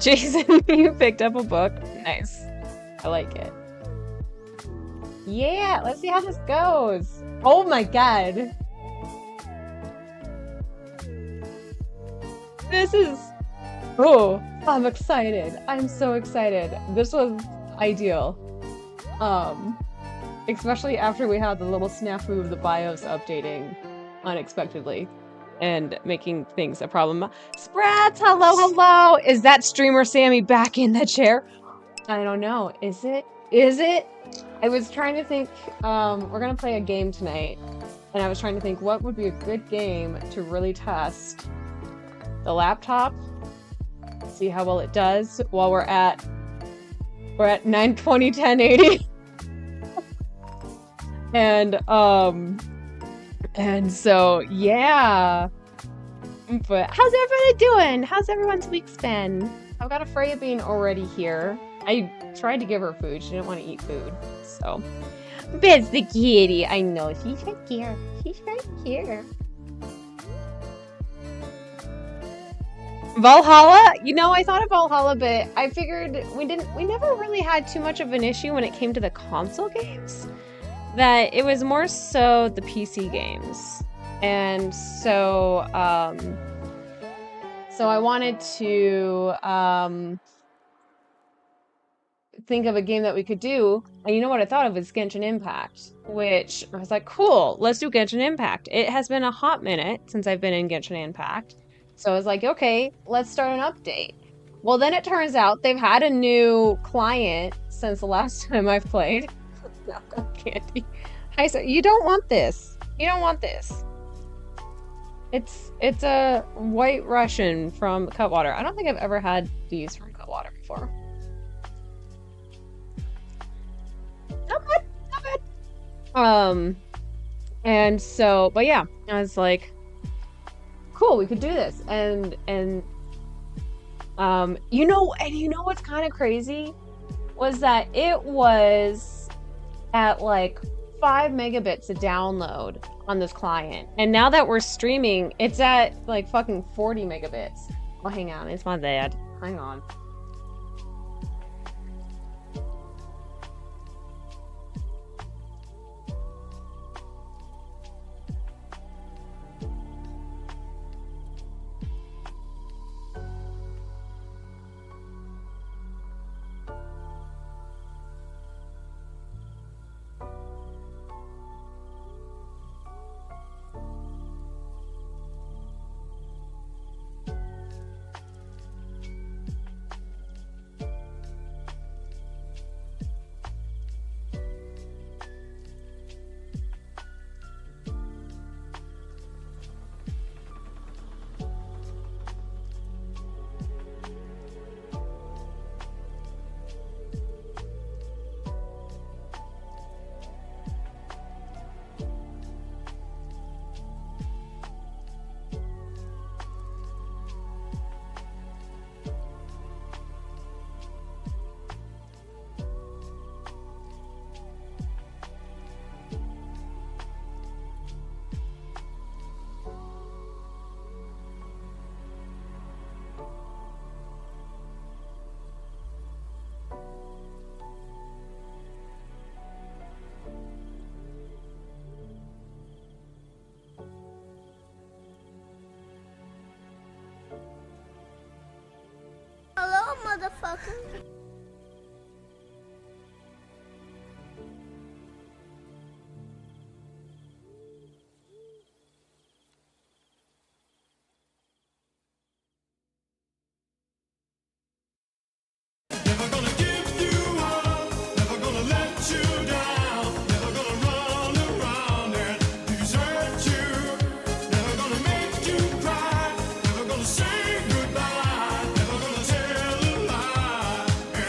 Jason, you picked up a book. Nice. I like it. Yeah, let's see how this goes. Oh my God. This is, oh, I'm excited. I'm so excited. This was ideal. Especially after we had the little snafu of the BIOS updating unexpectedly and making things a problem. Sprats, hello, hello. Is that streamer Sammy back in the chair? I don't know. Is it? Is it? I was trying to think, we're gonna play a game tonight, and I was trying to think what would be a good game to really test the laptop, see how well it does while we're at 920 1080. And so yeah. But how's everybody doing? How's everyone's week's been? I've got a Freya bean already here. I tried to give her food. She didn't want to eat food, so. It's the kitty. I know, she's right here. She's right here. Valhalla? You know, I thought of Valhalla, but I figured we never really had too much of an issue when it came to the console games. That it was more so the PC games. And so, so I wanted to, think of a game that we could do, and you know what I thought of was Genshin Impact, which I was like, cool, let's do Genshin Impact. It has been a hot minute since I've been in Genshin Impact, so I was like, okay, let's start an update. Well, then it turns out they've had a new client since the last time I've played. Candy. Hi, sir. You don't want this. You don't want this. It's a White Russian from Cutwater. I don't think I've ever had these from Cutwater before. Not bad, not bad. And so, but yeah, I was like, cool, we could do this. And you know what's kind of crazy was that it was at like 5 megabits a download on this client, and now that we're streaming, it's at like fucking 40 megabits. Oh, hang on, it's my bad. Hang on. Hello, motherfucker. Never gonna give you up, never gonna let you down, never gonna run around and desert you, never gonna make you cry, never gonna say goodbye, never gonna tell a lie.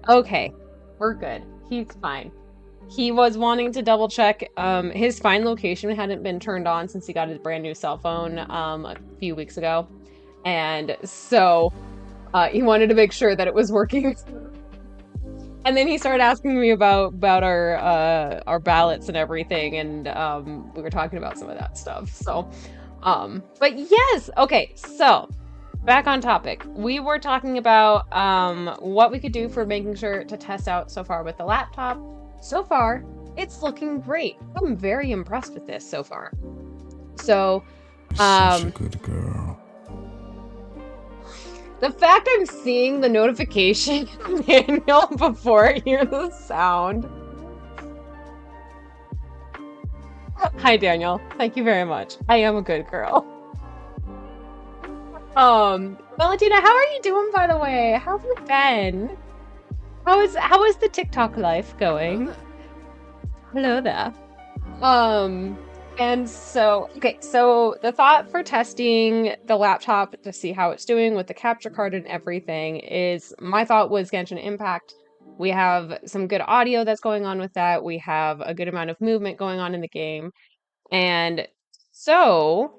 Okay, we're good. He's fine. He was wanting to double check. His find location hadn't been turned on since he got his brand new cell phone a few weeks ago, and so he wanted to make sure that it was working. And then he started asking me about our ballots and everything, and we were talking about some of that stuff. So, but yes, okay. So back on topic. We were talking about what we could do for making sure to test out so far with the laptop. So far, it's looking great. I'm very impressed with this so far. So, Such a good girl. the fact I'm seeing the notification manual before I hear the sound. Hi, Daniel. Thank you very much. I am a good girl. Valentina, how are you doing, by the way? How have you been? How is the TikTok life going? Hello there. And so, okay, so the thought for testing the laptop to see how it's doing with the capture card and everything is, my thought was Genshin Impact. We have some good audio that's going on with that. We have a good amount of movement going on in the game. And so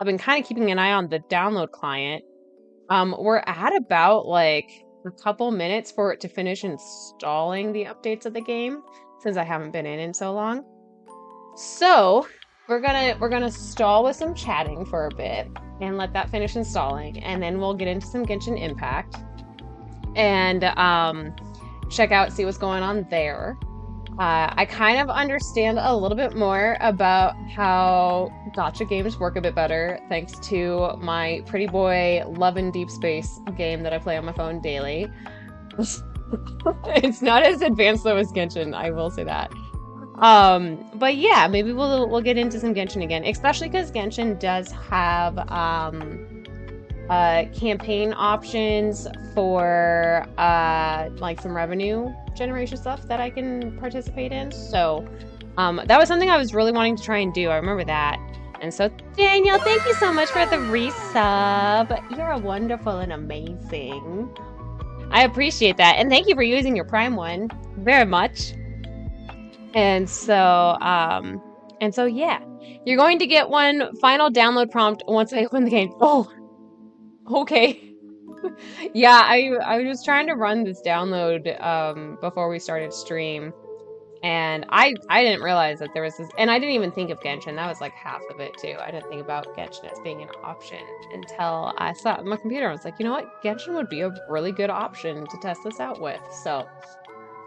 I've been kind of keeping an eye on the download client. We're at about like a couple minutes for it to finish installing the updates of the game, since I haven't been in so long. So we're gonna stall with some chatting for a bit and let that finish installing, and then we'll get into some Genshin Impact and check out, see what's going on there. I kind of understand a little bit more about how gacha games work a bit better thanks to my pretty boy Love in Deep Space game that I play on my phone daily. It's not as advanced though as Genshin, I will say that. But yeah, maybe we'll get into some Genshin again, especially because Genshin does have campaign options for like some revenue generation stuff that I can participate in. So that was something I was really wanting to try and do. I remember that. And so Daniel, thank you so much for the resub. You're wonderful and amazing. I appreciate that. And thank you for using your Prime one very much. And so yeah, you're going to get one final download prompt once I open the game. Oh, okay. Yeah, I was trying to run this download before we started stream, and I didn't realize that there was this, and I didn't even think of Genshin. That was like half of it too. I didn't think about Genshin as being an option until I saw it on my computer. I was like, you know what, Genshin would be a really good option to test this out with. So,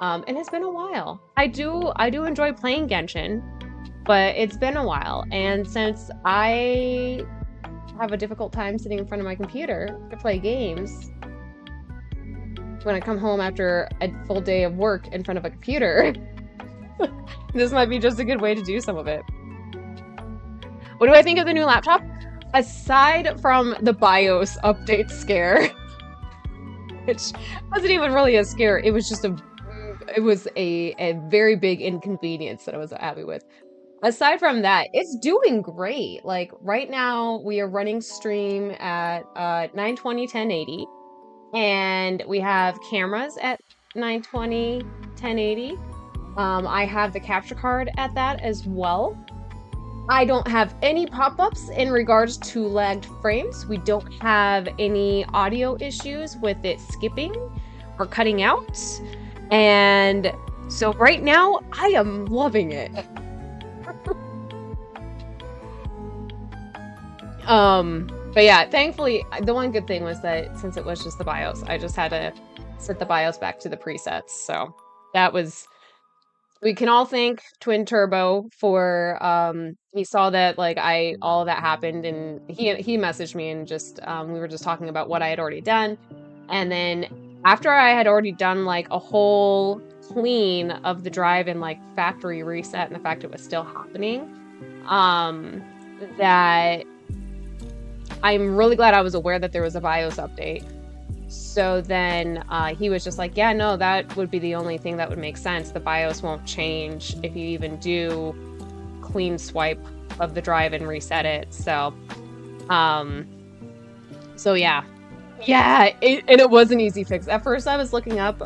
and it's been a while. I do enjoy playing Genshin, but it's been a while, and since I have a difficult time sitting in front of my computer to play games, when I come home after a full day of work in front of a computer, this might be just a good way to do some of it. What do I think of the new laptop? Aside from the BIOS update scare, which wasn't even really a scare, it was just a very big inconvenience that I was happy with. Aside from that, it's doing great. Like right now, we are running stream at 920, 1080, and we have cameras at 920, 1080. I have the capture card at that as well. I don't have any pop-ups in regards to lagged frames. We don't have any audio issues with it skipping or cutting out. And so right now, I am loving it. But yeah, thankfully, the one good thing was that since it was just the BIOS, I just had to set the BIOS back to the presets. So that was, we can all thank Twin Turbo for, he saw that like all of that happened, and he messaged me and just, we were just talking about what I had already done. And then after I had already done like a whole clean of the drive and like factory reset, and the fact it was still happening, that I'm really glad I was aware that there was a BIOS update. So then he was just like, yeah, no, that would be the only thing that would make sense. The BIOS won't change if you even do clean swipe of the drive and reset it. So, so yeah, Yeah, and it was an easy fix. At first I was looking up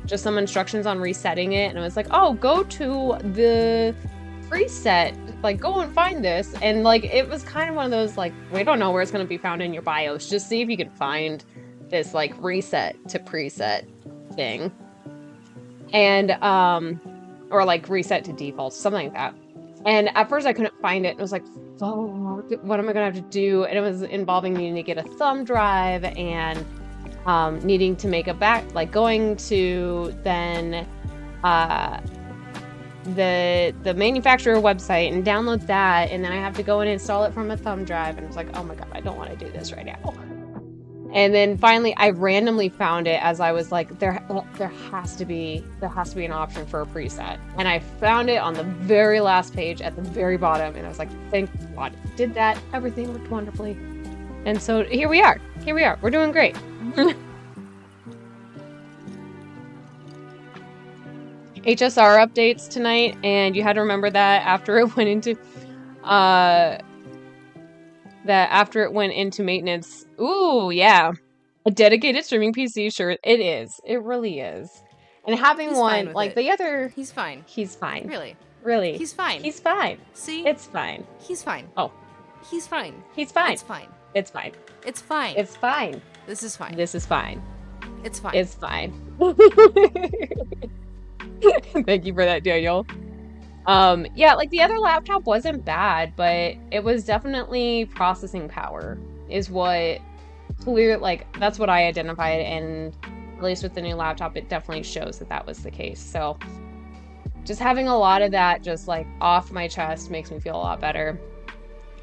just some instructions on resetting it, and I was like, oh, go to the preset, like go and find this. And like it was kind of one of those like, we don't know where it's going to be found in your BIOS. Just see if you can find this like reset to preset thing. And or like reset to default, something like that. And at first I couldn't find it, and I was like, oh, what am I gonna have to do? And it was involving needing to get a thumb drive and needing to make a like going to then the manufacturer website and download that, and then I have to go and install it from a thumb drive, and I was like, oh my god, I don't want to do this right now. And then finally I randomly found it as I was like, there has to be an option for a preset. And I found it on the very last page at the very bottom, and I was like, thank God I did that. Everything worked wonderfully. And so here we are. We're doing great. HSR updates tonight, and you had to remember that after it went into maintenance. Ooh, yeah. A dedicated streaming PC, sure it is. It really is. And having He's one fine with like it. the other, He's fine. he's fine. Really. Really. He's fine. He's fine. See? It's fine. He's fine. Oh. He's fine. He's fine. It's fine. It's fine. It's fine. It's fine. This is fine. This is fine. It's fine. It's fine. Thank you for that, Daniel. Yeah, like the other laptop wasn't bad, but it was definitely processing power is what clear, like that's what I identified, and at least with the new laptop, it definitely shows that that was the case. So just having a lot of that just like off my chest makes me feel a lot better.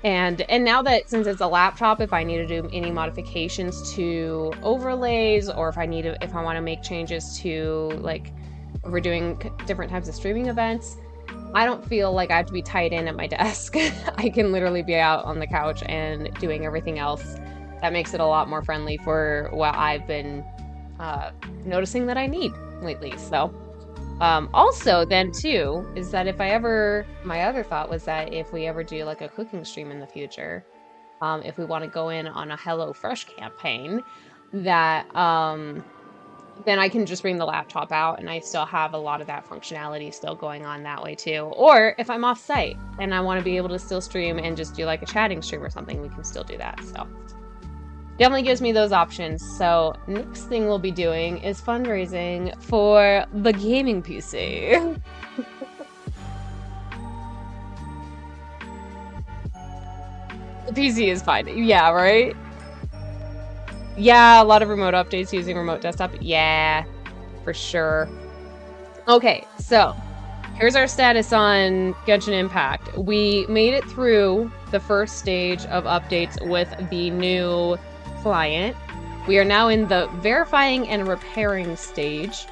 And now that since it's a laptop, if I need to do any modifications to overlays, or if I want to make changes to like if we're doing different types of streaming events, I don't feel like I have to be tied in at my desk. I can literally be out on the couch and doing everything else. That makes it a lot more friendly for what I've been noticing that I need lately. So also then too is that my other thought was that if we ever do like a cooking stream in the future, if we want to go in on a HelloFresh campaign, that then I can just bring the laptop out and I still have a lot of that functionality still going on that way too. Or if I'm off site and I want to be able to still stream and just do like a chatting stream or something, we can still do that. So definitely gives me those options. So next thing we'll be doing is fundraising for the gaming PC. The PC is fine. Yeah, right? Yeah, a lot of remote updates using remote desktop. Yeah, for sure. Okay, so here's our status on Genshin Impact. We made it through the first stage of updates with the new client. We are now in the verifying and repairing stage.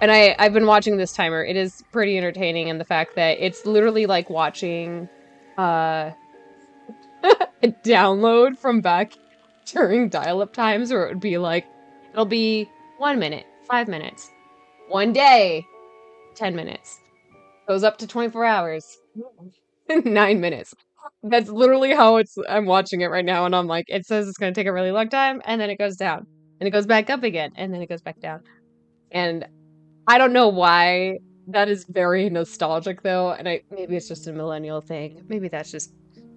And I've been watching this timer. It is pretty entertaining in the fact that it's literally like watching a download from back during dial-up times, where it would be like, it'll be 1 minute, 5 minutes, 1 day, 10 minutes, goes up to 24 hours, 9 minutes. That's literally how I'm watching it right now, and I'm like, it says it's going to take a really long time, and then it goes down, and it goes back up again, and then it goes back down. And I don't know why. That is very nostalgic, though, and maybe it's just a millennial thing. Maybe that's just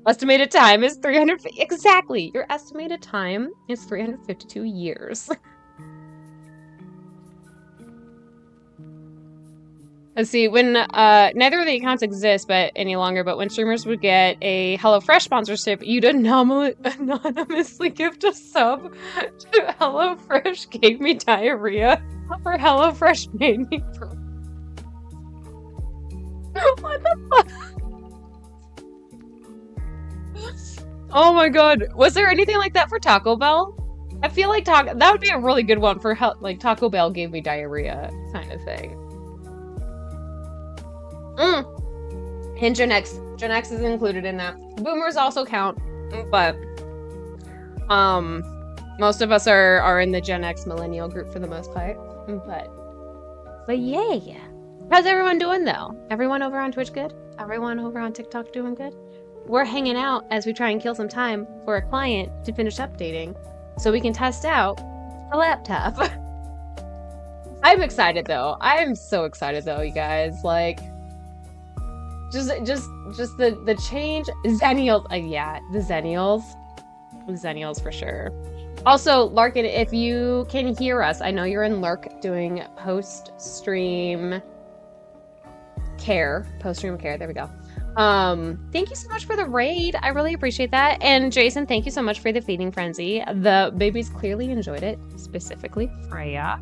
estimated time is 300. Exactly, your estimated time is 352 years. Let's see, when neither of the accounts exist but any longer, but when streamers would get a HelloFresh sponsorship, you'd anonymously gift a sub to HelloFresh gave me diarrhea, or HelloFresh made me what the fuck? Oh my god, was there anything like that for Taco Bell? I feel like that would be a really good one for like Taco Bell gave me diarrhea kind of thing. And Gen X. Gen X is included in that. Boomers also count, but most of us are in the Gen X millennial group for the most part. But yeah. How's everyone doing though? Everyone over on Twitch good? Everyone over on TikTok doing good? we're hanging out as we try and kill some time for a client to finish updating so we can test out the laptop. I'm excited though. I am so excited though, you guys. Like, just the change. Zennials, yeah, the Zennials for sure. Also, Larkin, if you can hear us, I know you're in Lurk doing post-stream care. There we go. Thank you so much for the raid. I really appreciate that. And Jason, thank you so much for the feeding frenzy. The babies clearly enjoyed it, specifically Freya.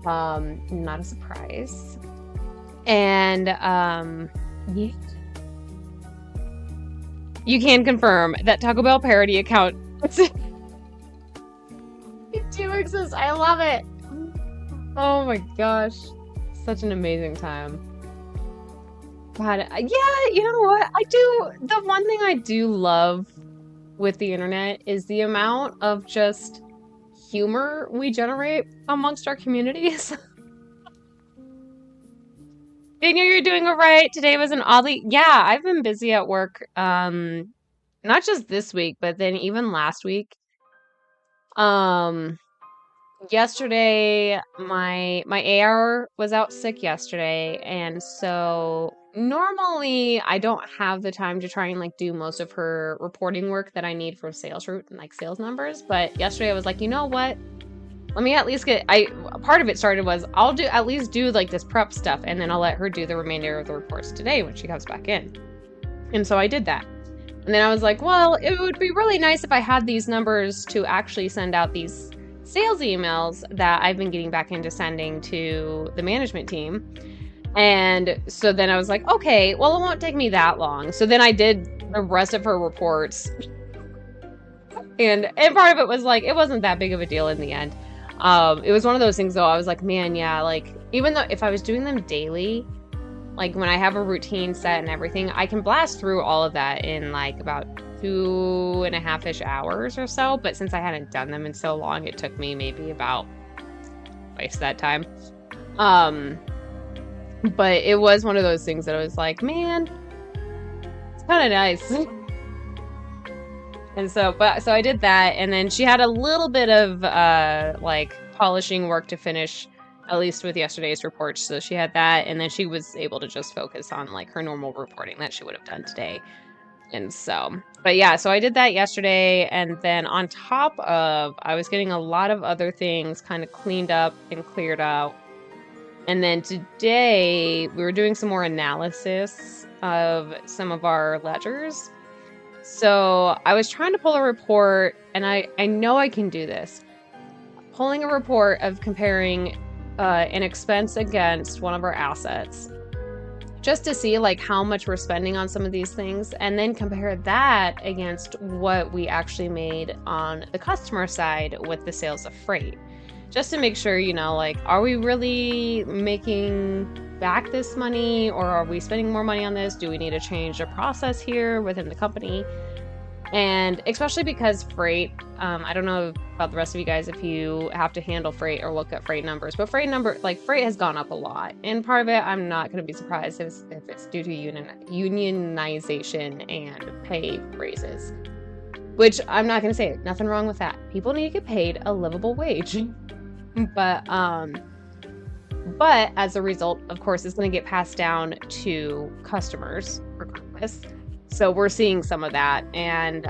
Not a surprise. And yeah. You can confirm that Taco Bell parody account it do exist. I love it. Oh my gosh. Such an amazing time. God, yeah, you know what? The one thing I do love with the internet is the amount of just humor we generate amongst our communities. Daniel, you're doing all right. Today was an oddly, yeah, I've been busy at work, not just this week, but then even last week. Yesterday, my AR was out sick yesterday, and so normally I don't have the time to try and like do most of her reporting work that I need for sales route and like sales numbers. But yesterday I was like, you know what? Let me at least part of it started was I'll at least do like this prep stuff, and then I'll let her do the remainder of the reports today when she comes back in. And so I did that. And then I was like, well, it would be really nice if I had these numbers to actually send out these sales emails that I've been getting back into sending to the management team. And so then I was like, okay, well, it won't take me that long. So then I did the rest of her reports. And part of it was like, it wasn't that big of a deal in the end. It was one of those things though, I was like, man, yeah, like, even though if I was doing them daily, like when I have a routine set and everything, I can blast through all of that in like about 2.5-ish hours or so. But since I hadn't done them in so long, it took me maybe about twice that time. But it was one of those things that I was like, man, it's kind of nice. And so I did that, and then she had a little bit of like polishing work to finish, at least with yesterday's reports. So she had that, and then she was able to just focus on like her normal reporting that she would have done today. And so, but yeah, so I did that yesterday, and then on top of, I was getting a lot of other things kind of cleaned up and cleared out. And then today we were doing some more analysis of some of our ledgers. So I was trying to pull a report, and I know I can do this. Pulling a report of comparing an expense against one of our assets, just to see like how much we're spending on some of these things, and then compare that against what we actually made on the customer side with the sales of freight. Just to make sure, you know, like, are we really making back this money, or are we spending more money on this? Do we need to change the process here within the company? And especially because freight, I don't know about the rest of you guys if you have to handle freight or look at freight numbers, but freight has gone up a lot. And part of it, I'm not going to be surprised if it's due to unionization and pay raises, which I'm not going to say nothing wrong with that. People need to get paid a livable wage. But as a result, of course, it's going to get passed down to customers regardless. So we're seeing some of that, and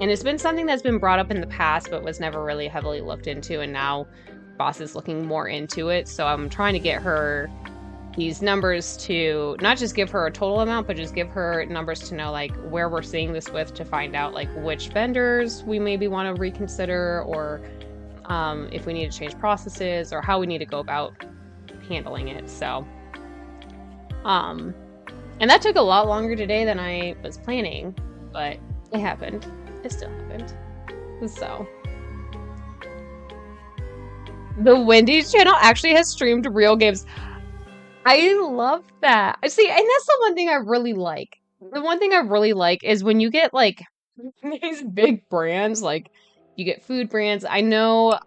it's been something that's been brought up in the past, but was never really heavily looked into, and now boss is looking more into it. So I'm trying to get her these numbers to not just give her a total amount, but just give her numbers to know like where we're seeing this with, to find out like which vendors we maybe want to reconsider, or if we need to change processes, or how we need to go about handling it. So and that took a lot longer today than I was planning, but it happened. It still happened. So the Wendy's channel actually has streamed real games. I love that. See, and that's the one thing I really like. The one thing I really like is when you get like these big brands, like you get food brands. I know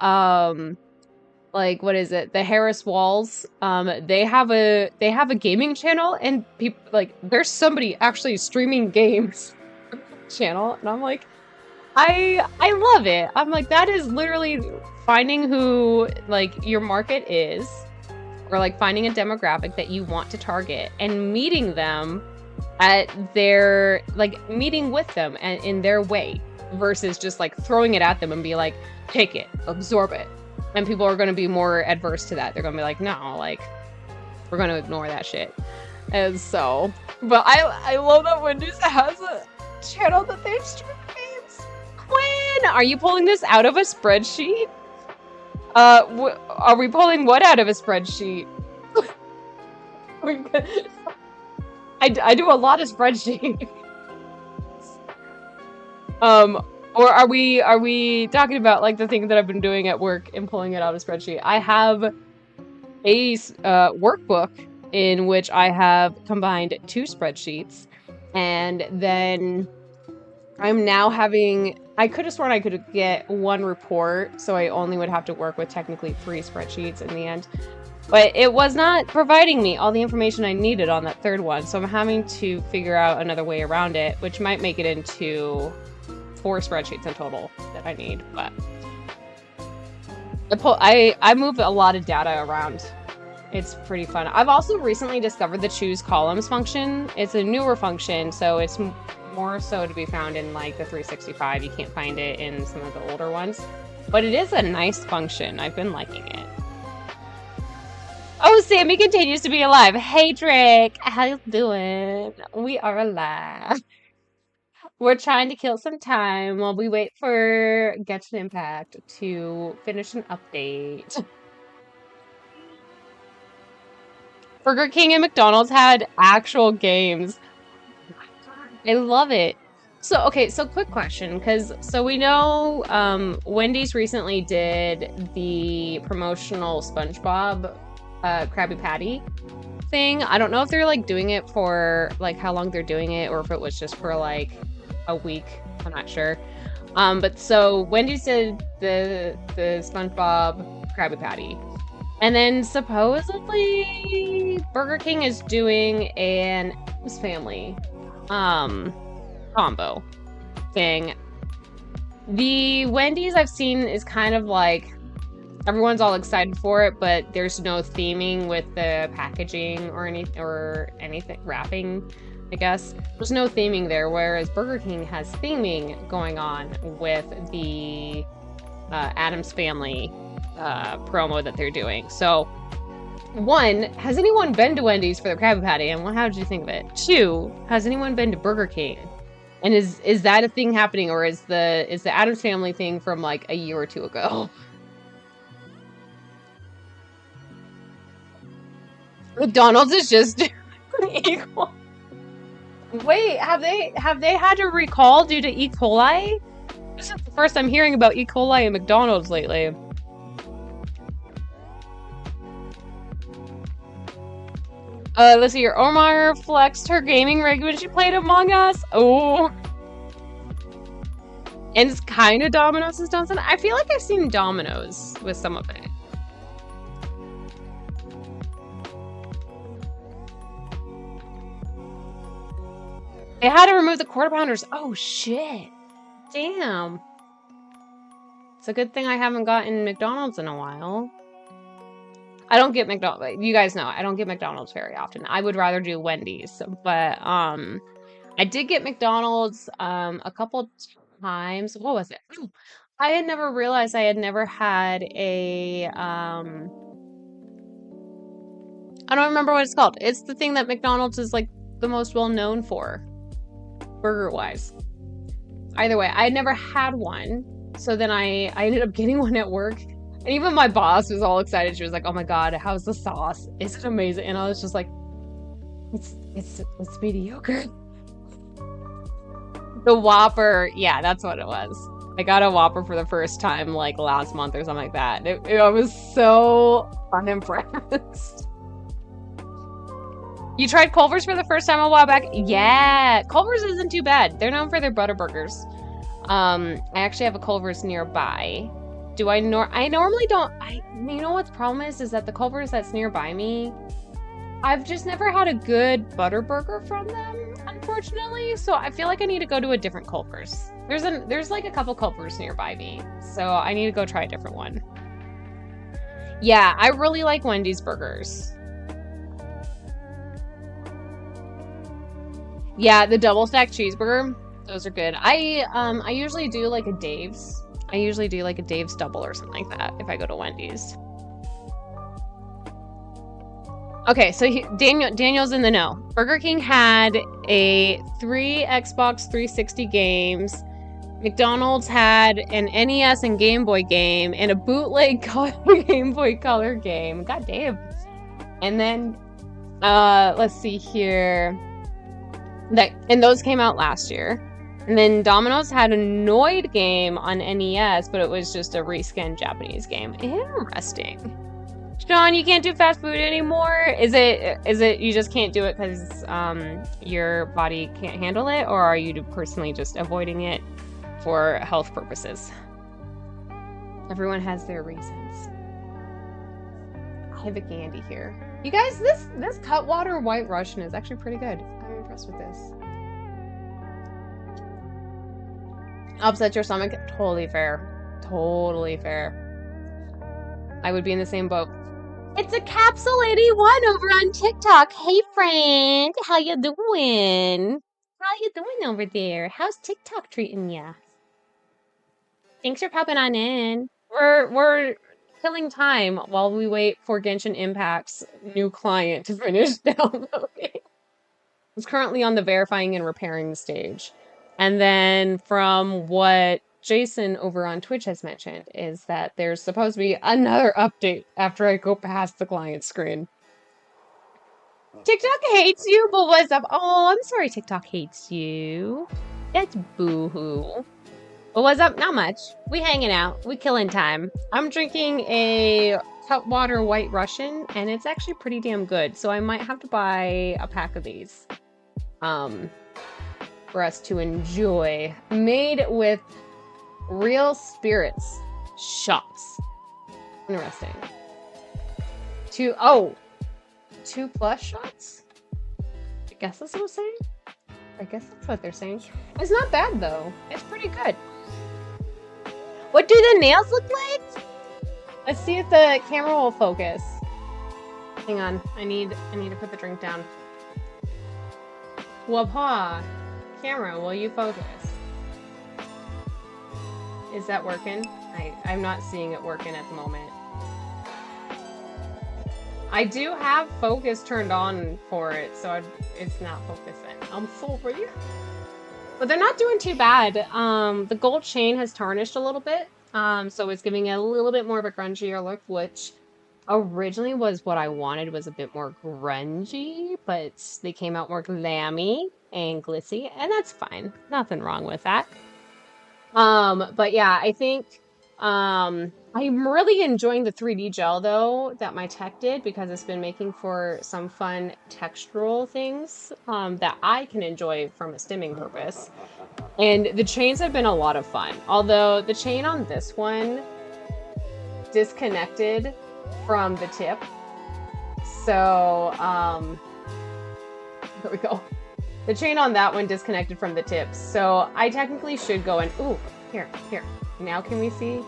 like what is it? The Harris Walls. They have a gaming channel, and people like there's somebody actually streaming games channel, and I'm like, I love it. I'm like, that is literally finding who like your market is, or like finding a demographic that you want to target and meeting them at their like meeting with them and in their way, versus just like throwing it at them and be like, take it, absorb it. And people are going to be more adverse to that. They're going to be like, no, like we're going to ignore that shit. And so, but I love that Wendy's has a channel that they've streamed games. Quinn, are you pulling this out of a spreadsheet? Are we pulling what out of a spreadsheet? I do a lot of spreadsheets. Or are we talking about like the thing that I've been doing at work and pulling it out of a spreadsheet? I have a workbook in which I have combined 2 spreadsheets, and then I'm now having, I could have sworn I could get 1 report, so I only would have to work with technically 3 spreadsheets in the end. But it was not providing me all the information I needed on that 3rd one, so I'm having to figure out another way around it, which might make it into 4 spreadsheets in total that I need. But I move a lot of data around. It's pretty fun. I've also recently discovered the choose columns function. It's a newer function, so it's more so to be found in like the 365. You can't find it in some of the older ones, but it is a nice function. I've been liking it. Oh, Sammy continues to be alive. Hey, Drake. How you doing? We are alive. We're trying to kill some time while we wait for Genshin Impact to finish an update. Burger King and McDonald's had actual games. I love it. So, okay, so quick question, so we know Wendy's recently did the promotional SpongeBob Krabby Patty thing. I don't know if they're like doing it for like how long they're doing it, or if it was just for like a week. I'm not sure. But so Wendy's did the SpongeBob Krabby Patty, and then supposedly Burger King is doing an Addams Family combo thing. The Wendy's I've seen is kind of like everyone's all excited for it, but there's no theming with the packaging or anything wrapping. I guess there's no theming there, whereas Burger King has theming going on with the Addams Family promo that they're doing. So, 1, has anyone been to Wendy's for the Krabby Patty, and how did you think of it? 2, has anyone been to Burger King, and is that a thing happening, or is the Addams Family thing from like a year or 2 ago? McDonald's is just equal. Wait, have they had to recall due to E. coli? This is the first I'm hearing about E. coli in McDonald's lately. Let's see here. Omar flexed her gaming rig when she played Among Us. Oh. And it's kind of Domino's has done something. I feel like I've seen Domino's with some of it. They had to remove the quarter pounders. Oh, shit. Damn. It's a good thing I haven't gotten McDonald's in a while. I don't get McDonald's. You guys know, I don't get McDonald's very often. I would rather do Wendy's. But, I did get McDonald's, a couple times. What was it? I had never realized I had never had a, I don't remember what it's called. It's the thing that McDonald's is, like, the most well-known for. Burger-wise. Either way, I had never had one, so then I ended up getting one at work, and even my boss was all excited. She was like, "Oh my god, how's the sauce? Is it amazing?" And I was just like, "It's mediocre." The Whopper, yeah, that's what it was. I got a Whopper for the first time like last month or something like that. I was so unimpressed. You tried Culver's for the first time a while back? Yeah, Culver's isn't too bad. They're known for their butter burgers. I actually have a Culver's nearby I normally don't. You know what's the problem is that the Culver's that's nearby me, I've just never had a good butter burger from them, unfortunately. So I feel like I need to go to a different Culver's. There's like a couple Culver's nearby me, so I need to go try a different one. Yeah, I really like Wendy's burgers. Yeah, the double stacked cheeseburger, those are good. I usually do like a Dave's. I usually do like a Dave's double or something like that if I go to Wendy's. Okay, so Daniel's in the know. Burger King had 3 Xbox 360 games. McDonald's had an NES and Game Boy game and a bootleg Game Boy Color game. God damn. And then, let's see here. And those came out last year. And then Domino's had a Noid game on NES, but it was just a reskinned Japanese game. Interesting. Sean, you can't do fast food anymore? Is it you just can't do it because your body can't handle it, or are you personally just avoiding it for health purposes? Everyone has their reasons. I have a candy here. You guys, this Cutwater White Russian is actually pretty good. I'm impressed with this. Upset your stomach? Totally fair. Totally fair. I would be in the same boat. It's a Capsule 81 over on TikTok. Hey, friend. How you doing? How you doing over there? How's TikTok treating ya? Thanks for popping on in. We're killing time while we wait for Genshin Impact's new client to finish downloading. It's currently on the verifying and repairing stage. And then from what Jason over on Twitch has mentioned is that there's supposed to be another update after I go past the client screen. TikTok hates you, but what's up? Oh, I'm sorry TikTok hates you. That's boo-hoo. But what's up? Not much. We hanging out. We killing time. I'm drinking a Cutwater White Russian, and it's actually pretty damn good. So I might have to buy a pack of these. For us to enjoy. Made with real spirits. Shots. Interesting. 2 plus shots? I guess that's what I'm saying. I guess that's what they're saying. It's not bad though. It's pretty good. What do the nails look like? Let's see if the camera will focus. Hang on. I need to put the drink down. Wapa. Camera, will you focus? Is that working? I'm not seeing it working at the moment. I do have focus turned on for it, so it's not focusing. I'm sorry. But they're not doing too bad. The gold chain has tarnished a little bit, so it's giving it a little bit more of a grungier look, which originally was what I wanted, was a bit more grungy, but they came out more glammy and glitzy, and that's fine. Nothing wrong with that. But yeah, I think I'm really enjoying the 3D gel though that my tech did, because it's been making for some fun textural things that I can enjoy from a stimming purpose. And the chains have been a lot of fun. Although the chain on this one disconnected from the tip. So there we go. The chain on that one disconnected from the tips. So I technically should go and, ooh, here. Now can we see?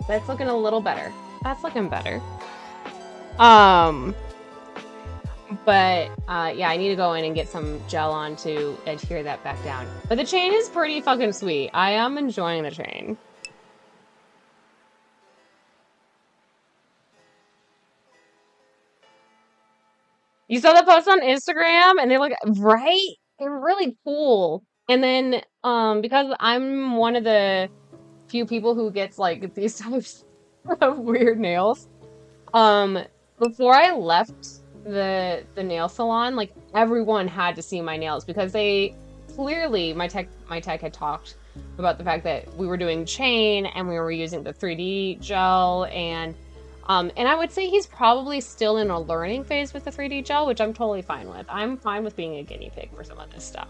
That's looking a little better. That's looking better. But yeah, I need to go in and get some gel on to adhere that back down. But the chain is pretty fucking sweet. I am enjoying the chain. You saw the post on Instagram and they look, right? They're really cool. And then, because I'm one of the few people who gets like these types of weird nails, before I left the nail salon, like everyone had to see my nails, because they clearly, my tech had talked about the fact that we were doing chain and we were using the 3D gel, and I would say he's probably still in a learning phase with the 3D gel, which I'm totally fine with. I'm fine with being a guinea pig for some of this stuff.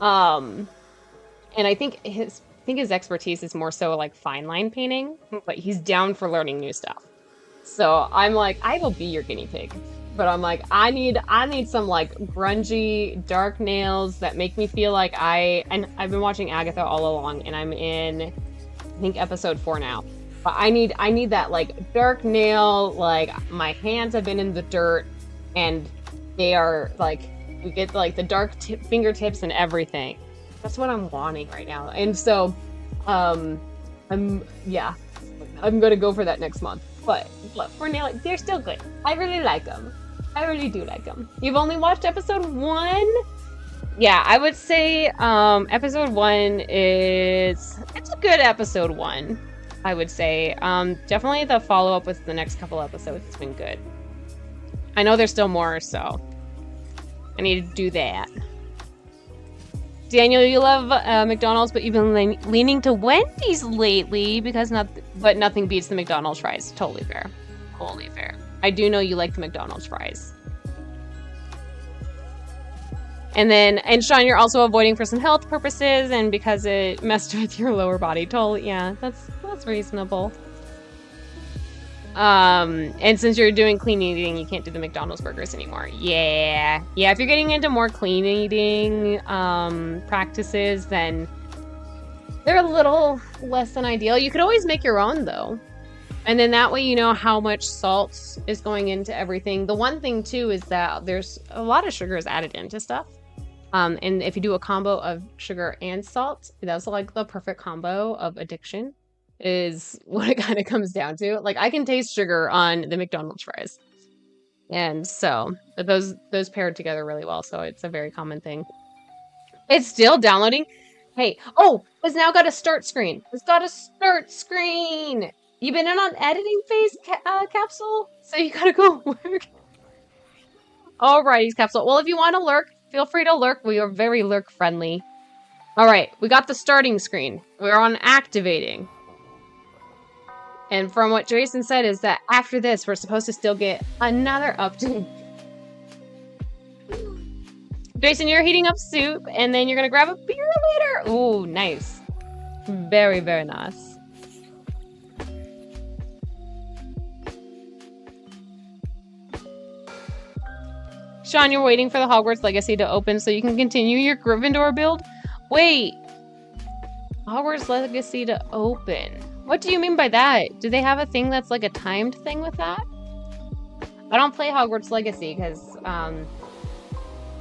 And I think think his expertise is more so like fine line painting, but he's down for learning new stuff. So I'm like, I will be your guinea pig. But I'm like, I need some like grungy dark nails that make me feel like and I've been watching Agatha all along, and I'm in, I think, episode 4 now. But I need that like dark nail, like my hands have been in the dirt and they are like, we get like the dark fingertips and everything. That's what I'm wanting right now. And so I'm gonna go for that next month. But for now, they're still good. I really like them. I really do like them. You've only watched episode 1? Yeah, I would say episode 1 it's a good episode 1, I would say. Definitely the follow-up with the next couple episodes has been good. I know there's still more, so I need to do that. Daniel, you love McDonald's, but you've been leaning to Wendy's lately but nothing beats the McDonald's fries. Totally fair. Totally fair. I do know you like the McDonald's fries. And Sean, you're also avoiding for some health purposes and because it messed with your lower body. Totally, yeah, that's reasonable. And since you're doing clean eating, you can't do the McDonald's burgers anymore. Yeah, if you're getting into more clean eating practices, then they're a little less than ideal. You could always make your own though. And then that way you know how much salt is going into everything. The one thing too is that there's a lot of sugars added into stuff. And if you do a combo of sugar and salt, that's like the perfect combo of addiction, is what it kind of comes down to. Like I can taste sugar on the McDonald's fries. And so those paired together really well. So it's a very common thing. It's still downloading. Hey, it's now got a start screen. It's got a start screen. You've been in on editing phase, Capsule? So you gotta go work. Alrighty, Capsule. Well, if you want to lurk, feel free to lurk. We are very lurk friendly. Alright, we got the starting screen. We're on activating. And from what Jason said is that after this, we're supposed to still get another update. Jason, you're heating up soup, and then you're gonna grab a beer later. Ooh, nice. Very, very nice. Sean, you're waiting for the Hogwarts Legacy to open so you can continue your Gryffindor build? Wait. Hogwarts Legacy to open. What do you mean by that? Do they have a thing that's like a timed thing with that? I don't play Hogwarts Legacy because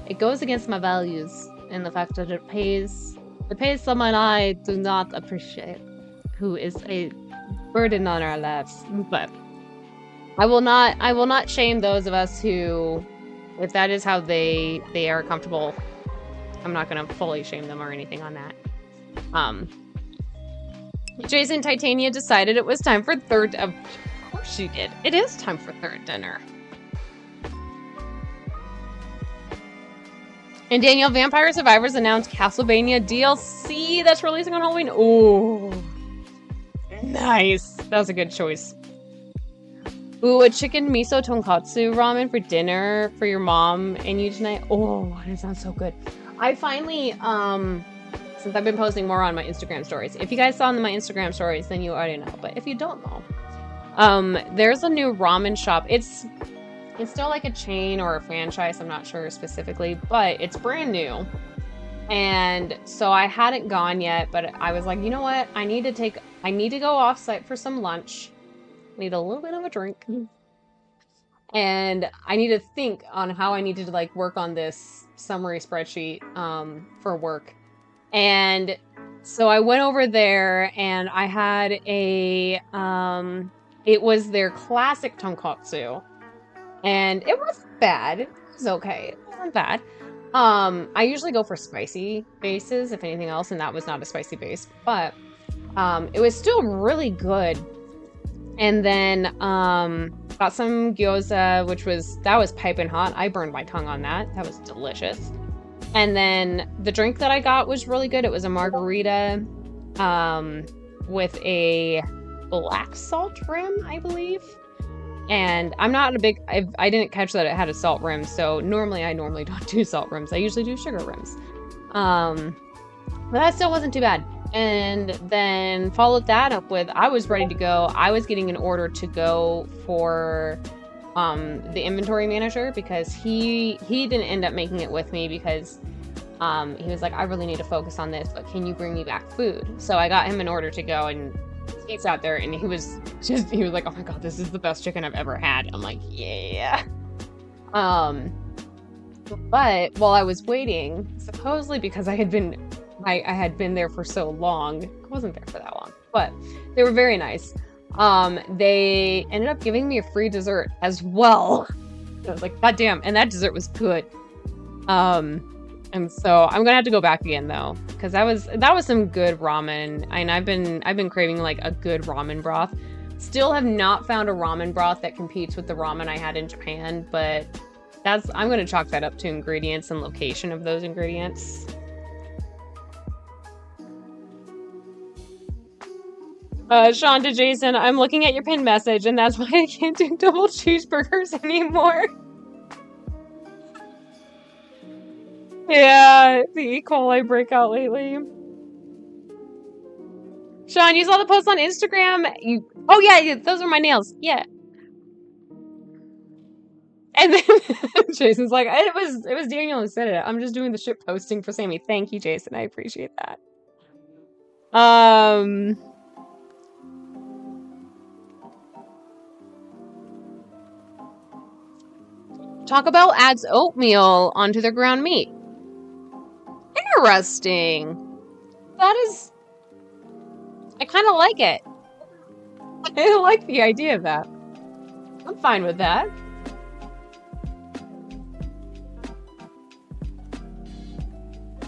it goes against my values and the fact that it pays someone I do not appreciate, who is a burden on our lives. But I will not shame those of us who, if that is how they are comfortable, I'm not gonna fully shame them or anything on that. Jason, Titania decided it was time for third. Of course she did. It is time for third dinner. And Daniel, Vampire Survivors announced Castlevania DLC that's releasing on Halloween. Oh, nice. That was a good choice. Ooh, a chicken miso tonkatsu ramen for dinner for your mom and you tonight. Oh, that sounds so good. I finally, since I've been posting more on my Instagram stories. If you guys saw my Instagram stories, then you already know. But if you don't know, there's a new ramen shop. It's still like a chain or a franchise. I'm not sure specifically, but it's brand new. And so I hadn't gone yet, but I was like, you know what? I need to go off site for some lunch. Need a little bit of a drink. And I need to think on how I needed to like work on this summary spreadsheet for work. And so I went over there and I had it was their classic tonkatsu. And it wasn't bad. It was okay. It wasn't bad. I usually go for spicy bases, if anything else, and that was not a spicy base. But it was still really good. And then got some gyoza, that was piping hot. I burned my tongue on that. That was delicious. And then the drink that I got was really good. It was a margarita with a black salt rim, I believe. And I'm not I didn't catch that it had a salt rim. So I normally don't do salt rims. I usually do sugar rims. But that still wasn't too bad. And then followed that up with, I was ready to go. I was getting an order to go for the inventory manager because he didn't end up making it with me because he was like, I really need to focus on this, but can you bring me back food? So I got him an order to go, and he sat there and he was like, oh my god, this is the best chicken I've ever had. I'm like, yeah. But while I was waiting, supposedly because I had been there for so long, I wasn't there for that long, but they were very nice. They ended up giving me a free dessert as well. I was like, god damn, and that dessert was good. And so I'm gonna have to go back again though, because that was some good ramen, and I've been craving like a good ramen broth. Still have not found a ramen broth that competes with the ramen I had in Japan, but I'm gonna chalk that up to ingredients and location of those ingredients. Sean to Jason, I'm looking at your pinned message, and that's why I can't do double cheeseburgers anymore. Yeah, the E. coli breakout lately. Sean, you saw the post on Instagram? Oh yeah, those are my nails. Yeah. And then Jason's like, it was Daniel who said it. I'm just doing the shit posting for Sammy. Thank you, Jason. I appreciate that. Taco Bell adds oatmeal onto their ground meat. Interesting. I kind of like it. I like the idea of that. I'm fine with that.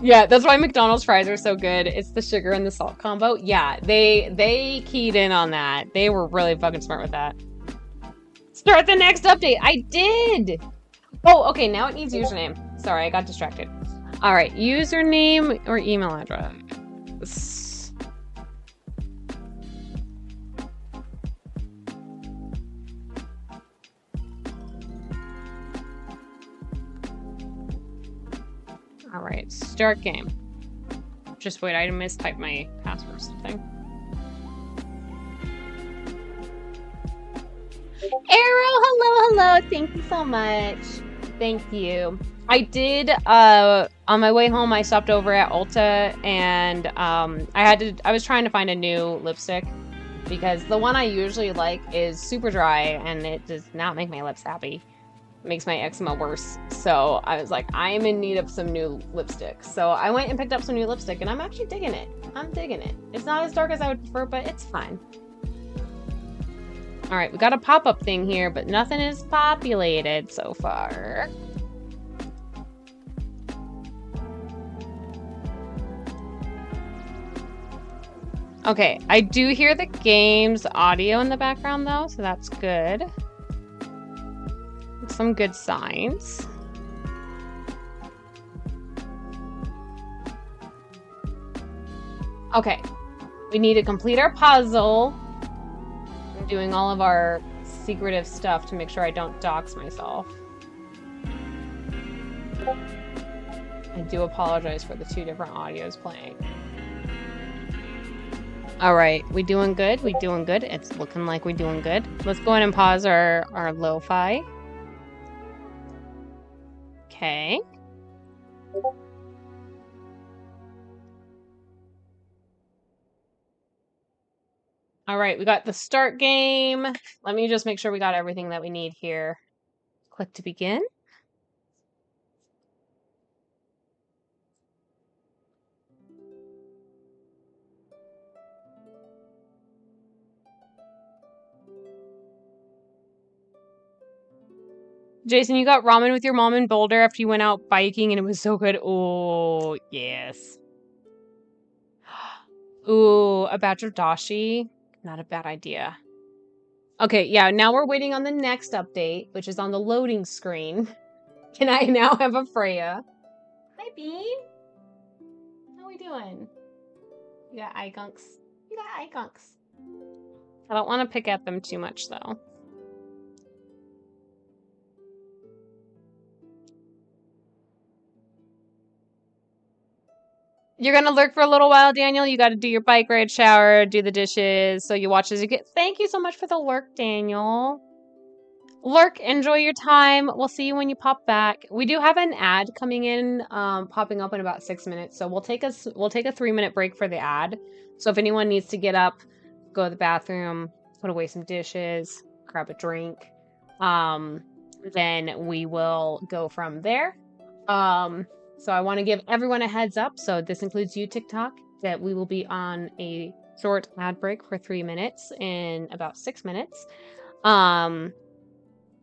Yeah, that's why McDonald's fries are so good. It's the sugar and the salt combo. Yeah, they keyed in on that. They were really fucking smart with that. Start the next update. I did. Oh, okay, now it needs username. Sorry, I got distracted. All right, username or email address. All right, start game. Just wait, I mistyped my password or something. Arrow, hello, thank you so much. Thank you. I did, on my way home, I stopped over at Ulta, and I was trying to find a new lipstick, because the one I usually like is super dry, and it does not make my lips happy. It makes my eczema worse. So I was like, I am in need of some new lipstick. So I went and picked up some new lipstick, and I'm actually digging it. I'm digging it. It's not as dark as I would prefer, but it's fine. All right, we got a pop-up thing here, but nothing is populated so far. Okay, I do hear the game's audio in the background though, so that's good. Some good signs. Okay, we need to complete our puzzle. I'm doing all of our secretive stuff to make sure I don't dox myself. I do apologize for the two different audios playing. All right, we doing good? We doing good? It's looking like we doing good. Let's go ahead and pause our lo-fi. Okay. All right, we got the start game. Let me just make sure we got everything that we need here. Click to begin. Jason, you got ramen with your mom in Boulder after you went out biking and it was so good. Oh, yes. Ooh, a batch of dashi. Not a bad idea. Okay, yeah, now we're waiting on the next update, which is on the loading screen. Can I now have a Freya? Hi, Bean. How we doing? You got eye gunks. You got eye gunks. I don't want to pick at them too much, though. You're gonna lurk for a little while, Daniel. You got to do your bike ride, shower, do the dishes, so you watch as you get. Thank you so much for the lurk, Daniel. Lurk, enjoy your time. We'll see you when you pop back. We do have an ad coming in, popping up in about 6 minutes. So we'll take a 3-minute break for the ad. So if anyone needs to get up, go to the bathroom, put away some dishes, grab a drink, then we will go from there. So I want to give everyone a heads up. So this includes you, TikTok, that we will be on a short ad break for 3 minutes in about 6 minutes.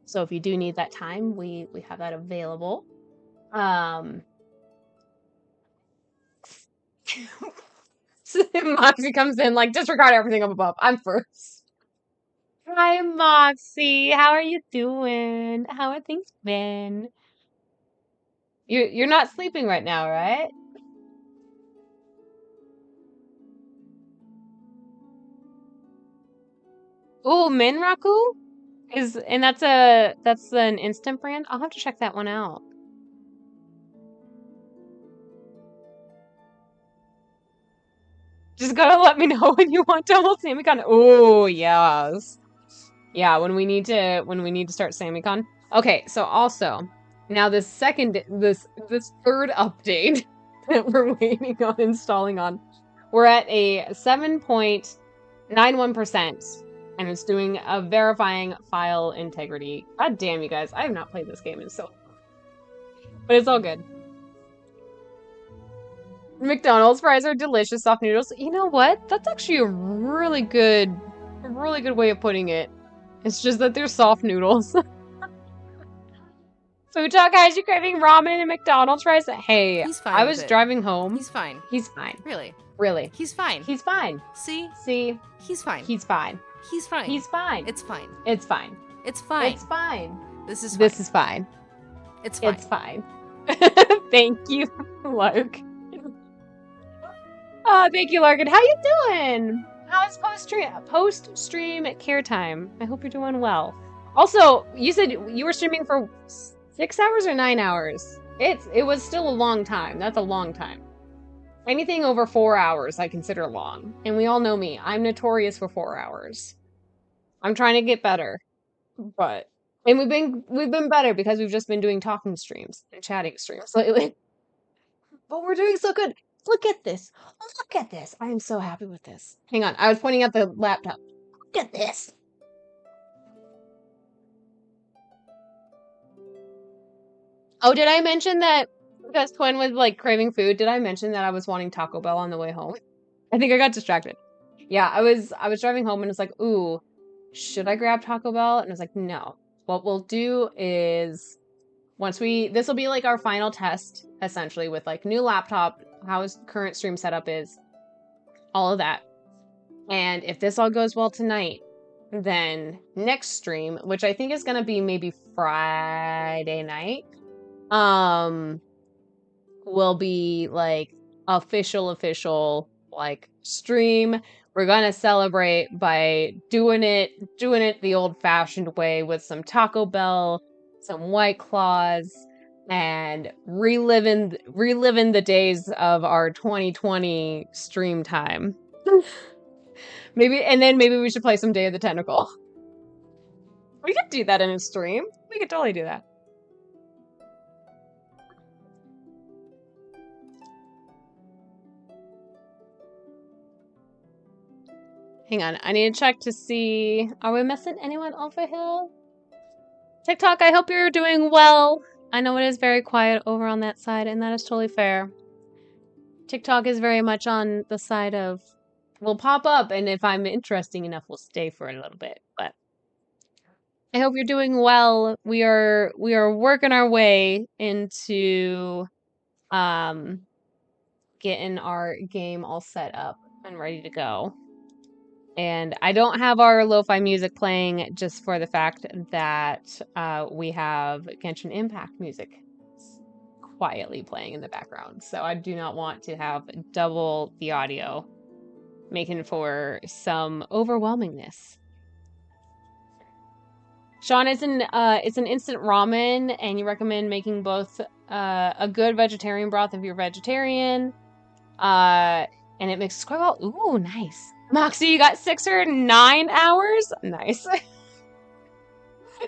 So if you do need that time, we have that available. Moxie comes in like, disregard everything up above. I'm first. Hi, Moxie. How are you doing? How are things been? You're not sleeping right now, right? Ooh, Minraku? That's an instant brand? I'll have to check that one out. Just gotta let me know when you want double Samicon. Oh, yes. Yeah, when we need to start Samicon. Okay, so also, now this third update that we're waiting on installing on, we're at a 7.91%, and it's doing a verifying file integrity. God damn, you guys, I have not played this game in so long. But it's all good. McDonald's fries are delicious, soft noodles. You know what? That's actually a really good way of putting it. It's just that they're soft noodles. Food talk, guys, you craving ramen and McDonald's fries? Hey, He's fine I with was it. driving home. He's fine. He's fine. Really? Really. He's fine. He's fine. See? See? He's fine. He's fine. He's fine. He's fine. It's fine. It's fine. It's fine. It's fine. This is fine. This is fine. It's fine. It's fine. Thank you, Lark. Oh, thank you, Larkin. How you doing? How's post-stream care time? I hope you're doing well. Also, you said you were streaming for 6 hours or 9 hours? It was still a long time. That's a long time. Anything over 4 hours I consider long. And we all know me. I'm notorious for 4 hours. I'm trying to get better. And we've been better because we've just been doing talking streams and chatting streams lately. But we're doing so good. Look at this. Look at this. I am so happy with this. Hang on. I was pointing at the laptop. Look at this. Oh, did I mention that because Twin was like craving food? Did I mention that I was wanting Taco Bell on the way home? I think I got distracted. Yeah, I was driving home and it's like, ooh, should I grab Taco Bell? And I was like, no. What we'll do is this will be like our final test, essentially, with like new laptop, how his current stream setup is, all of that. And if this all goes well tonight, then next stream, which I think is gonna be maybe Friday night, will be like official like stream. We're gonna celebrate by doing it the old-fashioned way with some Taco Bell, some White Claws, and reliving the days of our 2020 stream time. Maybe we should play some Day of the Tentacle. We could do that in a stream. We could totally do that. Hang on, I need to check to see, are we missing anyone over here? TikTok, I hope you're doing well. I know it is very quiet over on that side, and that is totally fair. TikTok is very much on the side of, we'll pop up, and if I'm interesting enough, we'll stay for a little bit. But I hope you're doing well. We are working our way into getting our game all set up and ready to go. And I don't have our lo-fi music playing just for the fact that we have Genshin Impact music quietly playing in the background. So I do not want to have double the audio, making for some overwhelmingness. Sean, it's an instant ramen, and you recommend making both a good vegetarian broth if you're vegetarian, And it makes squirrel. Ooh, nice. Moxie, you got 6 or 9 hours? Nice.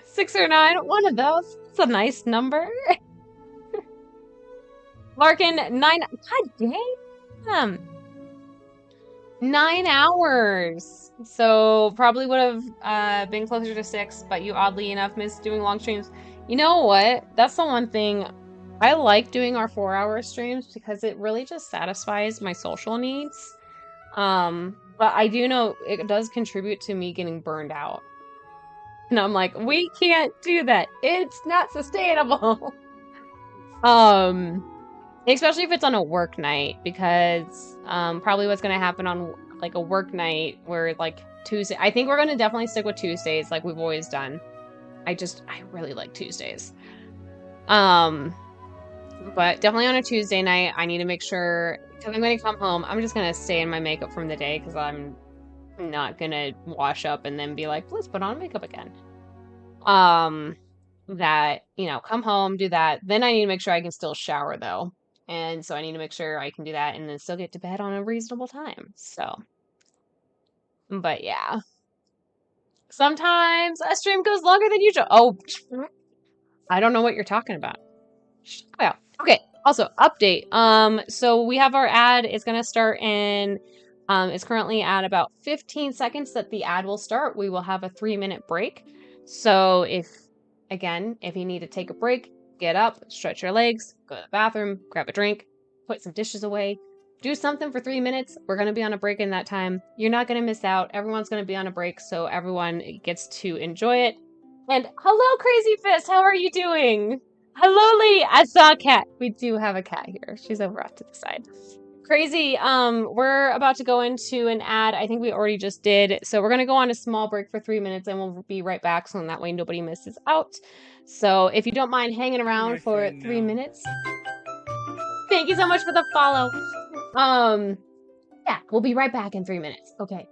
6 or 9, one of those. It's a nice number. Larkin, 9. God damn. 9 hours. So probably would have been closer to 6, but you oddly enough missed doing long streams. You know what? That's the one thing I like doing our 4-hour streams because it really just satisfies my social needs. But I do know it does contribute to me getting burned out. And I'm like, we can't do that. It's not sustainable. Especially if it's on a work night, because probably what's gonna happen on like a work night where like Tuesday, I think we're gonna definitely stick with Tuesdays like we've always done. I really like Tuesdays. But definitely on a Tuesday night, I need to make sure, because I'm gonna come home, I'm just gonna stay in my makeup from the day because I'm not gonna wash up and then be like, let's put on makeup again. That, come home, do that. Then I need to make sure I can still shower though. And so I need to make sure I can do that and then still get to bed on a reasonable time. So, but yeah. Sometimes a stream goes longer than usual. Oh, I don't know what you're talking about. Oh, okay. Also, update. So we have our ad. It's gonna start in. It's currently at about 15 seconds that the ad will start. We will have a 3-minute break. So if you need to take a break, get up, stretch your legs, go to the bathroom, grab a drink, put some dishes away, do something for 3 minutes. We're gonna be on a break in that time. You're not gonna miss out. Everyone's gonna be on a break, so everyone gets to enjoy it. And hello, Crazy Fist. How are you doing? Hello, Lee. I saw a cat. We do have a cat here. She's over off to the side. Crazy. We're about to go into an ad. I think we already just did. So we're gonna go on a small break for 3 minutes, and we'll be right back. So that way nobody misses out. So if you don't mind hanging around My for friend 3 now. minutes, thank you so much for the follow. Yeah, we'll be right back in 3 minutes. Okay.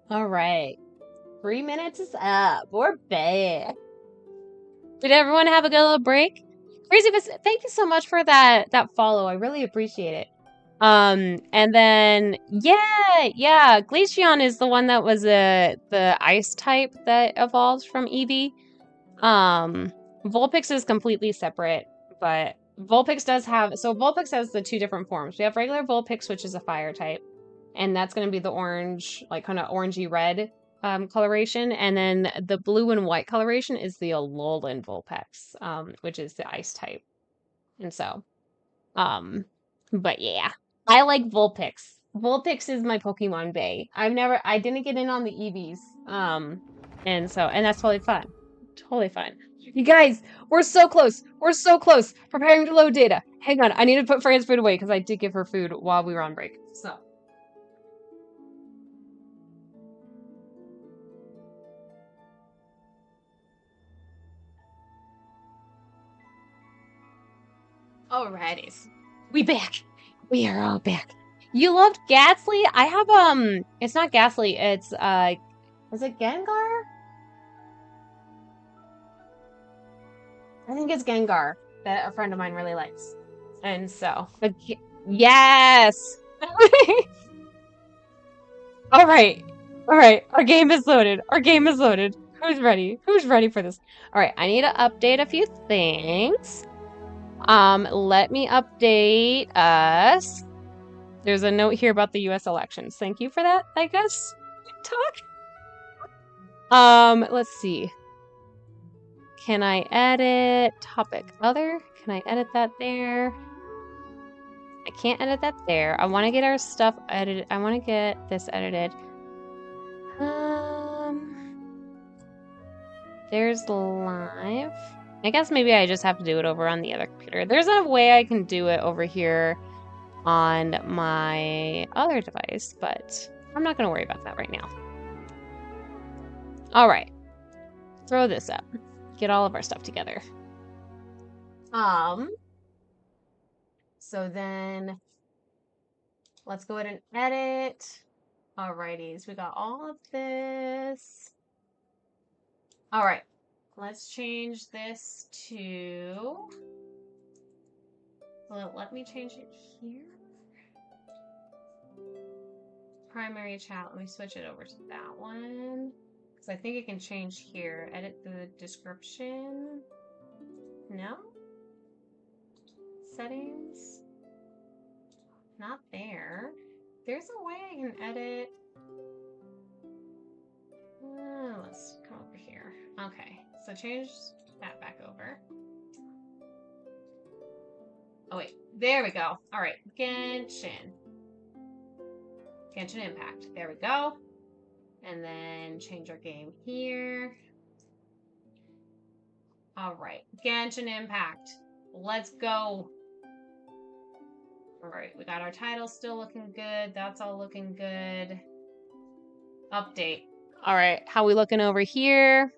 All right. 3 minutes is up. We're back. Did everyone have a good little break? Crazy, thank you so much for that follow. I really appreciate it. And then yeah, Glaceon is the one that was the ice type that evolved from Eevee. Vulpix is completely separate, but Vulpix has the two different forms. We have regular Vulpix, which is a fire type, and that's going to be the orange, like kind of orangey red coloration, and then the blue and white coloration is the Alolan Vulpix, which is the ice type. And so, but yeah, I like Vulpix. Vulpix is my Pokemon Bay. I didn't get in on the EVs, and that's totally fun, totally fun. You guys, we're so close. We're so close. Preparing to load data. Hang on, I need to put Fran's food away because I did give her food while we were on break. So. Alrighties. We back. We are all back. You loved Ghastly? I have it's not Ghastly, it's is it Gengar? I think it's Gengar that a friend of mine really likes. And so, yes. All right. All right. Our game is loaded. Our game is loaded. Who's ready? Who's ready for this? All right, I need to update a few things. Let me update us. There's a note here about the US elections. Thank you for that, I guess. Talk. Let's see. Can I edit topic other? Can I edit that there? I can't edit that there. I want to get our stuff edited. I want to get this edited. There's live. I guess maybe I just have to do it over on the other computer. There's a way I can do it over here on my other device, but I'm not going to worry about that right now. All right. Throw this up. Get all of our stuff together. So then let's go ahead and edit. Alrighties, we got all of this. All right, let's change this to, well, let me change it here. Primary chat, let me switch it over to that one. Because I think it can change here. Edit the description. No? Settings? Not there. There's a way I can edit. Let's come over here. Okay, so change that back over. Oh wait, there we go. All right, Genshin Impact. There we go. And then change our game here. All right, Genshin Impact. Let's go. All right, we got our title still looking good. That's all looking good. Update. All right, how we looking over here?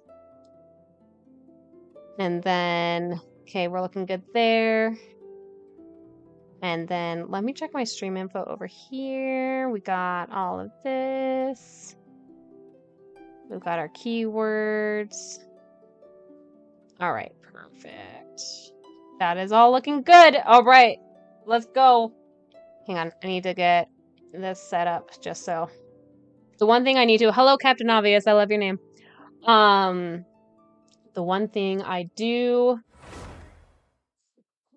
And then, okay, we're looking good there. And then let me check my stream info over here. We got all of this. We've got our keywords. All right, perfect. That is all looking good. All right, let's go. Hang on, I need to get this set up just so. The one thing I need to, hello, Captain Obvious, I love your name. The one thing I do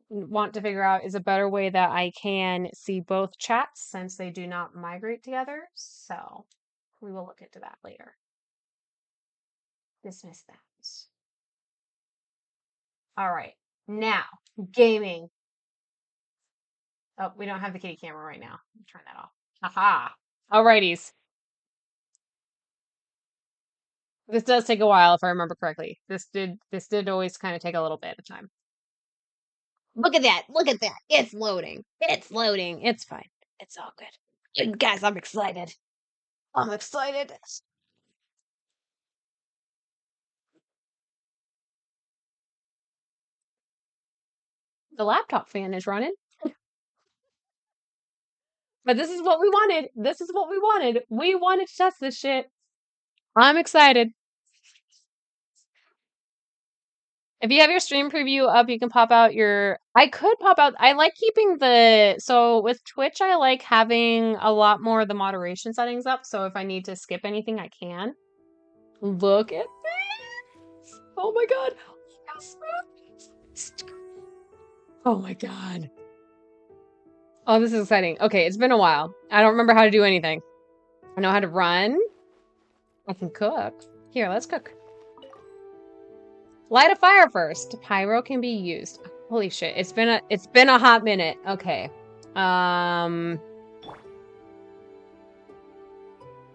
want to figure out is a better way that I can see both chats since they do not migrate together. So we will look into that later. Dismiss that. All right, now gaming. Oh, we don't have the kitty camera right now. Turn that off. Aha. Alrighties. This does take a while if I remember correctly. This did always kind of take a little bit of time. Look at that. Look at that. It's loading. It's loading. It's fine. It's all good. Guys, I'm excited. I'm excited. The laptop fan is running. But this is what we wanted. This is what we wanted. We wanted to test this shit. I'm excited. If you have your stream preview up, you can pop out your. I could pop out. I like keeping the. So with Twitch, I like having a lot more of the moderation settings up. So if I need to skip anything, I can. Look at this. Oh my God. Oh my God. Oh, this is exciting. Okay, it's been a while. I don't remember how to do anything. I know how to run. I can cook. Here, let's cook. Light a fire first. Pyro can be used. Holy shit. It's been a hot minute. Okay. I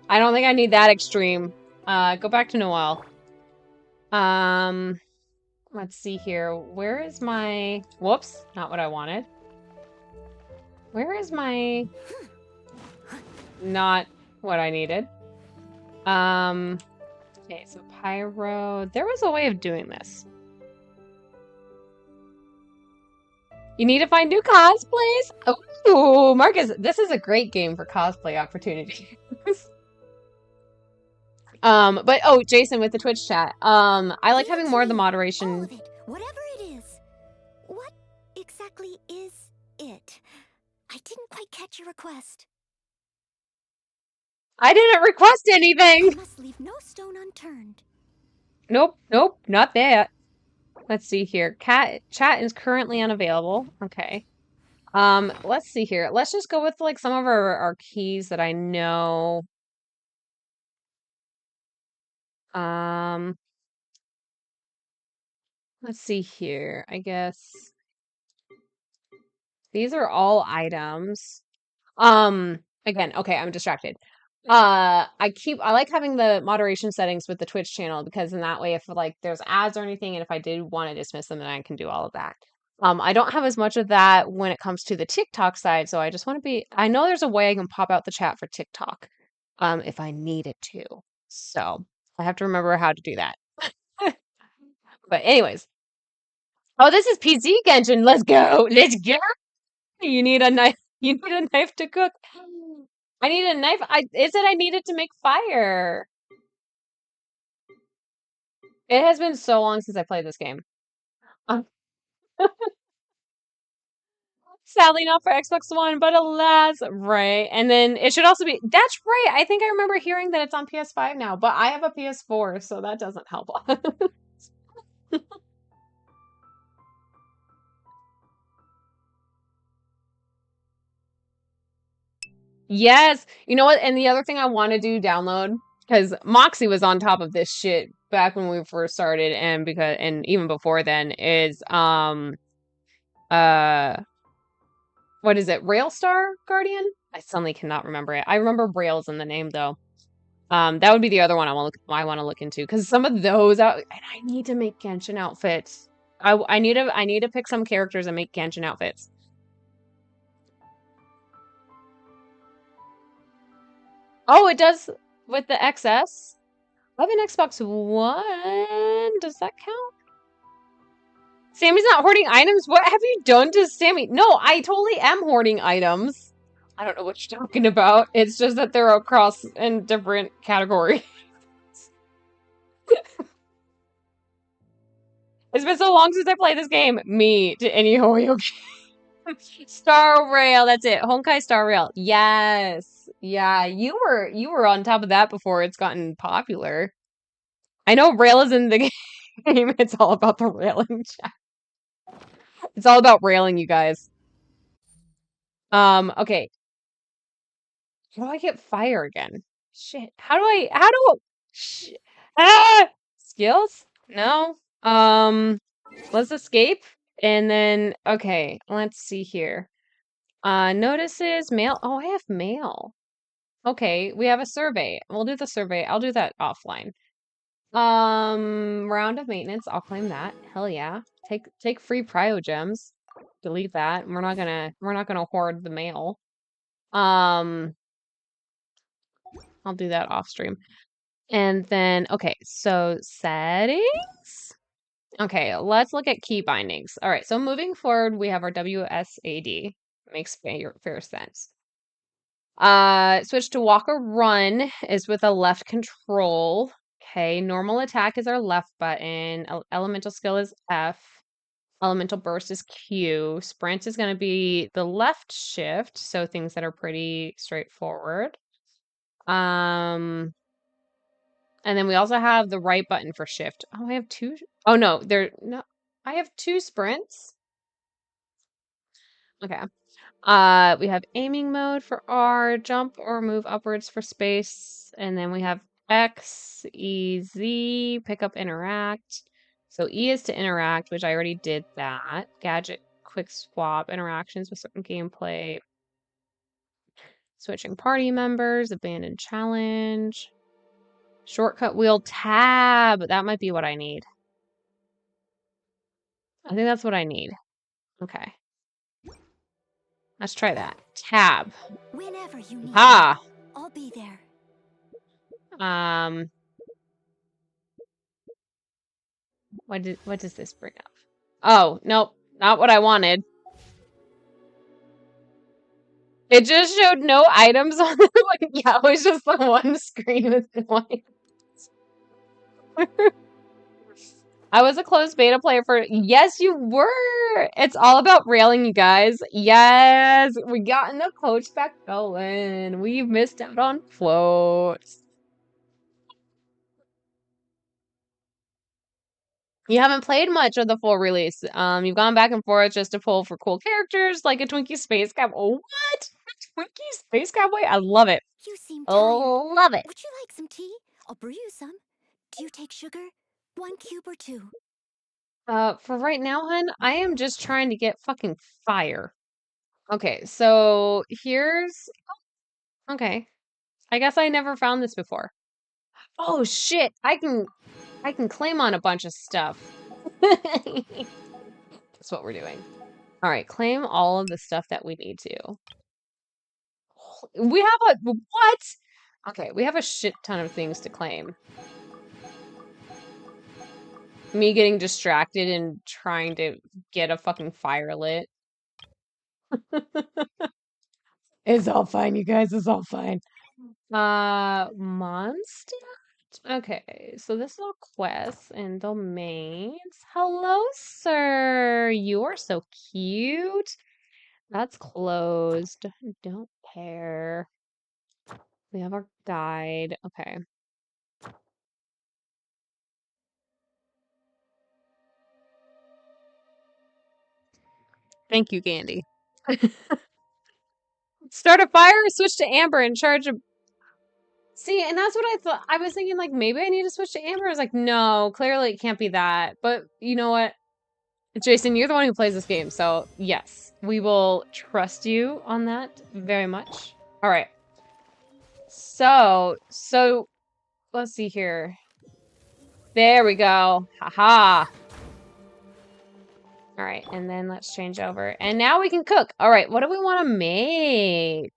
don't think I need that extreme. Go back to Noel. Let's see here. Where is my... Whoops, not what I wanted. Where is my... Not what I needed. Okay, so pyro... There was a way of doing this. You need to find new cosplays? Oh, Marcus, this is a great game for cosplay opportunities. But oh, Jason with the Twitch chat. I like having more of the All moderation. of it, whatever it is. What exactly is it? I didn't quite catch your request. I didn't request I anything. must leave no stone unturned. Nope, nope, not that. Let's see here. Chat is currently unavailable. Okay. Let's see here. Let's just go with like some of our keys that I know. Let's see here. I guess these are all items. Again, okay, I'm distracted. I like having the moderation settings with the Twitch channel because in that way, if like there's ads or anything, and if I did want to dismiss them, then I can do all of that. I don't have as much of that when it comes to the TikTok side, so I just want to be. I know there's a way I can pop out the chat for TikTok, if I needed to. So I have to remember how to do that. But anyways, oh, this is PC Genshin. Let's go. Let's go. You need a knife. You need a knife to cook. I need a knife. It said I needed to make fire. It has been so long since I played this game. Um, Sadly not for Xbox One, but alas, right. And then it should also be, that's right. I think I remember hearing that it's on PS5 now, but I have a PS4, so that doesn't help. Yes. You know what? And the other thing I want to do download, because Moxie was on top of this shit back when we first started, and even before then, is uh what is it? Railstar Guardian? I suddenly cannot remember it. I remember Rails in the name though. That would be the other one I want to look into because some of those out, and I need to make Genshin outfits. I need to pick some characters and make Genshin outfits. Oh, it does with the XS. I have an Xbox One. Does that count? Sammy's not hoarding items? What have you done to Sammy? No, I totally am hoarding items. I don't know what you're talking about. It's just that they're across in different categories. It's been so long since I played this game. Me to any Hoyo Star Rail, that's it. Honkai Star Rail. Yes. Yeah, you were on top of that before it's gotten popular. I know Rail is in the game. It's all about the railing chat. It's all about railing, you guys. Okay. How do I get fire again? Shit. Ah! Skills? No. Let's escape. And then, okay, let's see here. Notices, mail. Oh, I have mail. Okay, we have a survey. We'll do the survey. I'll do that offline. Round of maintenance. I'll claim that. Hell yeah. Take free prio gems. Delete that. We're not gonna hoard the mail. I'll do that off stream. And then, okay, so settings. Okay, let's look at key bindings. All right, so moving forward, we have our WSAD. Makes fair sense. Switch to walk or run is with a left control. Okay, normal attack is our left button. Elemental skill is F. Elemental burst is Q. Sprint is going to be the left shift, so things that are pretty straightforward. And then we also have the right button for shift. Oh, I have two. Oh no, no. I have two sprints. Okay. We have aiming mode for R, jump or move upwards for space, and then we have X, E, Z, pick up, interact. So E is to interact, which I already did that. Gadget, quick swap, interactions with certain gameplay. Switching party members, abandon challenge. Shortcut wheel tab. That might be what I need. I think that's what I need. Okay. Let's try that. Tab. Whenever you need Ah. me, I'll be there. What does this bring up? Oh, nope, not what I wanted. It just showed no items on it. Like, yeah, it was just the one screen with no items. I was a closed beta player for. Yes, you were. It's all about railing, you guys. Yes, we gotten the coach back going. We've missed out on floats. You haven't played much of the full release. You've gone back and forth just to pull for cool characters like a Twinkie Space Cowboy. Oh, what? A Twinkie Space Cowboy? I love it. You seem tired. Oh, love it. Would you like some tea? I'll brew you some. Do you take sugar? 1 cube or 2? For right now, hun, I am just trying to get fucking fire. Okay, so here's. Okay, I guess I never found this before. Oh shit! I can claim on a bunch of stuff. That's what we're doing. All right, claim all of the stuff that we need to. We have a what? Okay, we have a shit ton of things to claim. Me getting distracted and trying to get a fucking fire lit. It's all fine, you guys. It's all fine. Monster? Okay, so this is all quests and domains. Hello, sir. You are so cute. That's closed. Don't care. We have our guide. Okay. Thank you, Gandy. Start a fire or switch to amber and charge a. See, and that's what I thought. I was thinking, like, maybe I need to switch to amber. I was like, no, clearly it can't be that. But you know what? Jason, you're the one who plays this game, so yes, we will trust you on that very much. All right. So let's see here. There we go. Haha. All right, and then let's change over. And now we can cook. All right, what do we want to make?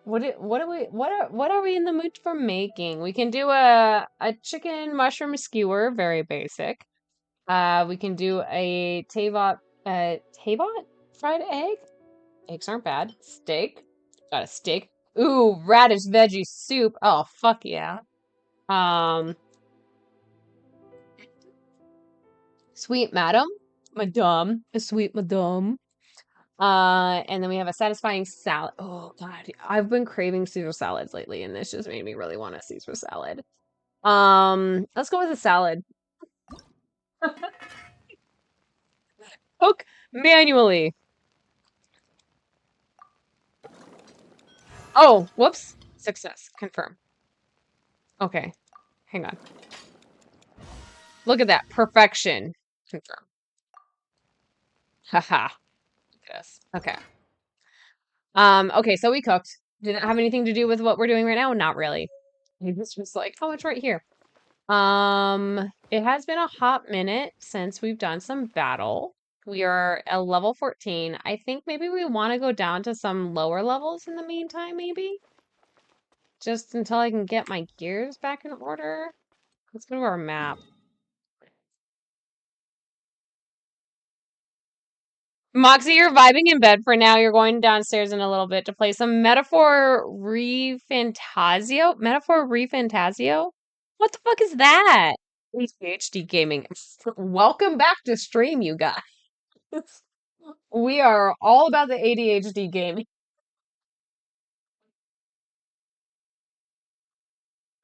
What are we in the mood for making? We can do a chicken mushroom skewer, very basic. We can do a Tavot fried egg. Eggs aren't bad. Steak. Got a steak. Ooh, radish veggie soup. Oh, fuck yeah. Sweet madam. Madame. A sweet madame. And then we have a satisfying salad. Oh god, I've been craving Caesar salads lately, and this just made me really want a Caesar salad. Let's go with a salad. Cook manually. Oh, whoops. Success. Confirm. Okay. Hang on. Look at that. Perfection. Confirm. Haha. Yes. Okay. Okay, so we cooked. Did it have anything to do with what we're doing right now? Not really. This was like, oh, it's right here. It has been a hot minute since we've done some battle. We are at level 14. I think maybe we want to go down to some lower levels in the meantime, maybe? Just until I can get my gears back in order. Let's go to our map. Moxie, you're vibing in bed for now. You're going downstairs in a little bit to play some Metaphor Refantasio? Metaphor Refantasio? What the fuck is that? ADHD gaming. Welcome back to stream, you guys. We are all about the ADHD gaming.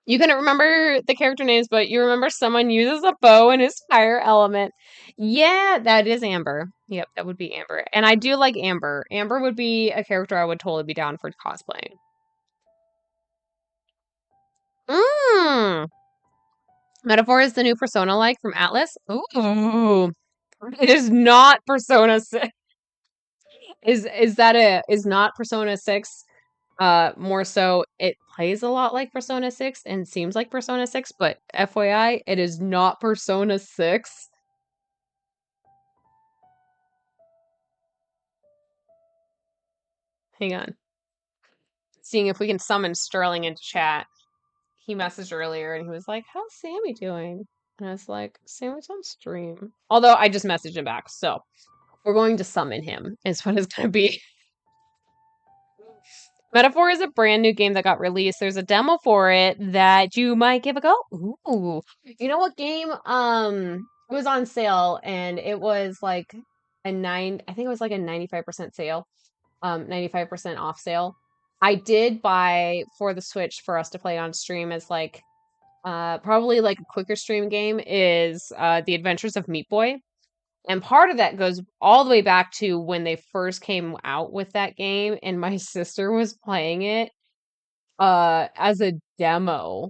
You couldn't remember the character names, but you remember someone uses a bow in his fire element. Yeah, that is Amber. Yep, that would be Amber. And I do like Amber. Amber would be a character I would totally be down for cosplaying. Mmm. Metaphor is the new Persona like from Atlas. Ooh. It is not Persona 6. Is not Persona 6 more so it plays a lot like Persona 6 and seems like Persona 6, but FYI, it is not Persona 6. Hang on. Seeing if we can summon Sterling into chat. He messaged earlier and he was like, "How's Sammy doing?" And I was like, "Sammy's on stream." Although I just messaged him back, so we're going to summon him, is what it's gonna be. Metaphor is a brand new game that got released. There's a demo for it that you might give a go. Ooh. You know what game? It was on sale and it was like I think it was like a 95% sale. 95% off sale. I did buy for the Switch for us to play on stream as like probably like a quicker stream game is The Adventures of Meat Boy. And part of that goes all the way back to when they first came out with that game, and my sister was playing it as a demo.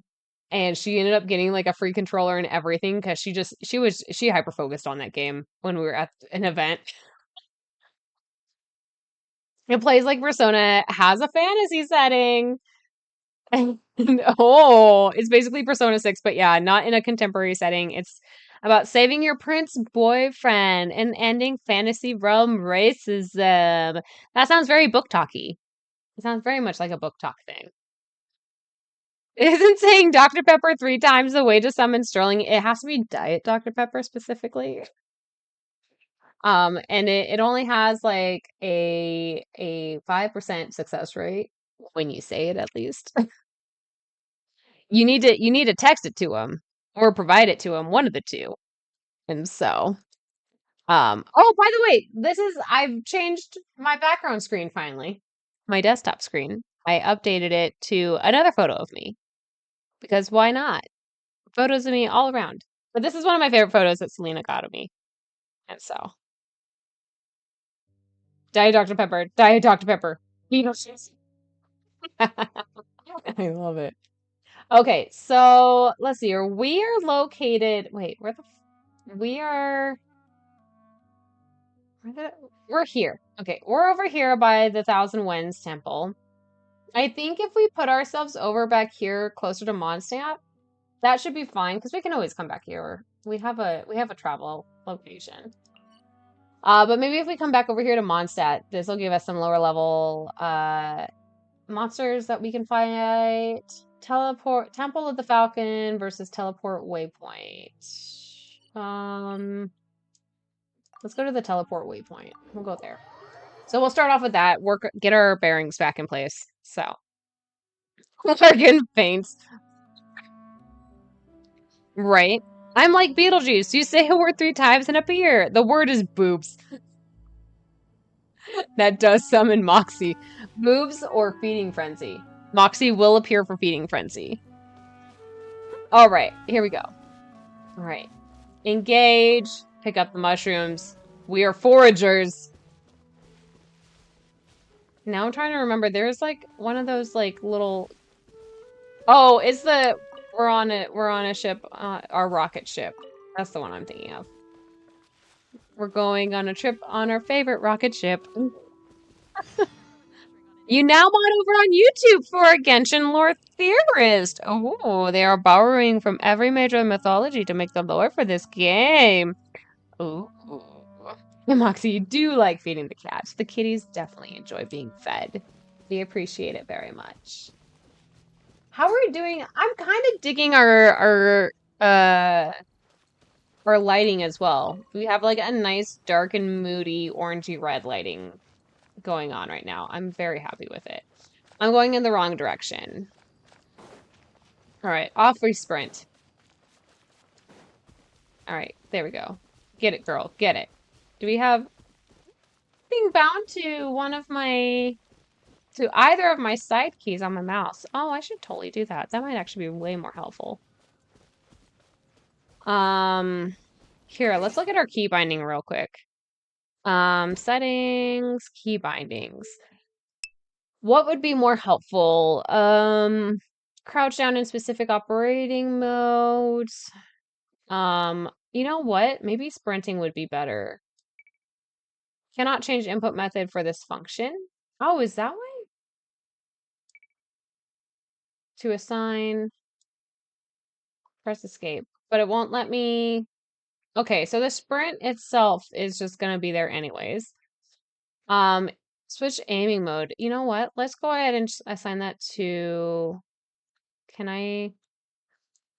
And she ended up getting like a free controller and everything because she hyper focused on that game when we were at an event. It plays like Persona, has a fantasy setting. Oh, it's basically Persona 6, but yeah, not in a contemporary setting. It's about saving your prince boyfriend and ending fantasy realm racism. That sounds very book talky. It sounds very much like a book talk thing. Isn't saying Dr. Pepper 3 times the way to summon Sterling. It has to be Diet Dr. Pepper specifically. And it only has like a 5% success rate when you say it at least. You need to text it to him or provide it to him, one of the two. And so, oh, by the way, I've changed my background screen finally. My desktop screen. I updated it to another photo of me because why not? Photos of me all around. But this is one of my favorite photos that Selena got of me. And so, Diet Dr. Pepper, Diet Dr. Pepper. I love it. Okay, so let's see here. We are located. Wait, we are. We're here. Okay, we're over here by the Thousand Winds Temple. I think if we put ourselves over back here closer to Mondstadt, that should be fine because we can always come back here. We have a travel location. But maybe if we come back over here to Mondstadt, this will give us some lower level monsters that we can fight. Teleport Temple of the Falcon versus Teleport Waypoint. Let's go to the Teleport Waypoint. We'll go there. So we'll start off with that. Get our bearings back in place. So Morgan faints. Right. I'm like Beetlejuice. You say a word 3 times and appear. The word is boobs. That does summon Moxie. Boobs or Feeding Frenzy. Moxie will appear for Feeding Frenzy. All right, here we go. All right. Engage. Pick up the mushrooms. We are foragers. Now I'm trying to remember. There's like one of those like little. Oh, it's the we're on a ship. Our rocket ship. That's the one I'm thinking of. We're going on a trip on our favorite rocket ship. You now mod over on YouTube for a Genshin lore theorist. Oh, they are borrowing from every major mythology to make the lore for this game. Ooh. Moxie, you do like feeding the cats. The kitties definitely enjoy being fed. We appreciate it very much. How are we doing? I'm kind of digging our our lighting as well. We have like a nice dark and moody orangey red lighting going on right now. I'm very happy with it. I'm going in the wrong direction. All right, off we sprint. All right, there we go. Get it, girl, get it. Do we have being bound to either of my side keys on my mouse? Oh, I should totally do that. That might actually be way more helpful. Here, let's look at our key binding real quick. Settings, key bindings. What would be more helpful? Crouch down in specific operating modes. You know what? Maybe sprinting would be better. Cannot change input method for this function. Oh, is that way? To assign, press escape, but it won't let me. Okay, so the sprint itself is just gonna be there anyways. Switch aiming mode. You know what? Let's go ahead and assign that to, can I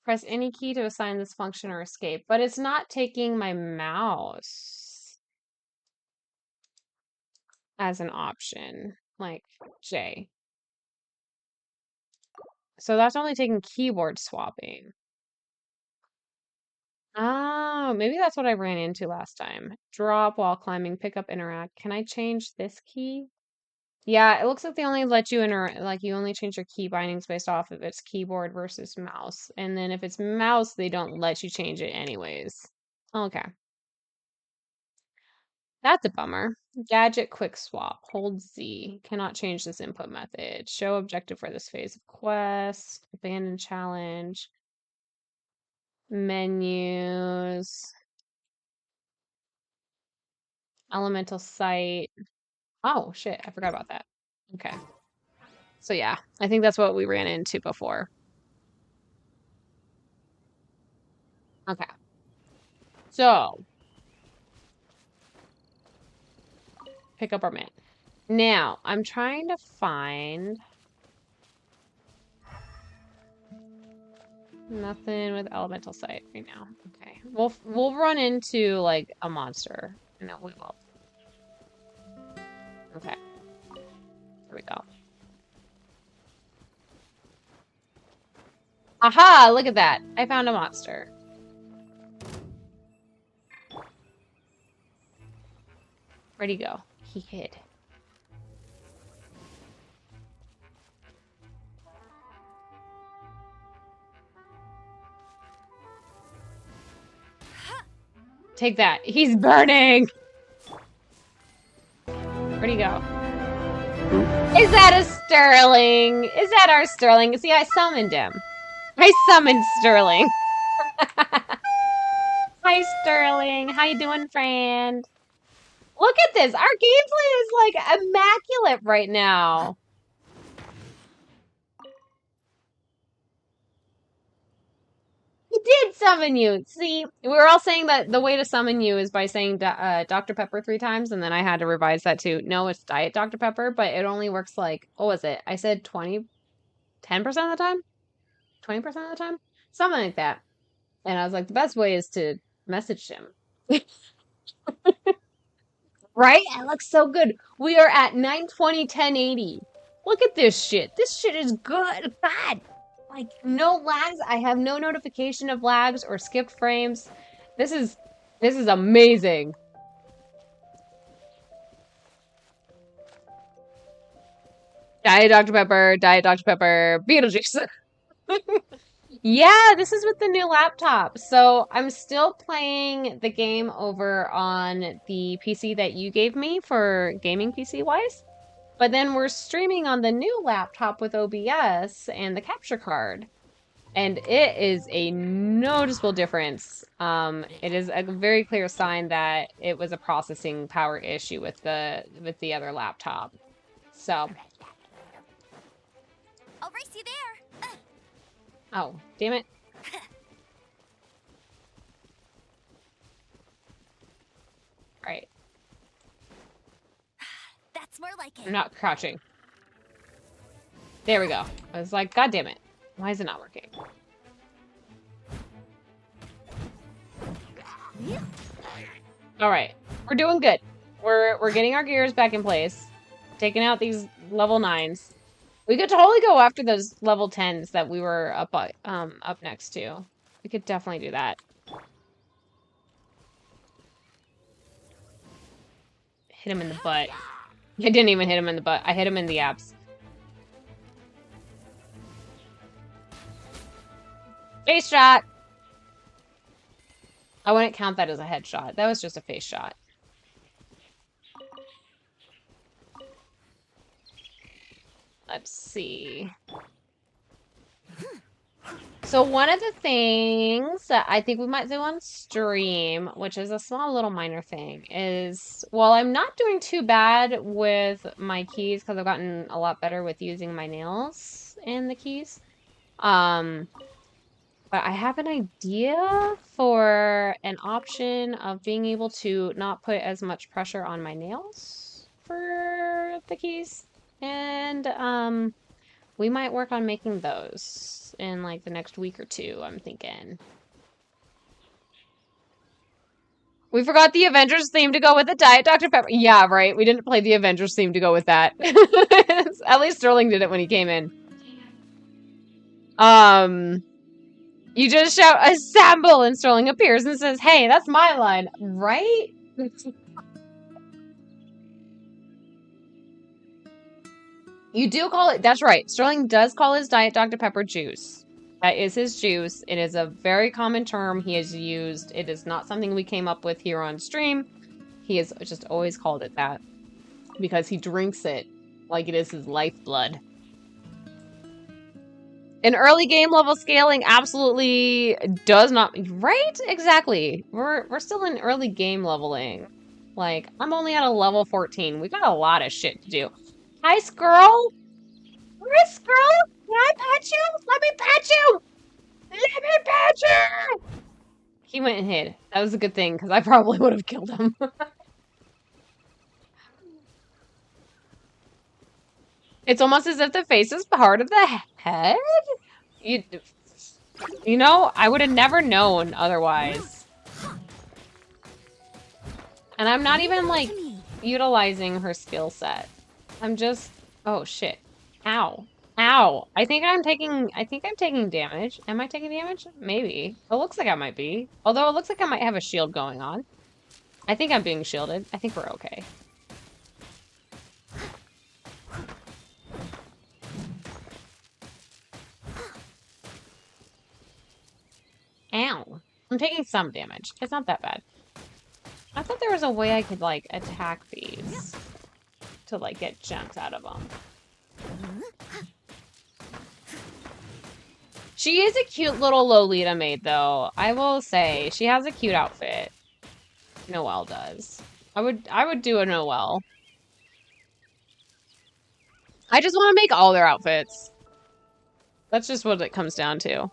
press any key to assign this function or escape? But it's not taking my mouse as an option, like J. So that's only taking keyboard swapping. Oh, maybe that's what I ran into last time. Drop while climbing, pick up, interact. Can I change this key? Yeah, it looks like they only let you like you only change your key bindings based off of its keyboard versus mouse. And then if it's mouse, they don't let you change it anyways. Okay. That's a bummer. Gadget quick swap. Hold Z. Cannot change this input method. Show objective for this phase of quest. Abandon challenge. Menus. Elemental site. Oh, shit. I forgot about that. Okay. So yeah, I think that's what we ran into before. Okay. So, pick up our mint. Now, I'm trying to find nothing with elemental site right now. Okay. We'll run into like a monster. No, we will. Okay. Here we go. Aha! Look at that. I found a monster. Where'd he go? He hid. Take that. He's burning! Where'd he go? Is that a Sterling? Is that our Sterling? See, I summoned him. I summoned Sterling. Hi, Sterling. How you doing, friend? Look at this. Our gameplay is like immaculate right now. He did summon you. See, we were all saying that the way to summon you is by saying Dr. Pepper 3 times, and then I had to revise that to, no, it's Diet Dr. Pepper, but it only works like, what was it? I said 10% of the time? 20% of the time? Something like that. And I was like, the best way is to message him. Right? It looks so good. We are at 920, 1080. Look at this shit. This shit is good. God. Like, no lags. I have no notification of lags or skipped frames. This is amazing. Diet Dr. Pepper, Diet Dr. Pepper, Beetlejuice. Yeah, this is with the new laptop. So I'm still playing the game over on the PC that you gave me for gaming PC wise. But then we're streaming on the new laptop with OBS and the capture card. And it is a noticeable difference. It is a very clear sign that it was a processing power issue with the other laptop. So, I'll race you there. oh, damn it. Right. That's more like I'm it. not crouching. There we go. I was like, God damn it. Why is it not working? All right, we're doing good. We're getting our gears back in place, taking out these level 9s. We could totally go after those level 10s that we were up next to. We could definitely do that. Hit him in the butt. I didn't even hit him in the butt. I hit him in the abs. Face shot! I wouldn't count that as a headshot. That was just a face shot. Let's see. So one of the things that I think we might do on stream, which is a small little minor thing, is while I'm not doing too bad with my keys because I've gotten a lot better with using my nails in the keys, but I have an idea for an option of being able to not put as much pressure on my nails for the keys. And we might work on making those in like the next week or two, I'm thinking. We forgot the Avengers theme to go with the Diet Dr. Pepper. Yeah, right. We didn't play the Avengers theme to go with that. At least Sterling did it when he came in. You just shout assemble and Sterling appears and says, hey, that's my line, right? You do call it, that's right. Sterling does call his Diet Dr. Pepper juice. That is his juice. It is a very common term he has used. It is not something we came up with here on stream. He has just always called it that because he drinks it like it is his lifeblood. An early game level scaling absolutely does not, right? Exactly. We're still in early game leveling. Like, I'm only at a level 14. We got a lot of shit to do. Hi, Squirrel. Hi, Squirrel. Can I pet you? Let me pet you. Let me pet you. He went and hid. That was a good thing because I probably would have killed him. It's almost as if the face is part of the head. You know, I would have never known otherwise. And I'm not even, like, utilizing her skill set. I'm just... Oh, shit. Ow. Ow. I think I'm taking damage. Am I taking damage? Maybe. It looks like I might be. Although it looks like I might have a shield going on. I think I'm being shielded. I think we're okay. Ow. I'm taking some damage. It's not that bad. I thought there was a way I could, like, attack these to, like, get gems out of them. She is a cute little Lolita maid, though. I will say, she has a cute outfit. Noelle does. I would do a Noelle. I just want to make all their outfits. That's just what it comes down to.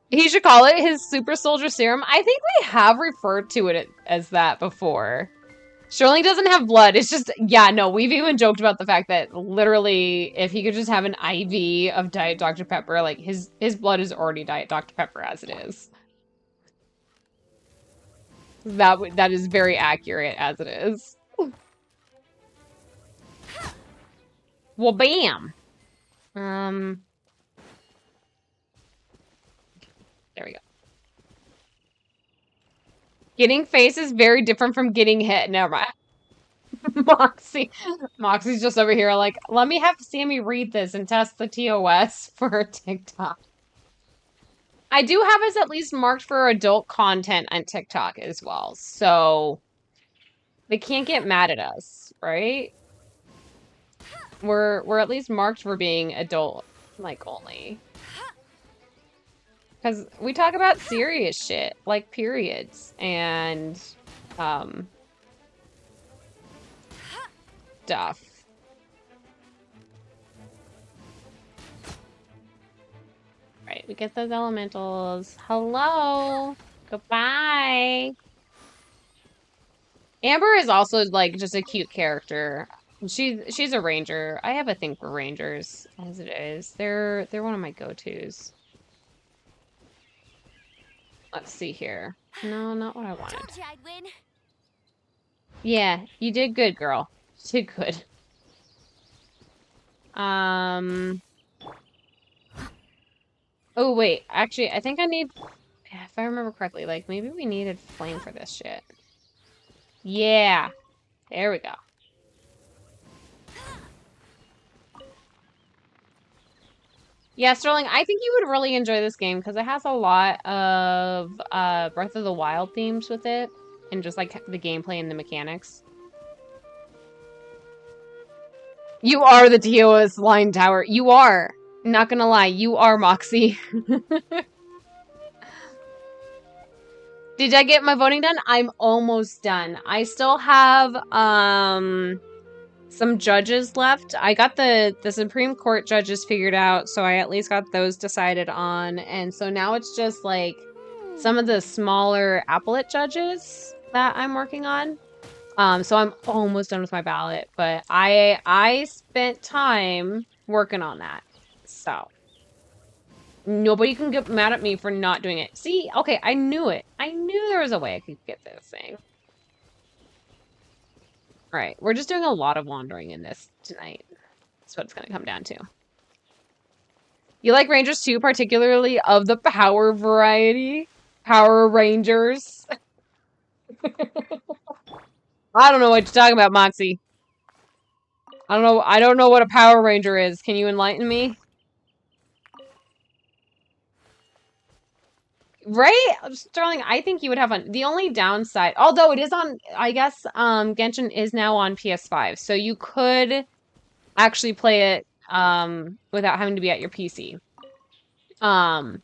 He should call it his super soldier serum. I think we have referred to it as that before. Sterling doesn't have blood. It's just, yeah, no, we've even joked about the fact that literally if he could just have an IV of Diet Dr. Pepper, like his blood is already Diet Dr. Pepper as it is. That is very accurate as it is. Well, bam. There we go. Getting face is very different from getting hit. Never mind. Moxie's just over here like, let me have Sammy read this and test the TOS for TikTok. I do have us at least marked for adult content on TikTok as well, so they can't get mad at us, right? We're at least marked for being adult, like, only. Because we talk about serious shit, like periods, and, stuff. Right, we get those elementals. Hello! Goodbye! Amber is also, like, just a cute character. She's a ranger. I have a thing for rangers, as it is. They're one of my go-tos. Let's see here. No, not what I wanted. Told you I'd win. Yeah, you did good, girl. You did good. Oh, wait. Actually, I think I need... If I remember correctly, like, maybe we needed flame for this shit. Yeah. There we go. Yeah, Sterling, I think you would really enjoy this game because it has a lot of Breath of the Wild themes with it. And just, like, the gameplay and the mechanics. You are the TOS line tower. You are. Not gonna lie, you are Moxie. Did I get my voting done? I'm almost done. I still have some judges left. I got the Supreme Court judges figured out, so I at least got those decided on. And so now it's just like some of the smaller appellate judges that I'm working on. So I'm almost done with my ballot, but I spent time working on that. So nobody can get mad at me for not doing it. See, okay, I knew it. I knew there was a way I could get this thing. All right, we're just doing a lot of wandering in this tonight. That's what it's going to come down to. You like Rangers too, particularly of the power variety? Power Rangers. I don't know what you're talking about, Moxie. I don't know what a Power Ranger is. Can you enlighten me? Right? Sterling, I think you would have fun. The only downside, although it is on, I guess, Genshin is now on PS5, so you could actually play it, without having to be at your PC. But,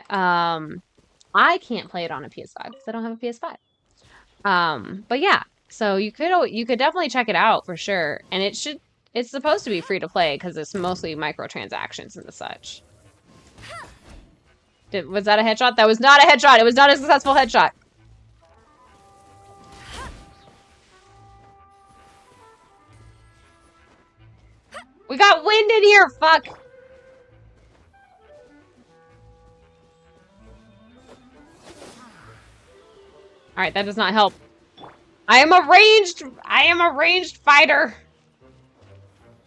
I can't play it on a PS5 because I don't have a PS5. But yeah, so you could definitely check it out for sure, and it's supposed to be free to play because it's mostly microtransactions and the such. Was that a headshot? That was not a headshot. It was not a successful headshot. We got wind in here. Fuck. All right, that does not help. I am a ranged fighter.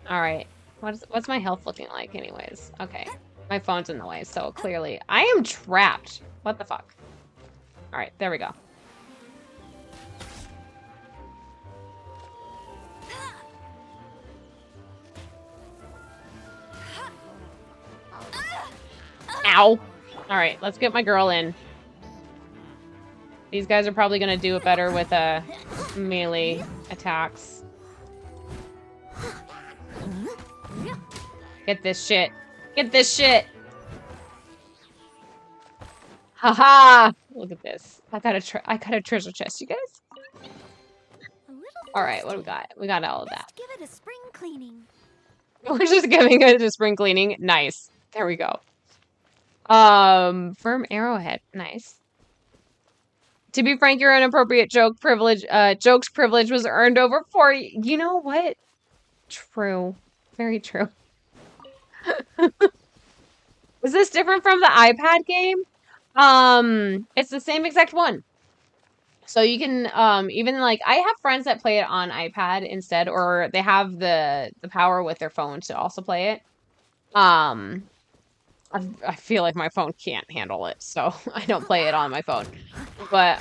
All right. What's my health looking like anyways? Okay. My phone's in the way, so clearly I am trapped. What the fuck? All right, there we go. Ow. All right, let's get my girl in. These guys are probably going to do it better with melee attacks. Get this shit. Get this shit. Haha. Look at this. I got a treasure chest, you guys. All right, what do we got? We got all of that. Give it a spring cleaning. We're just giving it a spring cleaning. Nice. There we go. Firm arrowhead. Nice. To be frank, your inappropriate jokes privilege was earned over for you. You know what? True. Very true. Is this different from the iPad game? It's the same exact one. So you can, even like, I have friends that play it on iPad instead, or they have the power with their phone to also play it. I feel like my phone can't handle it, so I don't play it on my phone. But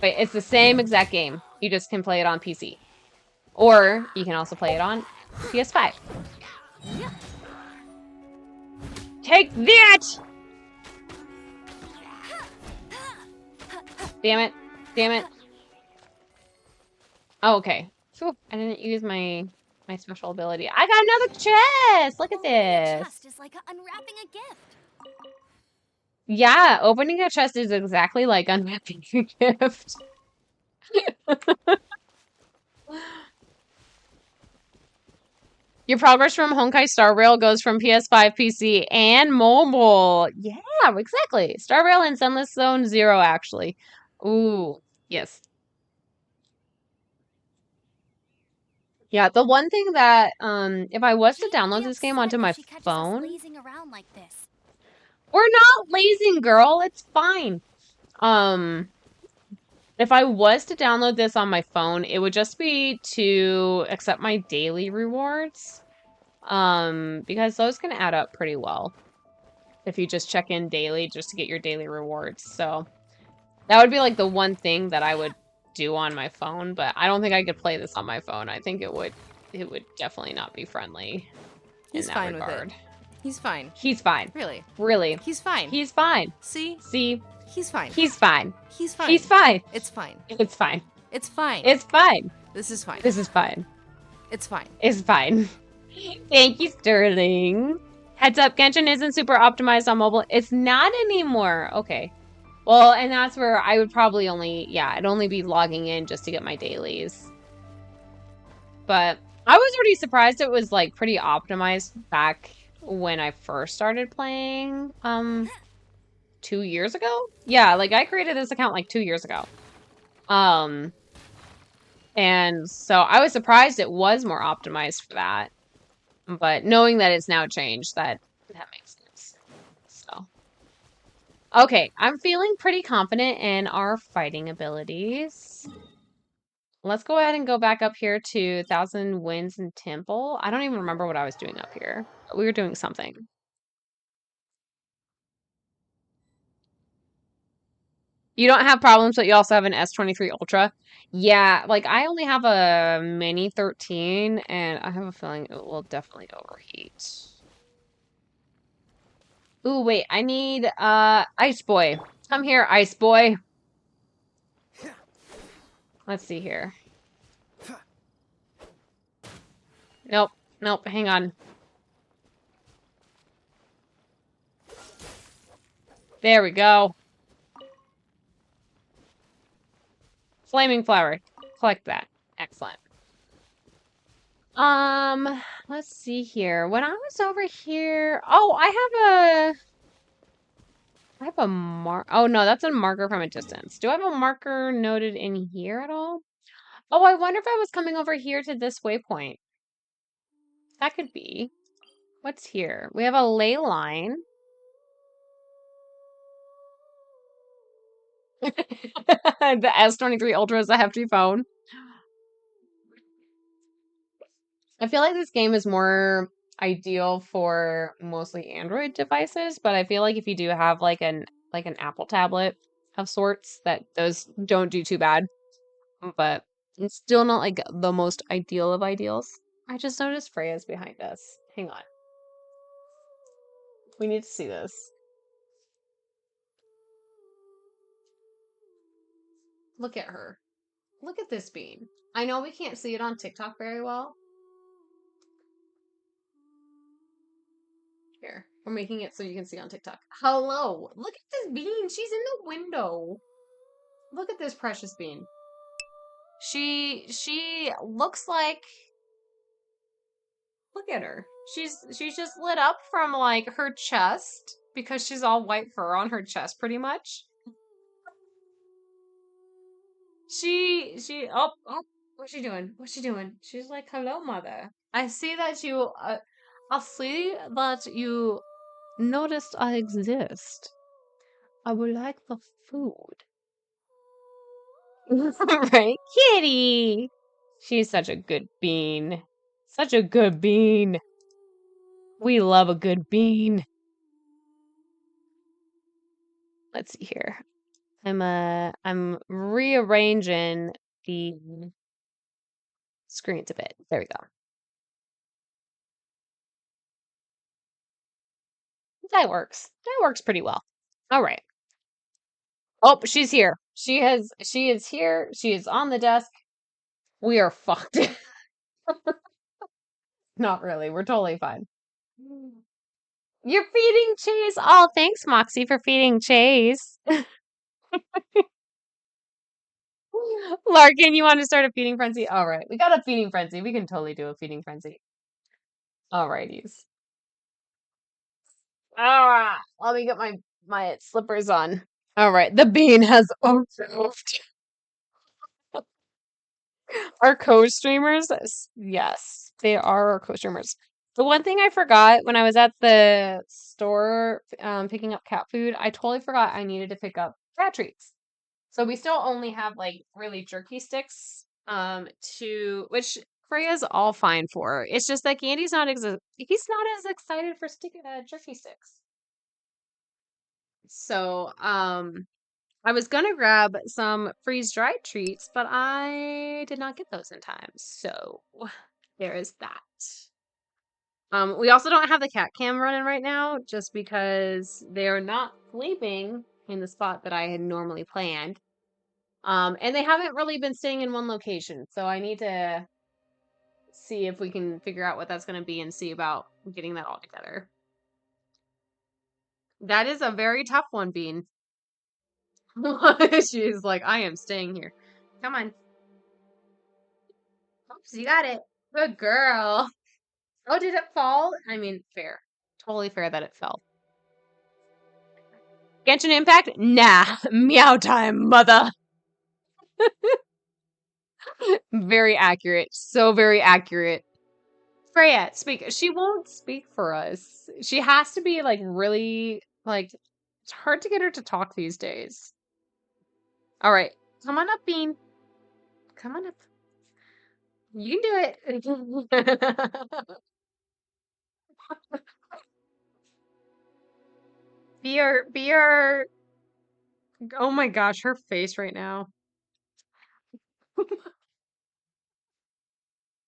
it's the same exact game. You just can play it on PC. Or you can also play it on PS5. Take that! Damn it. Damn it. Oh, okay. Phew, I didn't use my special ability. I got another chest! Look at this. Chest is like unwrapping a gift. Yeah, opening a chest is exactly like unwrapping a gift. Your progress from Honkai Star Rail goes from PS5, PC, and mobile. Yeah, exactly. Star Rail and Sunless Zone 0, actually. Ooh, yes. Yeah, the one thing that, if I was to download this game onto my phone, lazing around like this. We're not lazing, girl. It's fine. Um, if I was to download this on my phone, it would just be to accept my daily rewards. Because those can add up pretty well if you just check in daily just to get your daily rewards. So that would be like the one thing that I would do on my phone, but I don't think I could play this on my phone. I think it would definitely not be friendly in He's that fine with regard. it. He's fine. He's fine. Really. Really. He's fine. He's fine. See? See? He's fine. He's fine. He's fine. He's fine. It's fine. It's fine. It's fine. It's fine. This is fine. This is fine. It's fine. It's fine. Thank you, Sterling. Heads up, Genshin isn't super optimized on mobile. It's not anymore. Okay. Well, and that's where I would probably I'd only be logging in just to get my dailies. But I was already surprised it was like pretty optimized back when I first started playing 2 years ago. Yeah, like I created this account like 2 years ago. And so I was surprised it was more optimized for that. But knowing that it's now changed, that makes sense. So, okay, I'm feeling pretty confident in our fighting abilities. Let's go ahead and go back up here to 1,000 Winds and Temple. I don't even remember what I was doing up here. We were doing something. You don't have problems, but you also have an S23 Ultra. Yeah, like I only have a Mini 13, and I have a feeling it will definitely overheat. Ooh, wait, I need Ice Boy. Come here, Ice Boy. Let's see here. Nope, nope, hang on. There we go. Flaming flower. Collect that. Excellent. Let's see here. When I was over here, oh, I have a oh no, that's a marker from a distance. Do I have a marker noted in here at all? Oh, I wonder if I was coming over here to this waypoint. That could be. What's here? We have a ley line. The S23 Ultra is a hefty phone. I feel like this game is more ideal for mostly Android devices, but I feel like if you do have like an Apple tablet of sorts, that those don't do too bad. But it's still not like the most ideal of ideals. I just noticed Freya's behind us. Hang on. We need to see this. Look at her. Look at this bean. I know we can't see it on TikTok very well. Here, we're making it so you can see on TikTok. Hello, look at this bean. She's in the window. Look at this precious bean. She looks like. Look at her. She's just lit up from like her chest because she's all white fur on her chest, pretty much. Oh, what's she doing? What's she doing? She's like, hello, mother. I see that you noticed I exist. I would like the food. Right? Kitty! She's such a good bean. Such a good bean. We love a good bean. Let's see here. I'm rearranging the screens a bit. There we go. That works. That works pretty well. All right. Oh, she's here. She is here. She is on the desk. We are fucked. Not really. We're totally fine. You're feeding Chase. Oh, thanks, Moxie, for feeding Chase. Larkin, you want to start a feeding frenzy? All right. We got a feeding frenzy. We can totally do a feeding frenzy. Alrighties. Let me get my slippers on. All right. The bean has arrived. Our co-streamers? Yes, they are our co-streamers. The one thing I forgot when I was at the store picking up cat food, I totally forgot I needed to pick up cat treats. So we still only have like really jerky sticks to which Freya's all fine for. It's just that Andy's not he's not as excited for jerky sticks. So I was gonna grab some freeze-dried treats, but I did not get those in time. So there is that. We also don't have the cat cam running right now just because they're not sleeping in the spot that I had normally planned. And they haven't really been staying in one location, so I need to see if we can figure out what that's going to be and see about getting that all together. That is a very tough one, Bean. She's like, I am staying here. Come on. Oops, you got it. Good girl. Oh, did it fall? I mean, fair. Totally fair that it fell. Genshin Impact? Nah. Meow time, mother. Very accurate. So very accurate. Freya, speak. She won't speak for us. She has to be like really like it's hard to get her to talk these days. All right. Come on up, Bean. Come on up. You can do it. Be our oh my gosh, her face right now.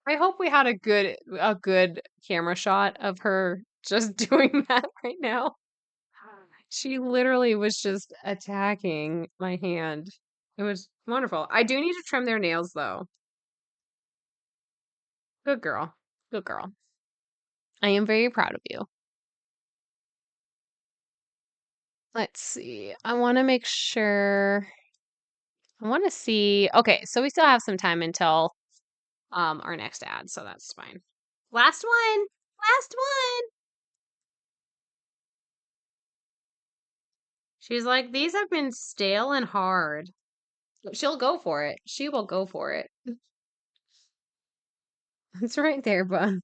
I hope we had a good camera shot of her just doing that right now. She literally was just attacking my hand. It was wonderful. I do need to trim their nails though. Good girl. Good girl. I am very proud of you. Let's see. I want to make sure. I want to see. Okay, so we still have some time until our next ad, so that's fine. Last one. Last one. She's like, these have been stale and hard. She'll go for it. She will go for it. It's right there, bud.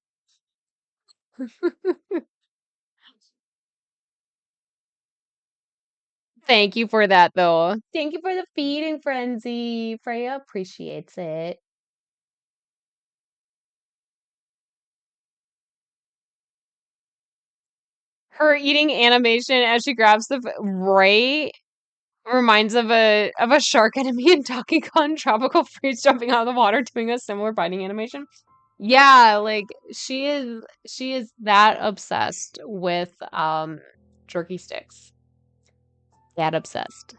Thank you for that, though. Thank you for the feeding frenzy. Freya appreciates it. Her eating animation as she grabs the right reminds of a shark enemy in Donkey Kong Tropical Freeze jumping out of the water doing a similar biting animation. Yeah, like she is that obsessed with jerky sticks. That obsessed.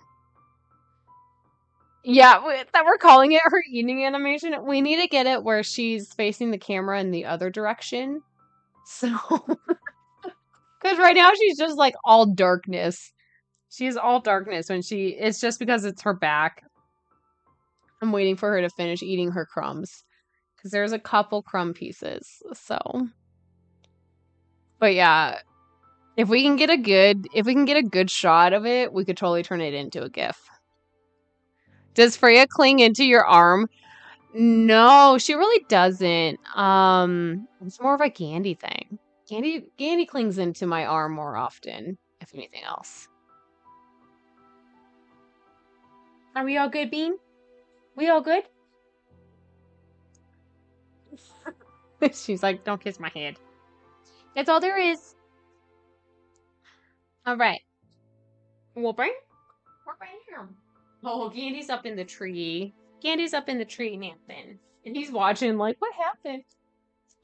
Yeah, that we're calling it her eating animation. We need to get it where she's facing the camera in the other direction. So, because right now she's just like all darkness. She's all darkness when it's just because it's her back. I'm waiting for her to finish eating her crumbs because there's a couple crumb pieces. So, but yeah, if we can get a good shot of it, we could totally turn it into a GIF. Does Freya cling into your arm? No, she really doesn't. It's more of a Gandy thing. Gandy clings into my arm more often, if anything else. Are we all good, Bean? We all good? She's like, don't kiss my head. That's all there is. All right. We'll bring. We're right here. Oh, Gandy's up in the tree. Gandy's up in the tree napping. And he's watching like, what happened?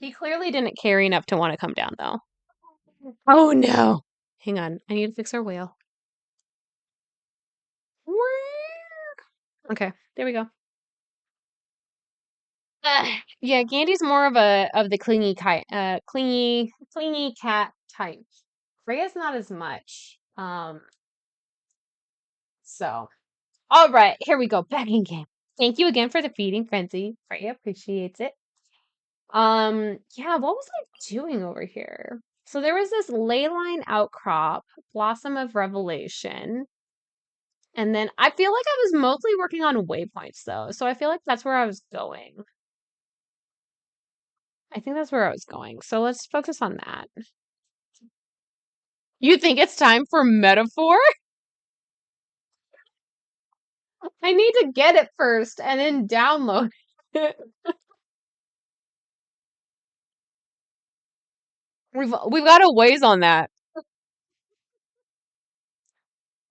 He clearly didn't care enough to want to come down, though. Oh, no. Hang on. I need to fix our whale. Okay, there we go. Yeah, Gandy's more of the clingy clingy cat type. Freya's not as much. So all right, here we go. Back in game. Thank you again for the feeding frenzy. Freya appreciates it. Yeah, what was I doing over here? So there was this leyline outcrop, blossom of revelation. And then I feel like I was mostly working on waypoints though. So I feel like that's where I was going. I think that's where I was going. So let's focus on that. You think it's time for metaphor? I need to get it first and then download it. We've got a ways on that.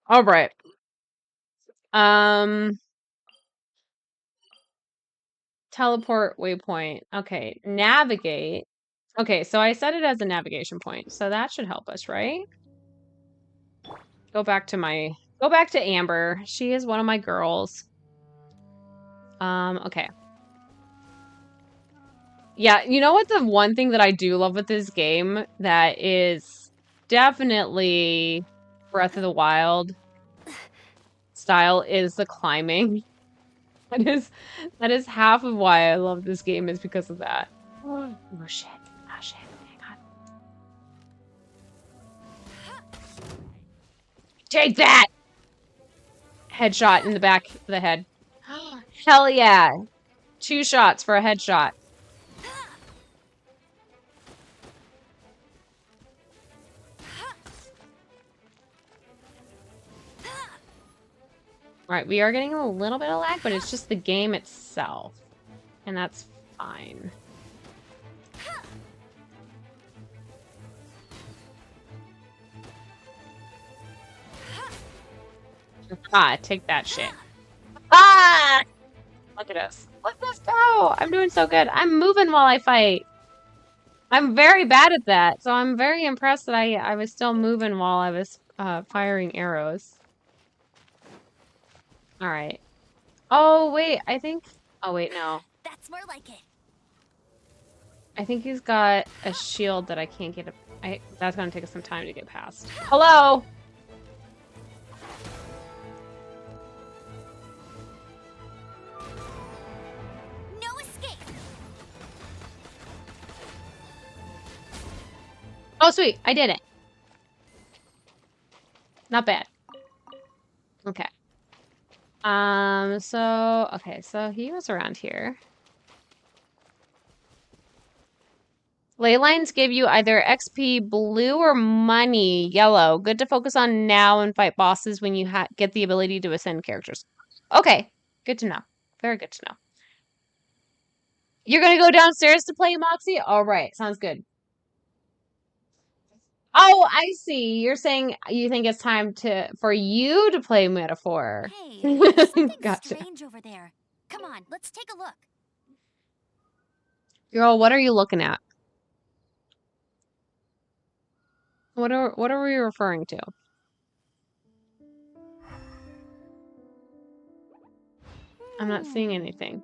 All right. Teleport waypoint. Okay, navigate. Okay, so I set it as a navigation point, so that should help us, right? Go back to Amber. She is one of my girls. Okay. Yeah, you know what, the one thing that I do love with this game that is definitely Breath of the Wild style is the climbing. That is half of why I love this game, is because of that. Oh shit. Oh shit. Hang on. Take that! Headshot in the back of the head. Hell yeah. 2 shots for a headshot. Alright, we are getting a little bit of lag, but it's just the game itself. And that's fine. Ah, take that shit. Ah! Look at us. Look at us go! I'm doing so good. I'm moving while I fight. I'm very bad at that, so I'm very impressed that I was still moving while I was firing arrows. Alright. Oh, wait, I think... Oh, wait, no. That's more like it. I think he's got a shield that I can't get... That's gonna take us some time to get past. Hello! No escape. Oh, sweet. I did it. Not bad. Okay. So he was around here. Ley lines give you either XP blue or money yellow. Good to focus on now and fight bosses when you get the ability to ascend characters. Okay. Good to know. Very good to know. You're gonna go downstairs to play Moxie? All right. Sounds good. Oh, I see. You're saying you think it's time for you to play Metaphor. Hey, there's something Gotcha. strange over there. Come on, let's take a look. Girl, what are you looking at? What are we referring to? I'm not seeing anything.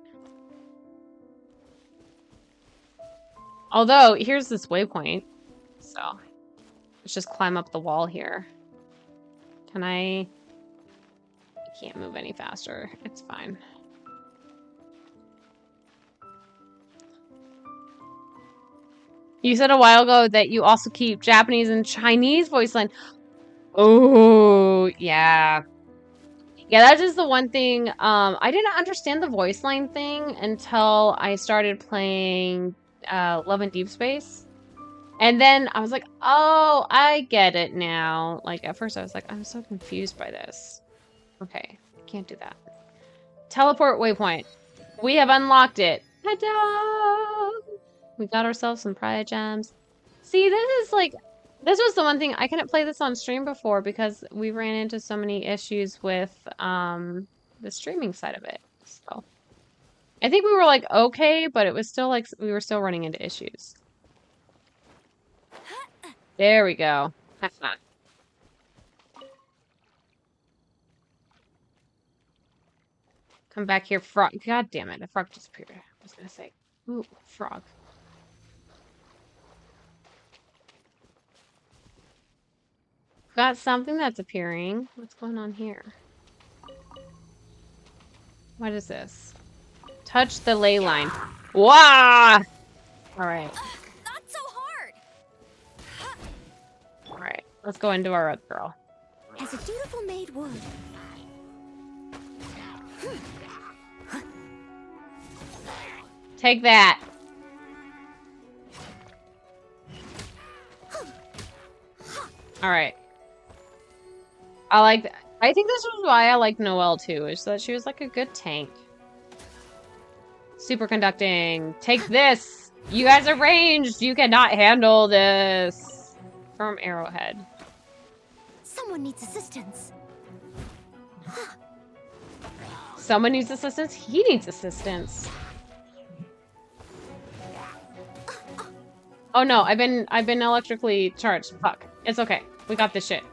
Although, here's this waypoint. So, let's just climb up the wall here. Can I can't move any faster. It's fine. You said a while ago that you also keep Japanese and Chinese voice line. Oh, yeah. Yeah, that is the one thing. I didn't understand the voice line thing until I started playing Love and Deep Space. And then I was like, oh, I get it now. Like, at first I was like, I'm so confused by this. Okay, can't do that. Teleport waypoint. We have unlocked it. Ta-da! We got ourselves some Pride Gems. See, this was the one thing. I couldn't play this on stream before because we ran into so many issues with the streaming side of it. So I think we were like, okay, but it was still like we were still running into issues. There we go. Come back here, frog. God damn it. The frog disappeared. I was going to say, ooh, frog. Got something that's appearing. What's going on here? What is this? Touch the ley line. Wah! Alright. Not so hard. Alright. Let's go into our other girl. As a dutiful maid would. Take that. Alright. I think this was why I like Noelle too, is that she was like a good tank. Superconducting. Take this! You guys are ranged! You cannot handle this! From Arrowhead. Someone needs assistance. Someone needs assistance? He needs assistance. Oh no, I've been electrically charged. Fuck. It's okay. We got this shit.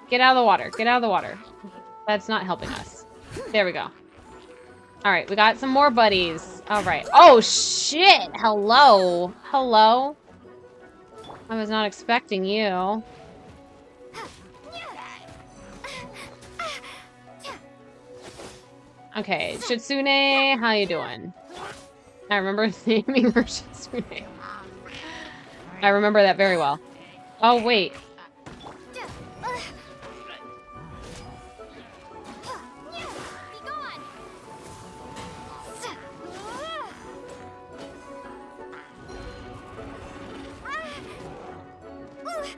Get out of the water. Get out of the water. That's not helping us. There we go. Alright, we got some more buddies. Alright. Oh shit! Hello! Hello? I was not expecting you. Okay, Shitsune, how you doing? I remember naming her Shitsune. I remember that very well. Oh, wait.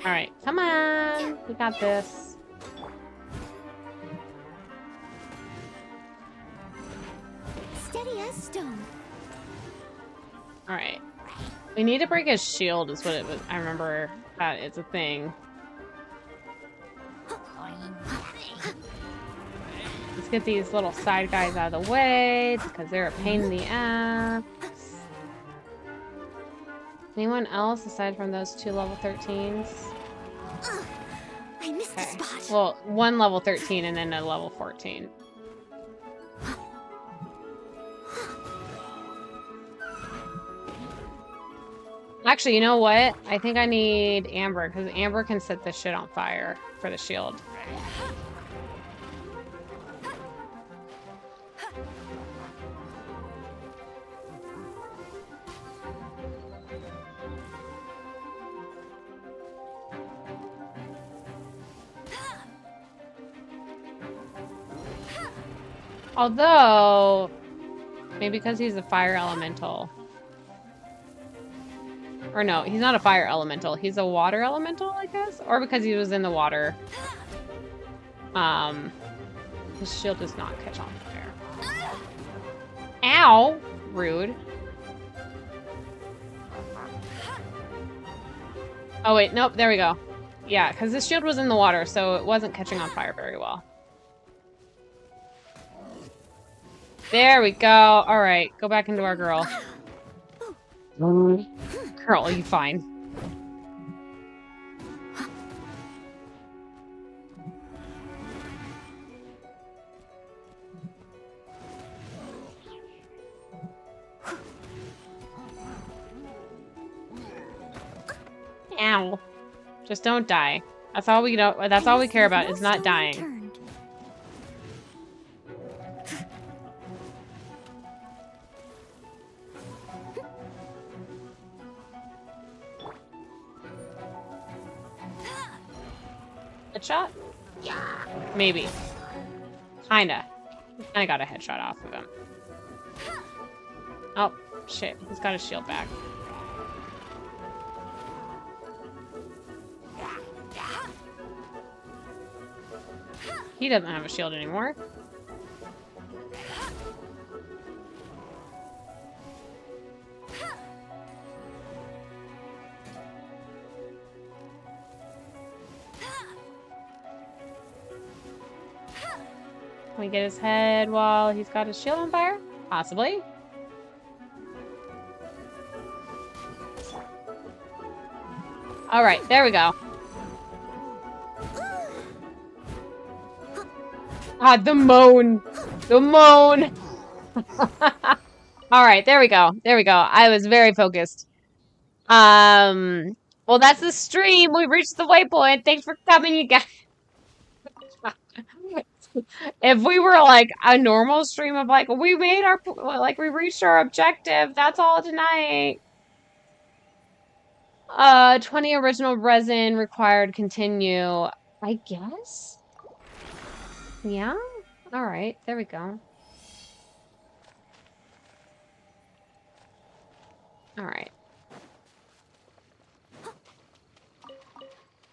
Alright, come on. We got this. Steady as stone. Alright. We need to break his shield is what it was. I remember that it's a thing. Let's get these little side guys out of the way because they're a pain in the ass. Anyone else aside from those two level 13s? I missed Okay. a spot. Well, one level 13 and then a level 14. Actually, you know what? I think I need Amber, because Amber can set this shit on fire for the shield. Although, maybe because he's a fire elemental. Or no, he's not a fire elemental. He's a water elemental, I guess? Or because he was in the water. His shield does not catch on fire. Ow! Rude. Oh wait, nope, there we go. Yeah, because his shield was in the water, so it wasn't catching on fire very well. There we go. Alright, go back into our girl. Girl, you fine. Ow. Just don't die. That's all we know. That's all we care about is not dying. Turned. Headshot? Maybe. Kinda. Kinda got a headshot off of him. Oh, shit. He's got his shield back. He doesn't have a shield anymore. Can we get his head while he's got his shield on fire? Possibly. Alright, there we go. Ah, the moan. The moan. Alright, there we go. There we go. I was very focused. Well, that's the stream. We've reached the waypoint. Thanks for coming, you guys. If we were like a normal stream of like, we made our, like, we reached our objective. That's all tonight. 20 original resin required. Continue. I guess? Yeah? Alright, there we go. Alright.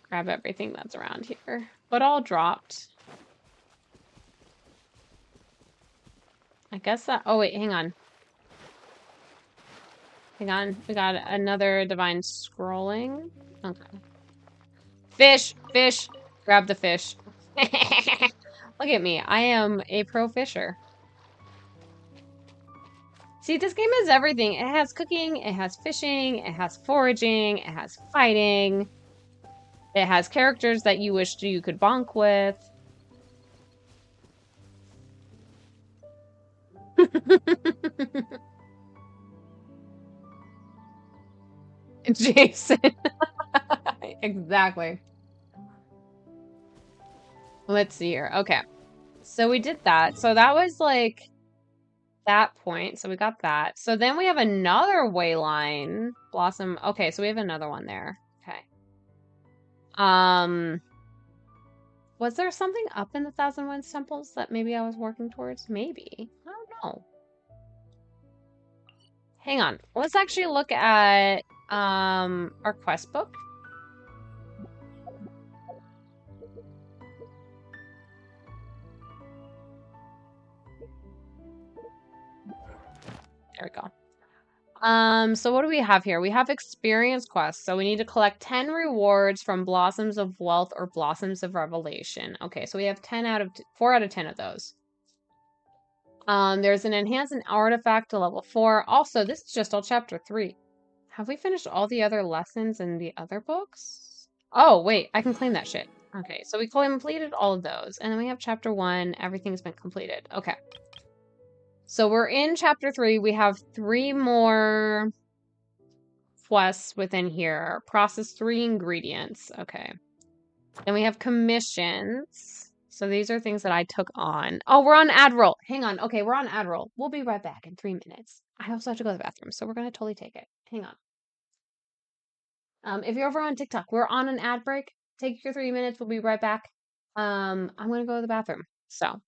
grab everything that's around here. But all dropped. I guess that... Oh, wait, hang on. Hang on. We got another divine scrolling. Okay. Fish! Fish! Grab the fish. Look at me. I am a pro fisher. See, this game has everything. It has cooking, it has fishing, it has foraging, it has fighting. It has characters that you wished you could bonk with. Jason. Exactly. Let's see here. Okay. So we did that. So that was like that point. So we got that. So then we have another wayline. Blossom. Okay, so we have another one there. Okay. Was there something up in the Thousand Winds temples that maybe I was working towards? Maybe. I don't know. Hang on. Let's actually look at our quest book. There we go. So what do we have here? We have experience quests. So we need to collect 10 rewards from Blossoms of Wealth or Blossoms of Revelation. Okay, so we have 4 out of 10 of those. There's an enhance an artifact to level 4. Also, this is just all chapter 3. Have we finished all the other lessons in the other books? Oh, wait, I can claim that shit. Okay, so we completed all of those. And then we have chapter 1. Everything's been completed. Okay. So we're in chapter 3. We have 3 more quests within here. Process 3 ingredients. Okay. Then we have commissions. So these are things that I took on. Oh, we're on ad roll. Hang on. Okay, we're on ad roll. We'll be right back in 3 minutes. I also have to go to the bathroom, so we're going to totally take it. Hang on. If you're over on TikTok, we're on an ad break. Take your 3 minutes. We'll be right back. I'm going to go to the bathroom. So...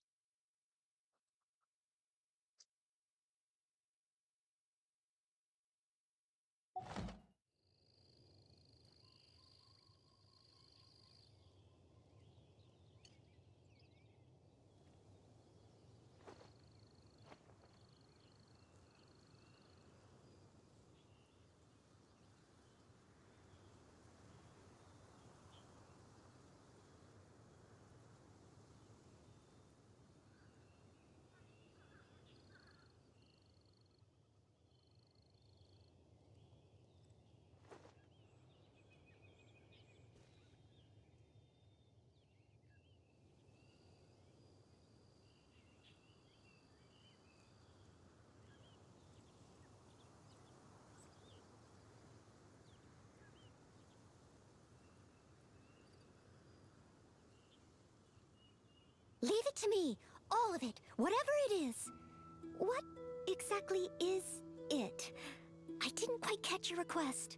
Leave it to me. All of it. Whatever it is. What exactly is it? I didn't quite catch your request.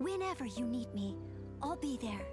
Whenever you need me, I'll be there.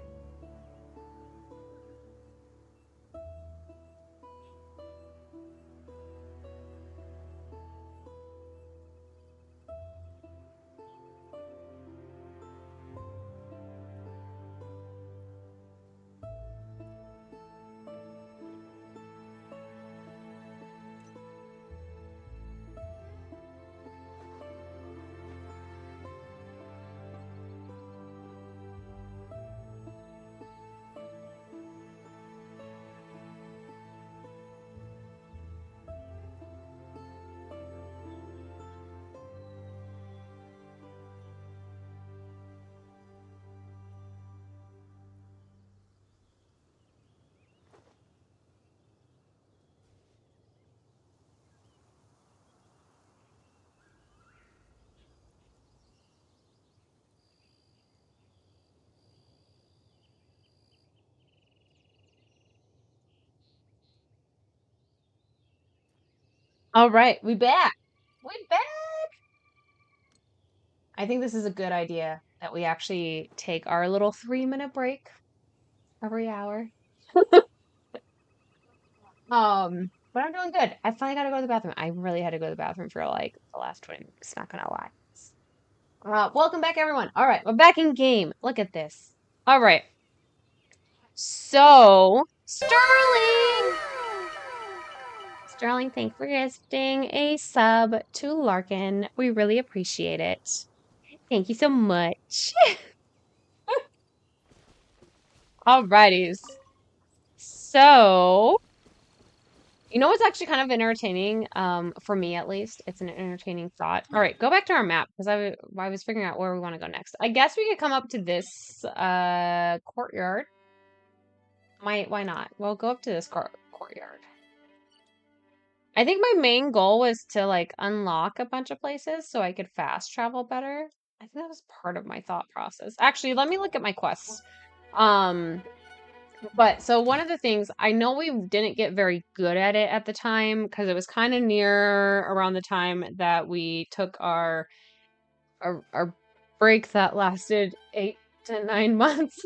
All right, we back. We back. I think this is a good idea that we actually take our little 3-minute break every hour. But I'm doing good. I finally got to go to the bathroom. I really had to go to the bathroom for like the last 20 minutes, not gonna lie. Welcome back, everyone. All right, we're back in game. Look at this. All right. So, Sterling! Sterling, thanks for gifting a sub to Larkin. We really appreciate it. Thank you so much. Alrighties. So, you know what's actually kind of entertaining, for me at least? It's an entertaining thought. All right, go back to our map because I was figuring out where we want to go next. I guess we could come up to this courtyard. Why not? Well, go up to this courtyard. I think my main goal was to like unlock a bunch of places so I could fast travel better. I think that was part of my thought process. Actually, let me look at my quests. But so one of the things, I know we didn't get very good at it at the time because it was kind of near around the time that we took our break that lasted 8 to 9 months.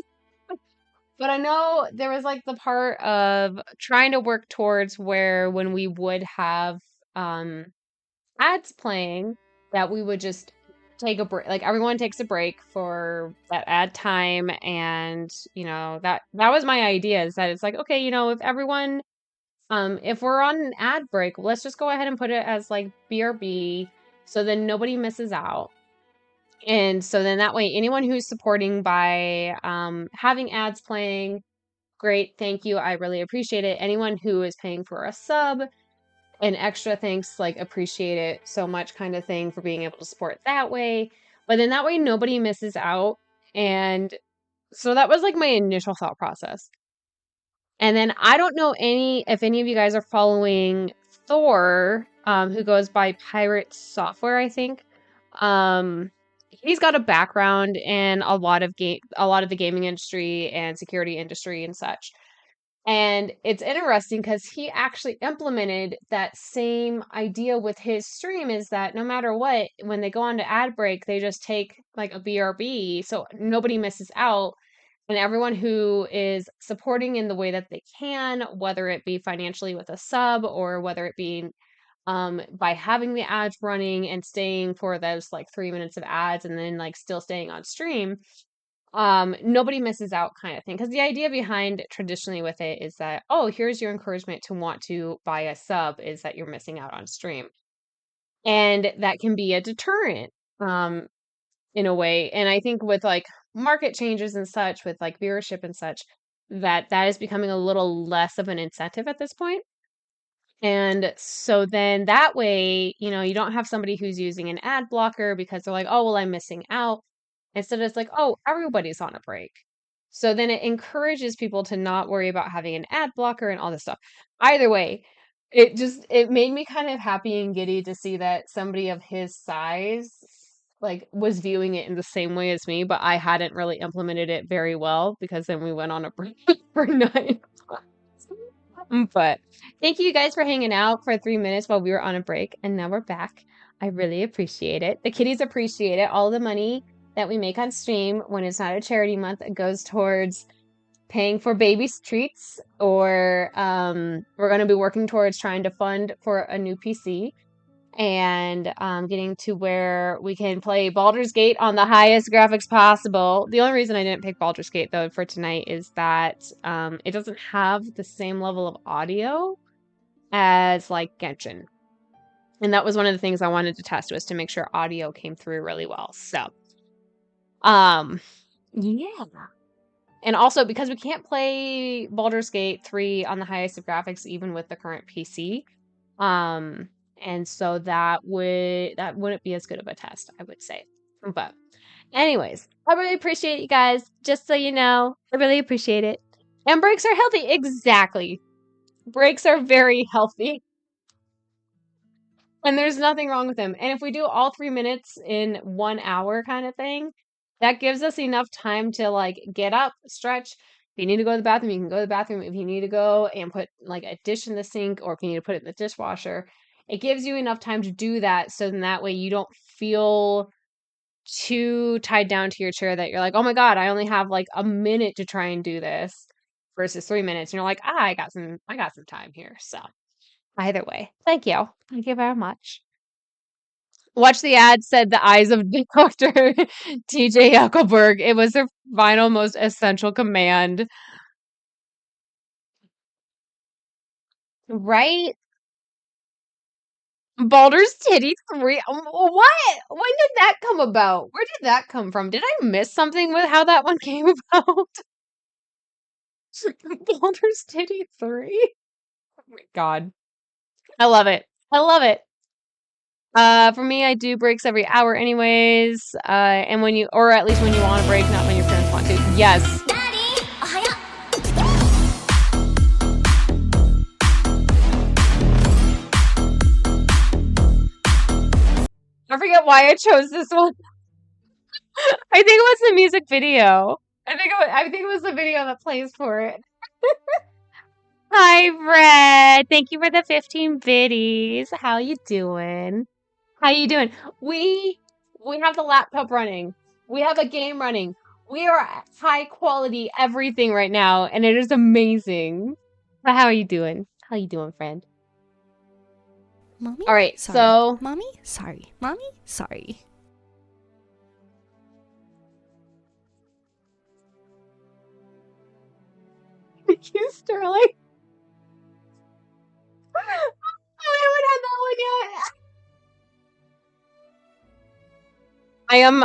But I know there was like the part of trying to work towards where when we would have ads playing, that we would just take a break, like everyone takes a break for that ad time, and that was my idea, is that it's like, okay, if everyone if we're on an ad break, let's just go ahead and put it as like BRB, so then nobody misses out. And so then that way anyone who's supporting by having ads playing, great, thank you, I really appreciate it. Anyone who is paying for a sub, an extra thanks, like appreciate it so much kind of thing, for being able to support that way. But then that way nobody misses out. And so that was like my initial thought process. And then I don't know if any of you guys are following Thor, who goes by Pirate Software, I think. He's got a background in a lot of the gaming industry and security industry and such. And it's interesting because he actually implemented that same idea with his stream, is that no matter what, when they go on to ad break, they just take like a BRB so nobody misses out. And everyone who is supporting in the way that they can, whether it be financially with a sub or whether it be by having the ads running and staying for those like 3 minutes of ads and then like still staying on stream, nobody misses out kind of thing. Because the idea behind traditionally with it is that, oh, here's your encouragement to want to buy a sub, is that you're missing out on stream. And that can be a deterrent, in a way. And I think with like market changes and such, with like viewership and such, that is becoming a little less of an incentive at this point. And so then that way, you don't have somebody who's using an ad blocker because they're like, oh, well, I'm missing out. Instead, it's like, oh, everybody's on a break. So then it encourages people to not worry about having an ad blocker and all this stuff. Either way, it made me kind of happy and giddy to see that somebody of his size like was viewing it in the same way as me, but I hadn't really implemented it very well because then we went on a break for 9 months. But thank you guys for hanging out for 3 minutes while we were on a break, and now we're back. I really appreciate it. The kitties appreciate it. All the money that we make on stream when it's not a charity month goes towards paying for baby's treats, or we're going to be working towards trying to fund for a new PC, and getting to where we can play Baldur's Gate on the highest graphics possible. The only reason I didn't pick Baldur's Gate, though, for tonight is that it doesn't have the same level of audio as, like, Genshin. And that was one of the things I wanted to test, was to make sure audio came through really well. So, yeah. And also, because we can't play Baldur's Gate 3 on the highest of graphics, even with the current PC, and so that wouldn't be as good of a test, I would say. But anyways, I really appreciate you guys. Just so you know, I really appreciate it. And breaks are healthy. Exactly. Breaks are very healthy. And there's nothing wrong with them. And if we do all 3 minutes in 1 hour kind of thing, that gives us enough time to like get up, stretch. If you need to go to the bathroom, you can go to the bathroom. If you need to go and put like a dish in the sink, or if you need to put it in the dishwasher, it gives you enough time to do that, so then that way you don't feel too tied down to your chair that you're like, oh my God, I only have like a minute to try and do this versus 3 minutes. And you're like, I got some time here. So either way, thank you. Thank you very much. Watch the ad said the eyes of Dr. TJ Huckelberg. It was their final most essential command. Right? Baldur's Titty 3. What? When did that come about? Where did that come from? Did I miss something with how that one came about? Baldur's Titty 3? Oh my God. I love it. I love it. For me, I do breaks every hour anyways. And when you, or at least when you want to break, not when your parents want to. Yes. Daddy! Ohio! I forget why I chose this one. I think it was the music video. I think it was the video that plays for it. Hi, Fred. Thank you for the 15 biddies. How you doing? How you doing? We have the laptop running. We have a game running. We are at high quality everything right now, and it is amazing. But how are you doing? How you doing, friend? Mommy? All right, Sorry. so Mommy? Sorry. Mommy? Sorry. thank you, Sterling. I haven't had that one yet.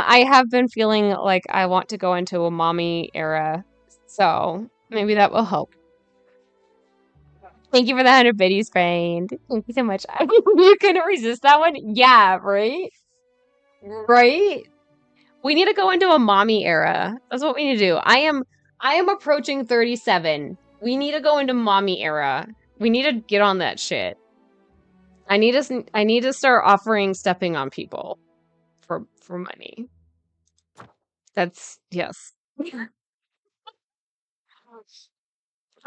I have been feeling like I want to go into a mommy era, so maybe that will help. Thank you for the 100 biddies, friend. Thank you so much. You couldn't resist that one? Yeah, right? Right? We need to go into a mommy era. That's what we need to do. I am approaching 37. We need to go into mommy era. We need to get on that shit. I need to start offering stepping on people for money. That's yes.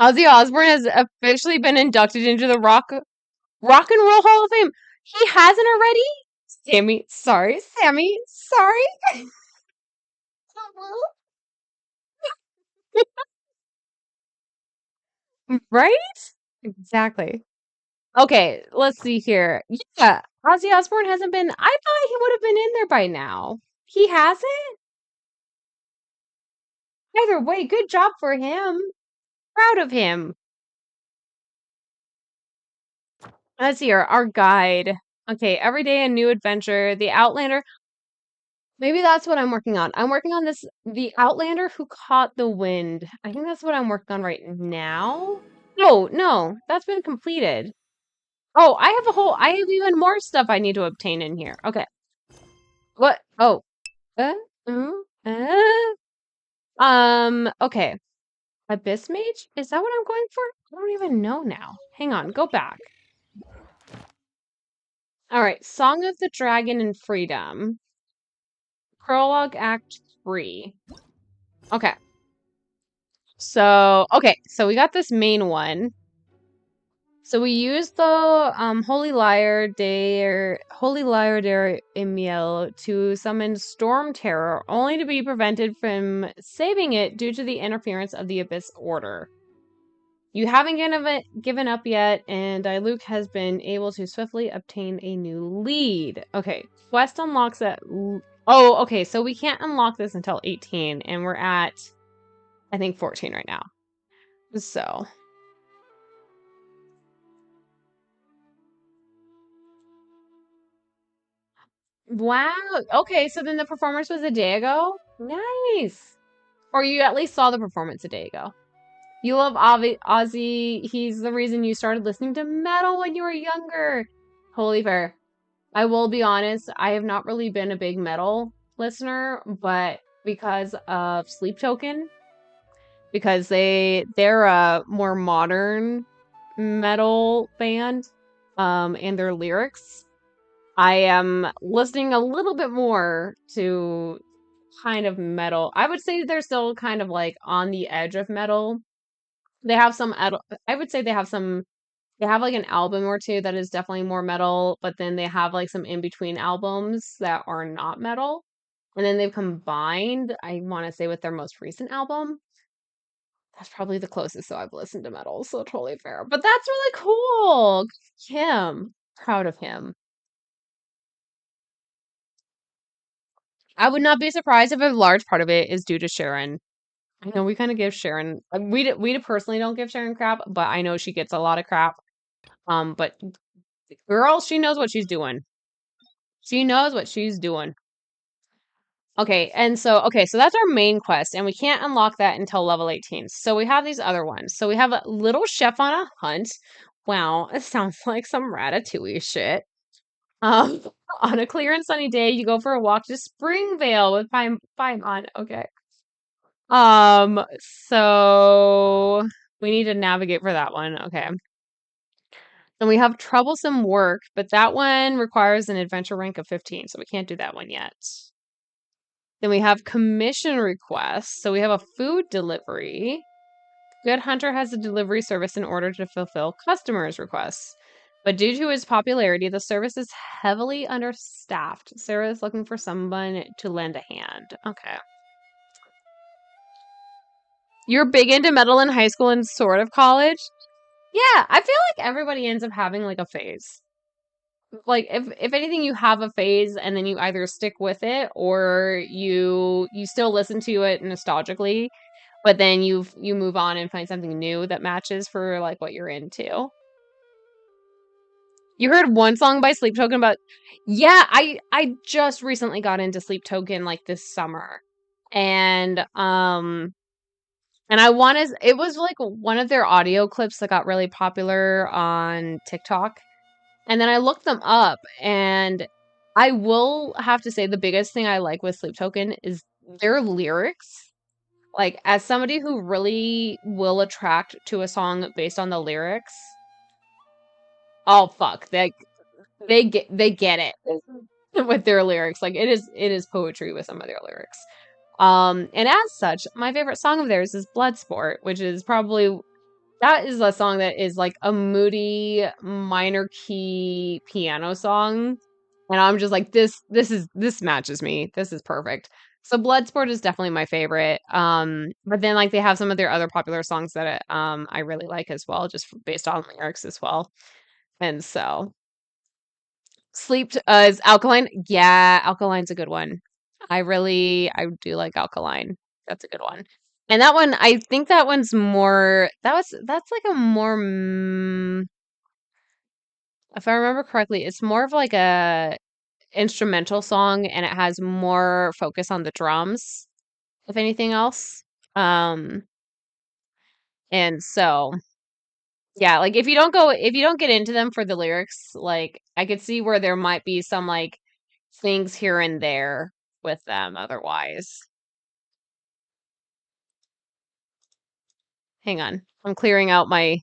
Ozzy Osbourne has officially been inducted into the Rock and Roll Hall of Fame. He hasn't already? Sammy, sorry. Right? Exactly. Okay, let's see here. Yeah, Ozzy Osbourne hasn't been. I thought he would have been in there by now. He hasn't? Either way, good job for him. Proud of him. Let's see here. Our guide. Okay, every day a new adventure. The Outlander. Maybe that's what I'm working on. I'm working on this, The Outlander Who Caught the Wind. I think that's what I'm working on right now. No, that's been completed. Oh, I have even more stuff I need to obtain in here. Okay. What? Oh. Uh, mm, okay. Abyss Mage? Is that what I'm going for? I don't even know now. Hang on, go back. Alright, Song of the Dragon and Freedom. Prologue Act 3. Okay. So we got this main one. So we used the Holy Lyre der Emiel to summon Storm Terror, only to be prevented from saving it due to the interference of the Abyss Order. You haven't given up yet, and Luke has been able to swiftly obtain a new lead. Okay, quest unlocks at... Oh, okay, so we can't unlock this until 18, and we're at, I think, 14 right now. So... Wow. Okay, so then the performance was a day ago? Nice. Or you at least saw the performance a day ago. You love Ozzy. He's the reason you started listening to metal when you were younger. Totally fair. I will be honest, I have not really been a big metal listener, but because of Sleep Token, because they're a more modern metal band, and their lyrics, I am listening a little bit more to kind of metal. I would say they're still kind of like on the edge of metal. They have some, I would say they have some They have like an album or two that is definitely more metal, but then they have like some in between albums that are not metal. And then they've combined, I want to say, with their most recent album. That's probably the closest so I've listened to metal, so totally fair. But that's really cool. Good for him. Proud of him. I would not be surprised if a large part of it is due to Sharon. I know we kind of give Sharon, we personally don't give Sharon crap, but I know she gets a lot of crap. But girl, she knows what she's doing. She knows what she's doing. Okay, so that's our main quest, and we can't unlock that until level 18. So we have these other ones. So we have a little chef on a hunt. Wow, it sounds like some Ratatouille shit. Um, on a clear and sunny day, you go for a walk to Springvale with Paimon. Okay. So we need to navigate for that one. Okay. Then we have troublesome work, but that one requires an adventure rank of 15, so we can't do that one yet. Then we have commission requests. So we have a food delivery. Good Hunter has a delivery service in order to fulfill customers' requests. But due to its popularity, the service is heavily understaffed. Sarah is looking for someone to lend a hand. Okay. You're big into metal in high school and sort of college? Yeah, I feel like everybody ends up having like a phase. Like if anything, you have a phase and then you either stick with it or you still listen to it nostalgically, but then you move on and find something new that matches for like what you're into. You heard one song by Sleep Token about, yeah, I just recently got into Sleep Token like this summer. And I want to, it was like one of their audio clips that got really popular on TikTok. And then I looked them up, and I will have to say the biggest thing I like with Sleep Token is their lyrics. Like, as somebody who really will attract to a song based on the lyrics, oh fuck, they get it with their lyrics. Like it is poetry with some of their lyrics. And as such, my favorite song of theirs is Bloodsport, which is probably that is a song that is like a moody minor key piano song. And I'm just like, this matches me. This is perfect. So Bloodsport is definitely my favorite. But then like they have some of their other popular songs that I really like as well, just based on lyrics as well. And so is Alkaline. Yeah, Alkaline's a good one. I do like Alkaline. That's a good one. And that one, I think that one's more, that's like a more, if I remember correctly, it's more of like a instrumental song and it has more focus on the drums, if anything else. Um, and so, yeah, like if you don't get into them for the lyrics, like I could see where there might be some like things here and there with them otherwise. Hang on. I'm clearing out my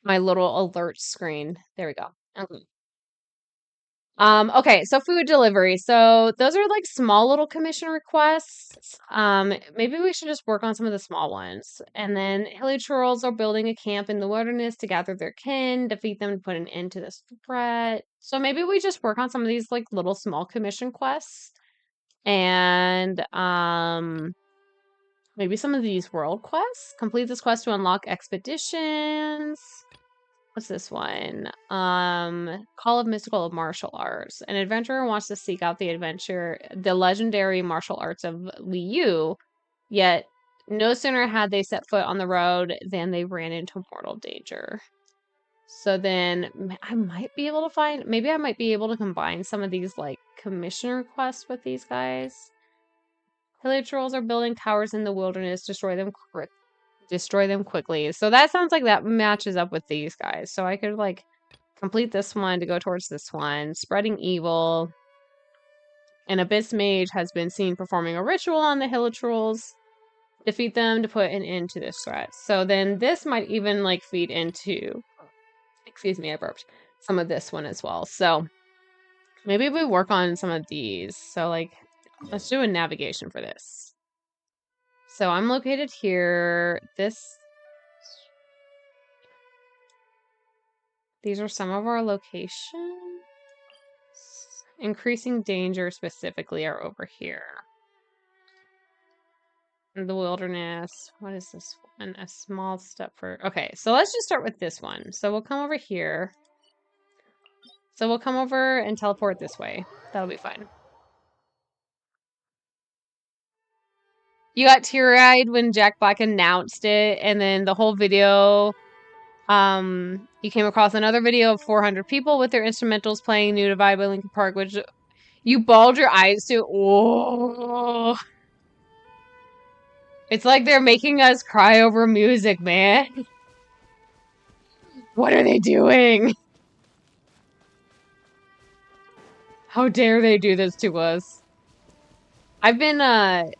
little alert screen. There we go. Okay. Okay, so food delivery. So those are like small little commission requests. Maybe we should just work on some of the small ones. And then Hilly Churls are building a camp in the wilderness to gather their kin, defeat them, to put an end to this threat. So maybe we just work on some of these like little small commission quests. And maybe some of these world quests. Complete this quest to unlock expeditions. What's this one? Call of Mystical Martial Arts. An adventurer wants to seek out the legendary martial arts of Liu, yet no sooner had they set foot on the road than they ran into mortal danger. So then maybe I might be able to combine some of these like commission requests with these guys. Hilly trolls are building towers in the wilderness, destroy them quickly. So that sounds like that matches up with these guys. So I could like complete this one to go towards this one. Spreading evil. An abyss mage has been seen performing a ritual on the Hilitrolls. Defeat them to put an end to this threat. So then this might even like feed into, excuse me, I burped, some of this one as well. So maybe we work on some of these. So like, let's do a navigation for this. So I'm located here. These are some of our locations. Increasing danger specifically are over here. In the wilderness. What is this one? A small step for... Okay, so let's just start with this one. So we'll come over here. So we'll come over and teleport this way. That'll be fine. You got teary-eyed when Jack Black announced it, and then the whole video, you came across another video of 400 people with their instrumentals playing New Divide by Linkin Park, which you bawled your eyes to. Oh. It's like they're making us cry over music, man. What are they doing? How dare they do this to us? I've been,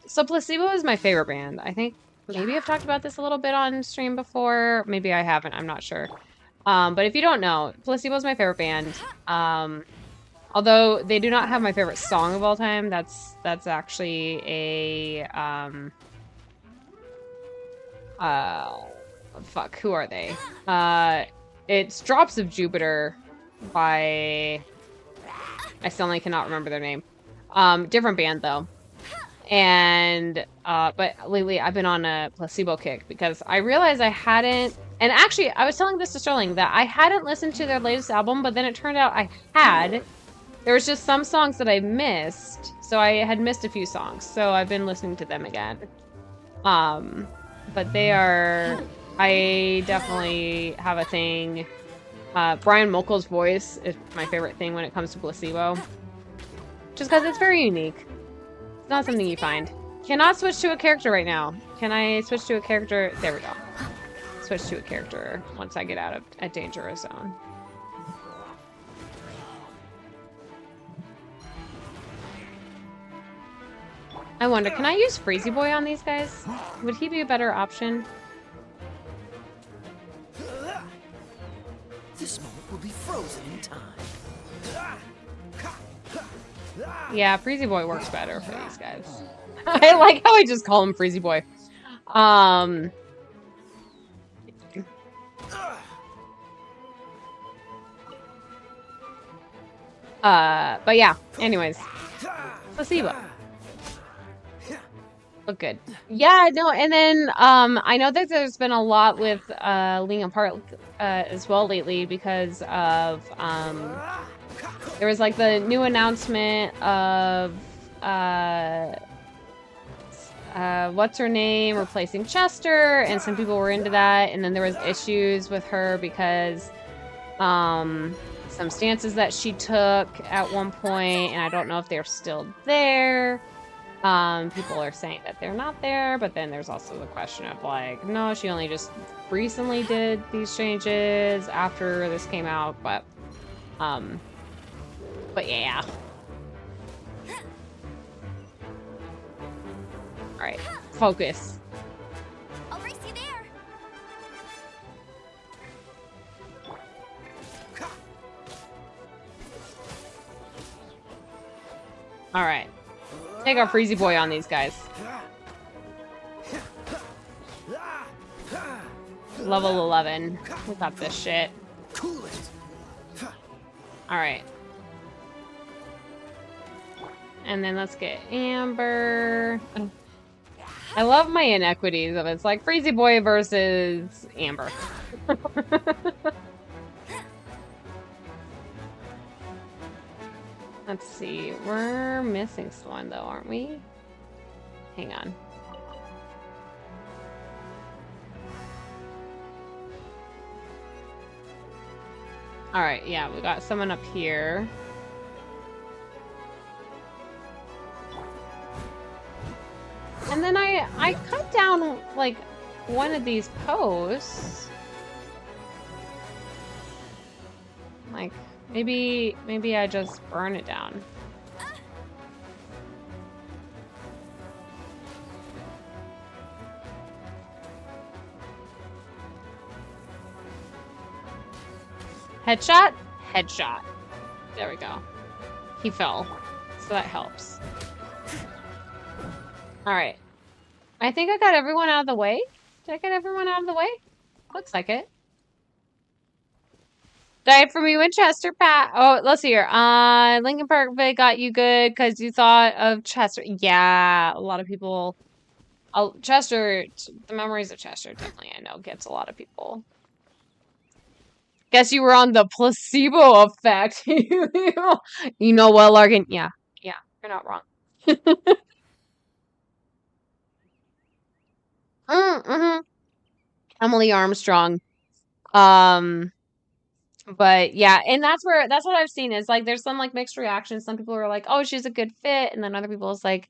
so Placebo is my favorite band. I think maybe I've talked about this a little bit on stream before. Maybe I haven't. I'm not sure. But if you don't know, Placebo is my favorite band. Although they do not have my favorite song of all time. That's actually a, fuck, who are they? It's Drops of Jupiter by, I suddenly cannot remember their name. Different band though. And, but lately I've been on a Placebo kick because I realized I hadn't, and actually I was telling this to Sterling that I hadn't listened to their latest album, but then it turned out I had. There was just some songs that I missed. So I had missed a few songs. So I've been listening to them again. But they are, I definitely have a thing. Brian Mokel's voice is my favorite thing when it comes to Placebo. Just because it's very unique. It's not something you find. Cannot switch to a character right now. Can I switch to a character? There we go. Switch to a character once I get out of a dangerous zone. I wonder, can I use Freezy Boy on these guys? Would he be a better option? This moment will be frozen in time. Yeah, Freezy Boy works better for these guys. I like how I just call him Freezy Boy. But yeah, anyways. Placebo. Look good. Yeah, no, and then I know that there's been a lot with Linkin Park as well lately because of there was like the new announcement of what's her name replacing Chester, and some people were into that, and then there was issues with her because some stances that she took at one point, and I don't know if they're still there. People are saying that they're not there, but then there's also the question of like, no, she only just recently did these changes after this came out, but yeah. All right, focus. I'll race you there. All right. Take our Freezy Boy on these guys. Level 11. We got this shit. Alright. And then let's get Amber. I love my inequities of it. It's like Freezy Boy versus Amber. Let's see. We're missing someone though, aren't we? Hang on. Alright, yeah, we got someone up here. And then I cut down like one of these posts. Like maybe I just burn it down. Headshot? Headshot. There we go. He fell. So that helps. Alright. I think I got everyone out of the way. Did I get everyone out of the way? Looks like it. Died from you in Chester, Pat. Oh, let's see here. Lincoln Park Vid got you good because you thought of Chester. Yeah, a lot of people. Oh, Chester, the memories of Chester definitely, I know, gets a lot of people. Guess you were on the placebo effect. You know well, Larkin. Yeah, you're not wrong. Mm-hmm. Emily Armstrong. Um, but yeah, and that's what I've seen is like there's some like mixed reactions. Some people are like, oh, she's a good fit, and then other people is like,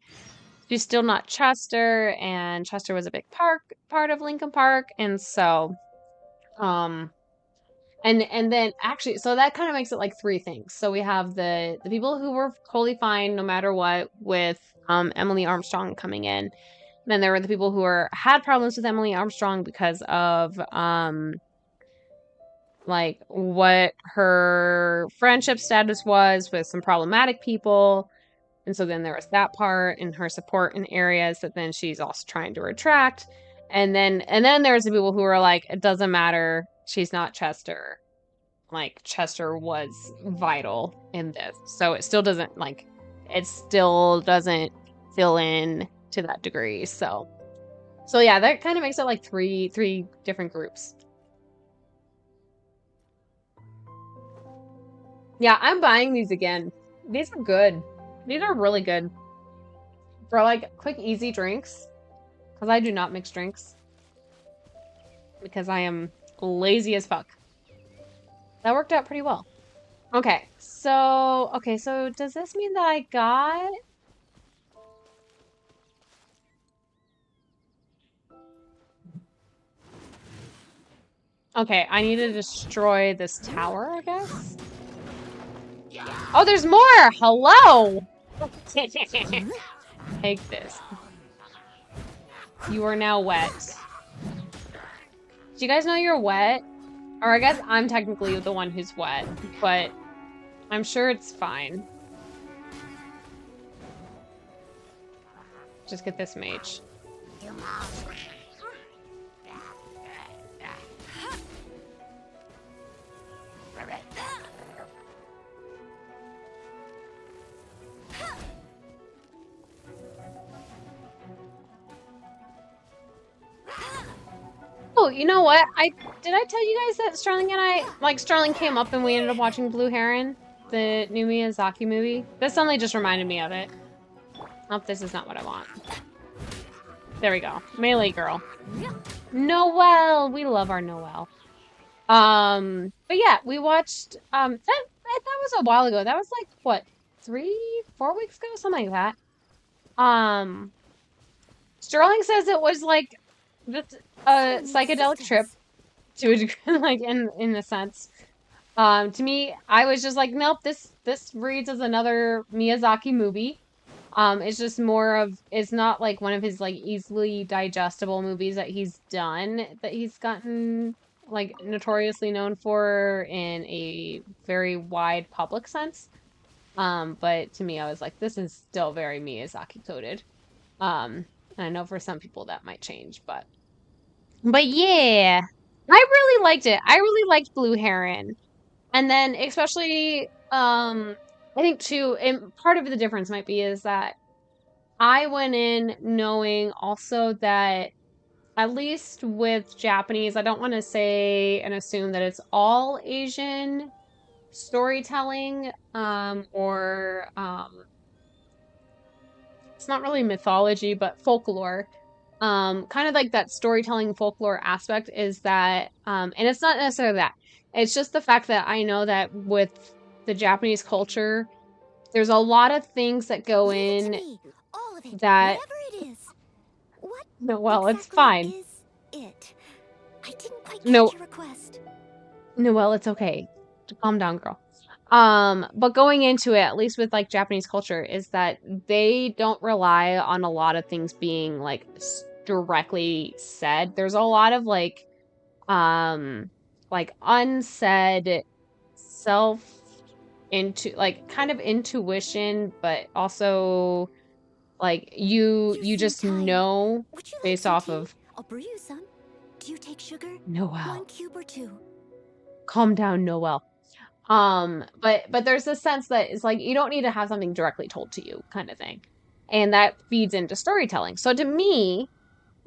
she's still not Chester, and Chester was a big part of Lincoln Park, and so, and then actually, so that kind of makes it like three things. So we have the people who were totally fine no matter what with Emily Armstrong coming in. Then there were the people who had problems with Emily Armstrong because of like what her friendship status was with some problematic people. And so then there was that part and her support in areas that then she's also trying to retract. And then there's the people who are like, it doesn't matter, she's not Chester. Like Chester was vital in this. So it still doesn't fill in to that degree. So yeah, that kind of makes it like three different groups. Yeah, I'm buying these again. These are good. These are really good. For like quick, easy drinks. Because I do not mix drinks. Because I am lazy as fuck. That worked out pretty well. Okay, so does this mean that I got... Okay, I need to destroy this tower, I guess? Oh, there's more! Hello! Take this. You are now wet. Do you guys know you're wet? Or I guess I'm technically the one who's wet, but I'm sure it's fine. Just get this mage. Oh, you know what? Did I tell you guys that Sterling came up and we ended up watching Blue Heron, the new Miyazaki movie? This suddenly just reminded me of it. Oh, this is not what I want. There we go. Melee girl. Noelle! We love our Noelle. But yeah, we watched, that was a while ago. That was like, what, 3-4 weeks ago? Something like that. Sterling says it was like just a psychedelic trip to a degree, like in a sense. To me, I was just like, nope, this reads as another Miyazaki movie. It's just more of, it's not like one of his like easily digestible movies that he's done, that he's gotten like notoriously known for in a very wide public sense. But to me, I was like, this is still very Miyazaki coded. And I know for some people that might change, but yeah, I really liked it. I really liked Blue Heron. And then especially, I think too, and part of the difference might be is that I went in knowing also that at least with Japanese, I don't want to say and assume that it's all Asian storytelling, or it's not really mythology, but folklore. Kind of like that storytelling folklore aspect is that, and it's not necessarily that. It's just the fact that I know that with the Japanese culture, there's a lot of things that go Leave it to in me. All of it. that... Whatever it is. What No, well, it's exactly fine. is it? I didn't quite catch No. your request. No, well, it's okay. Calm down, girl. But going into it, at least with like Japanese culture, is that they don't rely on a lot of things being like directly said. There's a lot of like unsaid kind of intuition, but also like you seem just tired. know Would you like based some off tea? of... I'll brew you some. Do you take sugar? Noelle. 1 cube or 2? Calm down, Noelle. But there's this sense that it's like you don't need to have something directly told to you, kind of thing. And that feeds into storytelling. So to me,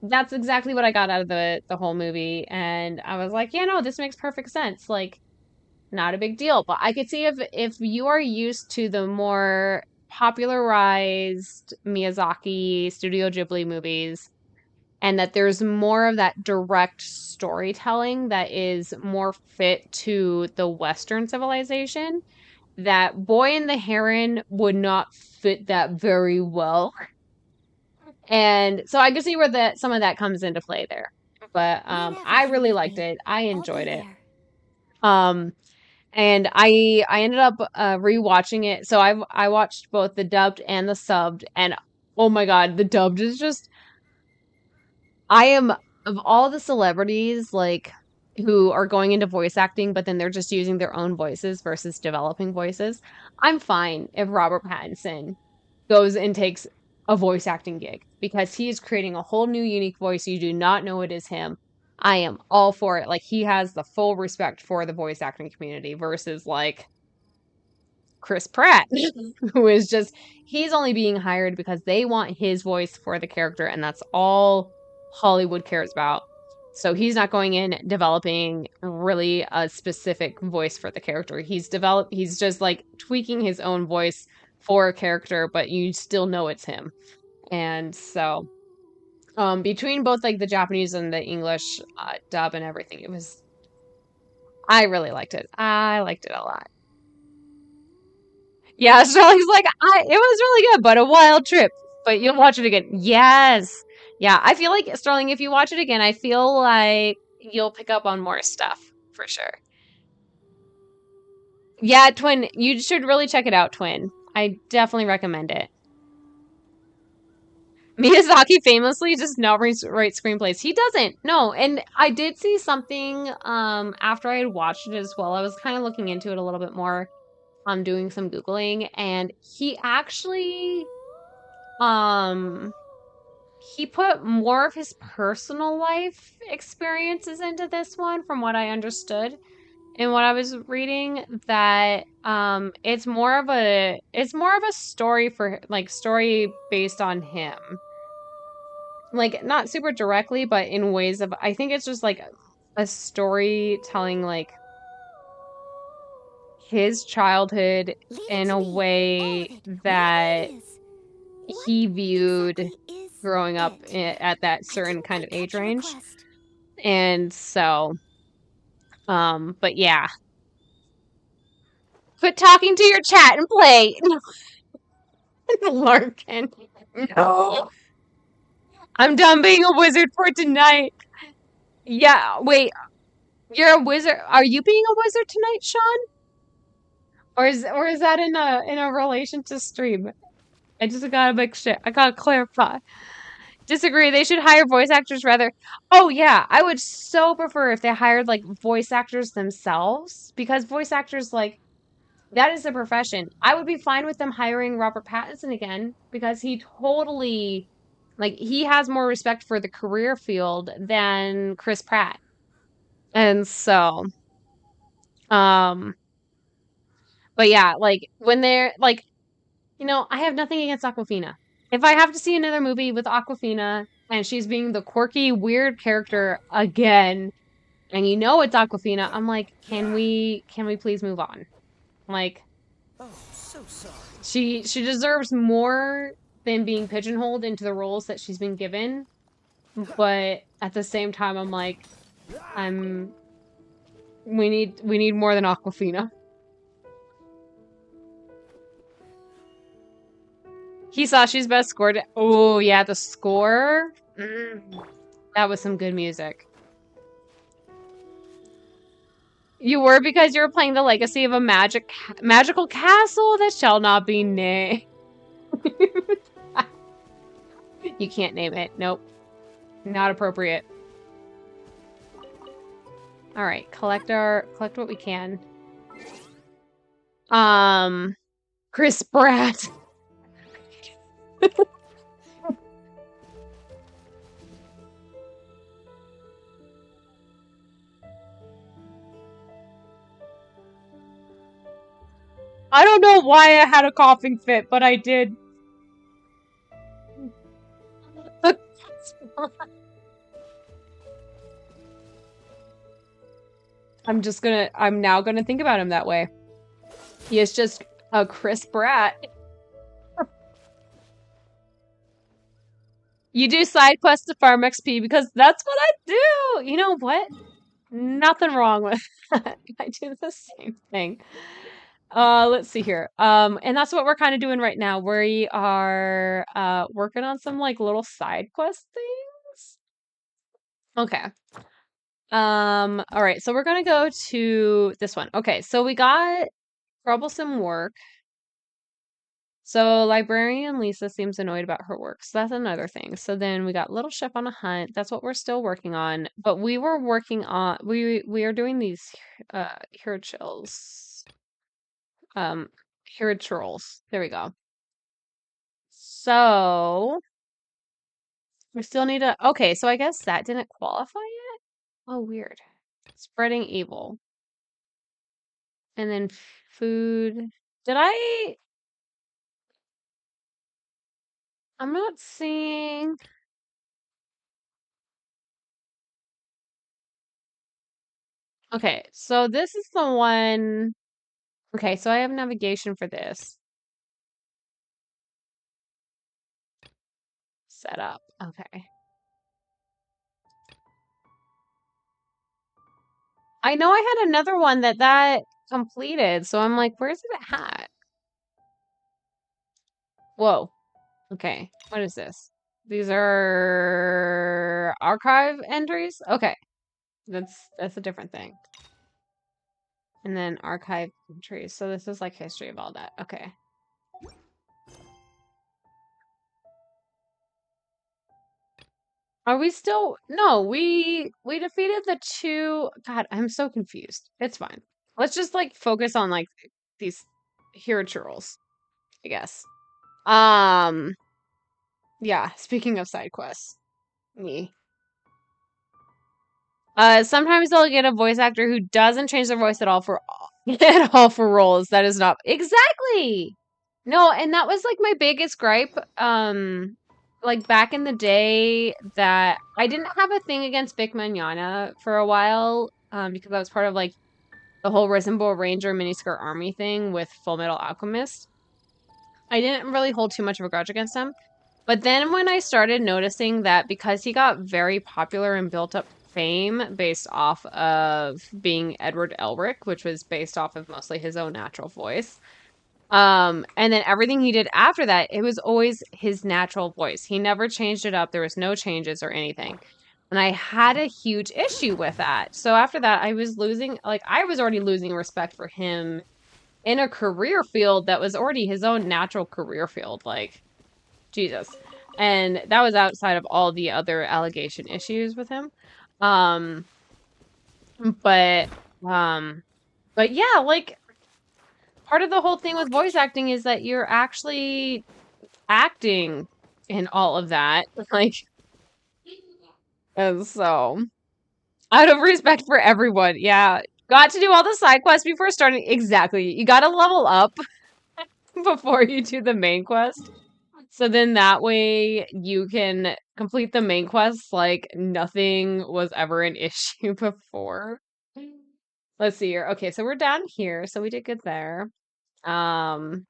that's exactly what I got out of the whole movie. And I was like, yeah, no, this makes perfect sense. Like, not a big deal. But I could see if you are used to the more popularized Miyazaki Studio Ghibli movies, and that there's more of that direct storytelling that is more fit to the Western civilization, that Boy and the Heron would not fit that very well. And so I can see where some of that comes into play there. But Whenever I you really need liked me, it. I I'll be enjoyed it. there. Um and I ended up rewatching it. So I watched both the dubbed and the subbed, and oh my God, the dubbed is just I am of all the celebrities like who are going into voice acting, but then they're just using their own voices versus developing voices. I'm fine if Robert Pattinson goes and takes a voice acting gig because he is creating a whole new unique voice. You do not know it is him. I am all for it. Like he has the full respect for the voice acting community versus like Chris Pratt, who is just, he's only being hired because they want his voice for the character, and that's all Hollywood cares about. So he's not going in developing really a specific voice for the character. He's just like tweaking his own voice for a character, but you still know it's him. And so, between both like the Japanese and the English dub and everything, I really liked it. I liked it a lot. Yeah, Sterling's like, it was really good, but a wild trip. But you'll watch it again. Yes. Yeah, I feel like Sterling, if you watch it again, I feel like you'll pick up on more stuff for sure. Yeah, Twin, you should really check it out, Twin. I definitely recommend it. Miyazaki famously does not write screenplays. He doesn't. No, and I did see something after I had watched it as well. I was kind of looking into it a little bit more. Doing some Googling, and he actually um he put more of his personal life experiences into this one from what I understood and what I was reading, that it's more of a story for like story based on him. Like not super directly, but in ways of, I think it's just like a story telling like his childhood Leave it in to a me, all way of it, whatever that it is. What he viewed exactly is growing up it? at that I certain didn't kind quite of age catch your range. request. And so, but yeah. Quit talking to your chat and play. Larkin. No. I'm done being a wizard for tonight. Yeah, wait. You're a wizard. Are you being a wizard tonight, Sean? Or is that in a relation to stream? I just gotta make sure. I gotta clarify. Disagree. They should hire voice actors rather. Oh yeah, I would so prefer if they hired like voice actors themselves, because voice actors like that is a profession. I would be fine with them hiring Robert Pattinson again because he totally like he has more respect for the career field than Chris Pratt. And so, um, but yeah, like when they're like, I have nothing against Aquafina. If I have to see another movie with Aquafina and she's being the quirky, weird character again, and it's Aquafina, I'm like, can we please move on? Like, Oh, so sorry. she deserves more than being pigeonholed into the roles that she's been given. But at the same time, I'm like, I'm we need more than Aquafina. Hisashi's best scored. Oh yeah, the score. That was some good music. You were because you were playing the legacy of a magical castle that shall not be named. You can't name it. Nope. Not appropriate. All right, collect what we can. Chris Pratt. I don't know why I had a coughing fit, but I did. I'm now gonna think about him that way. He is just a crisp brat. You do side quests to farm XP because that's what I do. You know what? Nothing wrong with that. I do the same thing. Let's see here. And that's what we're kind of doing right now. We are working on some like little side quest things. Okay. All right, so we're gonna go to this one. Okay, so we got troublesome work. So librarian Lisa seems annoyed about her work, so that's another thing. So then we got little chef on a hunt. That's what we're still working on. But we were working on we are doing these hero chills. Hero trolls. There we go. So we still need to okay, so I guess that didn't qualify yet. Oh, weird. Spreading evil. And then food. Did I? I'm not seeing. Okay, so this is the one. Okay, so I have navigation for this. Set up. Okay. I know I had another one that completed, so I'm like, where's it at? Whoa. Okay, what is this? These are archive entries? Okay. That's a different thing. And then archive entries. So this is like history of all that. Okay. Are we still? No, we defeated the two. God, I'm so confused. It's fine. Let's just like focus on like these hero churls, I guess. Yeah, speaking of side quests. Me. Sometimes they'll get a voice actor who doesn't change their voice at all for at all for roles. That is not exactly. No, and that was like my biggest gripe. Like back in the day, that I didn't have a thing against Vic Mignogna for a while, because I was part of like the whole Risen Bull Ranger miniskirt army thing with Full Metal Alchemist. I didn't really hold too much of a grudge against him. But then when I started noticing that because he got very popular and built up fame based off of being Edward Elric, which was based off of mostly his own natural voice. And then everything he did after that, it was always his natural voice. He never changed it up. There was no changes or anything. And I had a huge issue with that. So after that, I was already losing respect for him in a career field that was already his own natural career field. Like, Jesus. And that was outside of all the other allegation issues with him. But yeah, like part of the whole thing with voice acting is that you're actually acting in all of that. Like, and so out of respect for everyone, yeah. Got to do all the side quests before starting. Exactly. You gotta level up before you do the main quest. So then that way you can complete the main quest like nothing was ever an issue before. Let's see here. Okay, so we're down here, so we did good there. Oh,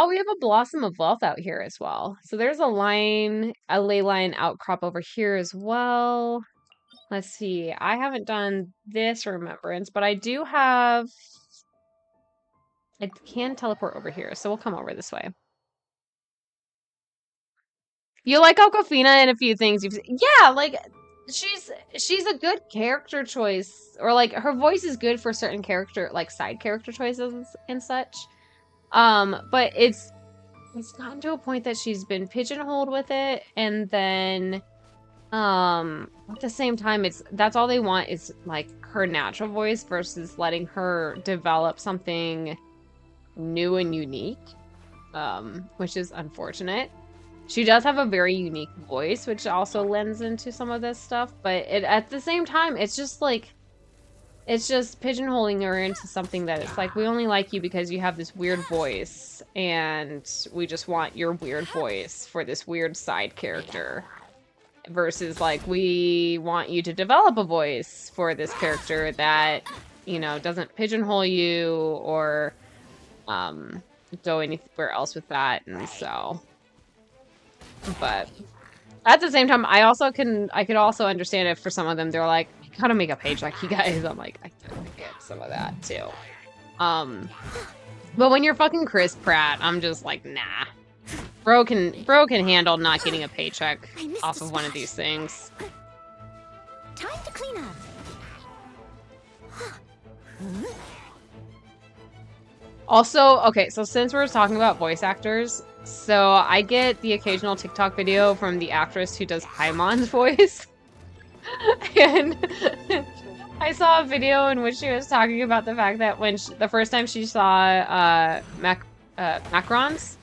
we have a Blossom of Wealth out here as well. So there's a ley line outcrop over here as well. Let's see. I haven't done this remembrance, but I can teleport over here, so we'll come over this way. You like Aquafina in a few things. Yeah, like she's a good character choice, or like her voice is good for certain character, like side character choices and such. But it's gotten to a point that she's been pigeonholed with it, and then at the same time, that's all they want is like her natural voice versus letting her develop something new and unique, which is unfortunate. She does have a very unique voice, which also lends into some of this stuff, but at the same time, it's just like it's just pigeonholing her into something that it's like, we only like you because you have this weird voice, and we just want your weird voice for this weird side character. Versus, like, we want you to develop a voice for this character that, you know, doesn't pigeonhole you or go anywhere else with that, and so. But at the same time, I could also understand if for some of them they're like, I gotta make a page like you guys. I'm like, I get some of that too. But when you're fucking Chris Pratt, I'm just like, nah. Bro can handle not getting a paycheck off of one of these things. Time to clean up. Also, okay, so since we're talking about voice actors, so I get the occasional TikTok video from the actress who does Paimon's voice. And I saw a video in which she was talking about the fact that when the first time she saw macrons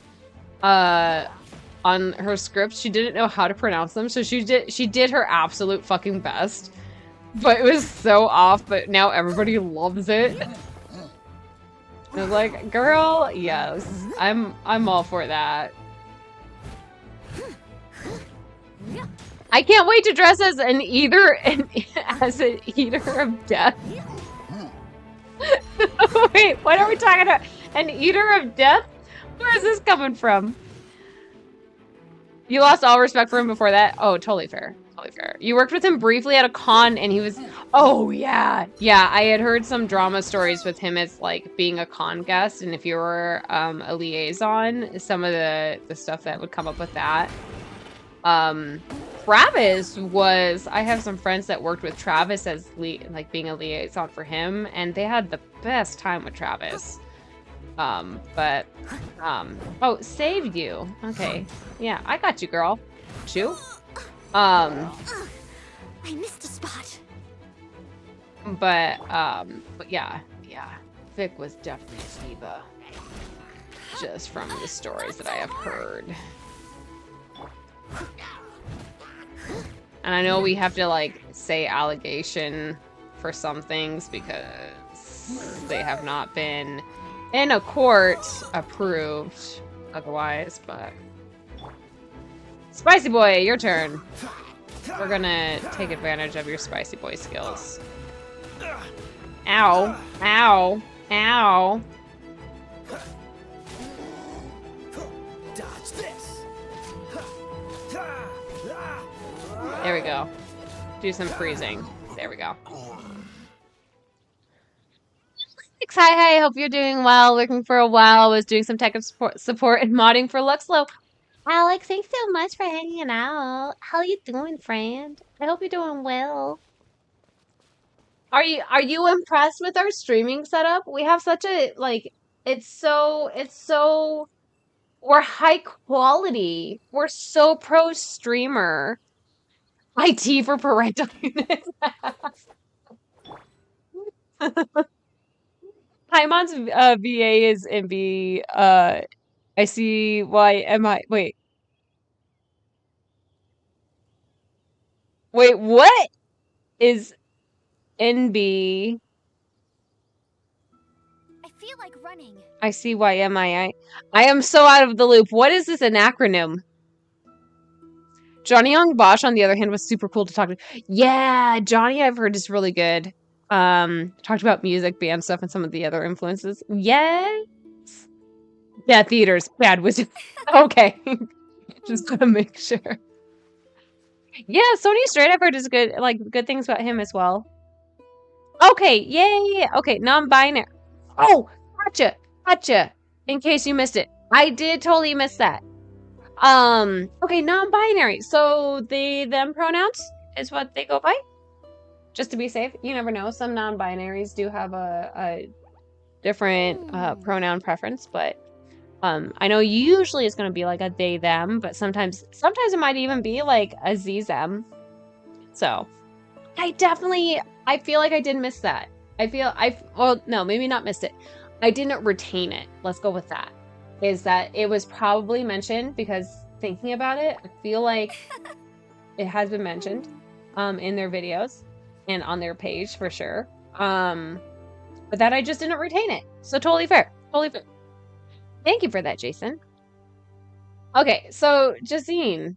on her script, she didn't know how to pronounce them, so she did her absolute fucking best. But it was so off, but now everybody loves it. I was like, girl, yes, I'm all for that. I can't wait to dress as an eater of death. Wait, what are we talking about? An eater of death? Where is this coming from? You lost all respect for him before that? Oh, totally fair. Totally fair. You worked with him briefly at a con and he was... Oh, yeah. Yeah, I had heard some drama stories with him as, like, being a con guest. And if you were a liaison, some of the stuff that would come up with that. Travis was... I have some friends that worked with Travis as, being a liaison for him. And they had the best time with Travis. Oh, saved you. Okay. Yeah, I got you, girl. Chew. I missed a spot. But yeah. Vic was definitely a diva. Just from the stories that I have heard. And I know we have to, like, say allegation for some things because they have not been in a court approved otherwise, but... Spicy boy, your turn. We're gonna take advantage of your spicy boy skills. Ow. Ow. Ow. Dodge this. There we go. Do some freezing. There we go. Hi, hope you're doing well. Looking for a while. Was doing some tech support and modding for Luxlow. Alex, thanks so much for hanging out. How you doing, friend? I hope you're doing well. Are you impressed with our streaming setup? We have such a, like, it's so we're high quality. We're so pro streamer. IT for parental units. Paimon's VA is MB. I see why am I wait. Wait, what is NB? I feel like running. I see why am I am so out of the loop. What is this an acronym? Johnny Young Bosch, on the other hand, was super cool to talk to. Yeah, Johnny I've heard is really good. Talked about music, band stuff, and some of the other influences. Yes. Yeah, theaters. Bad wizard. Okay. Just gotta make sure. Yeah, Sony Straight I've heard is good, like, good things about him as well. Okay, yeah. Okay, non-binary. Oh, gotcha. In case you missed it. I did totally miss that. Okay, non-binary. So them pronouns is what they go by? Just to be safe. You never know. Some non-binaries do have a different pronoun preference, but I know usually it's going to be like a they them, but sometimes it might even be like a ze them. So I feel like I did miss that. Well, no, maybe not missed it. I didn't retain it. Let's go with that. Is that it was probably mentioned, because thinking about it, I feel like it has been mentioned in their videos and on their page for sure. But that I just didn't retain it. So totally fair. Totally fair. Thank you for that, Jason. Okay, so Jazine,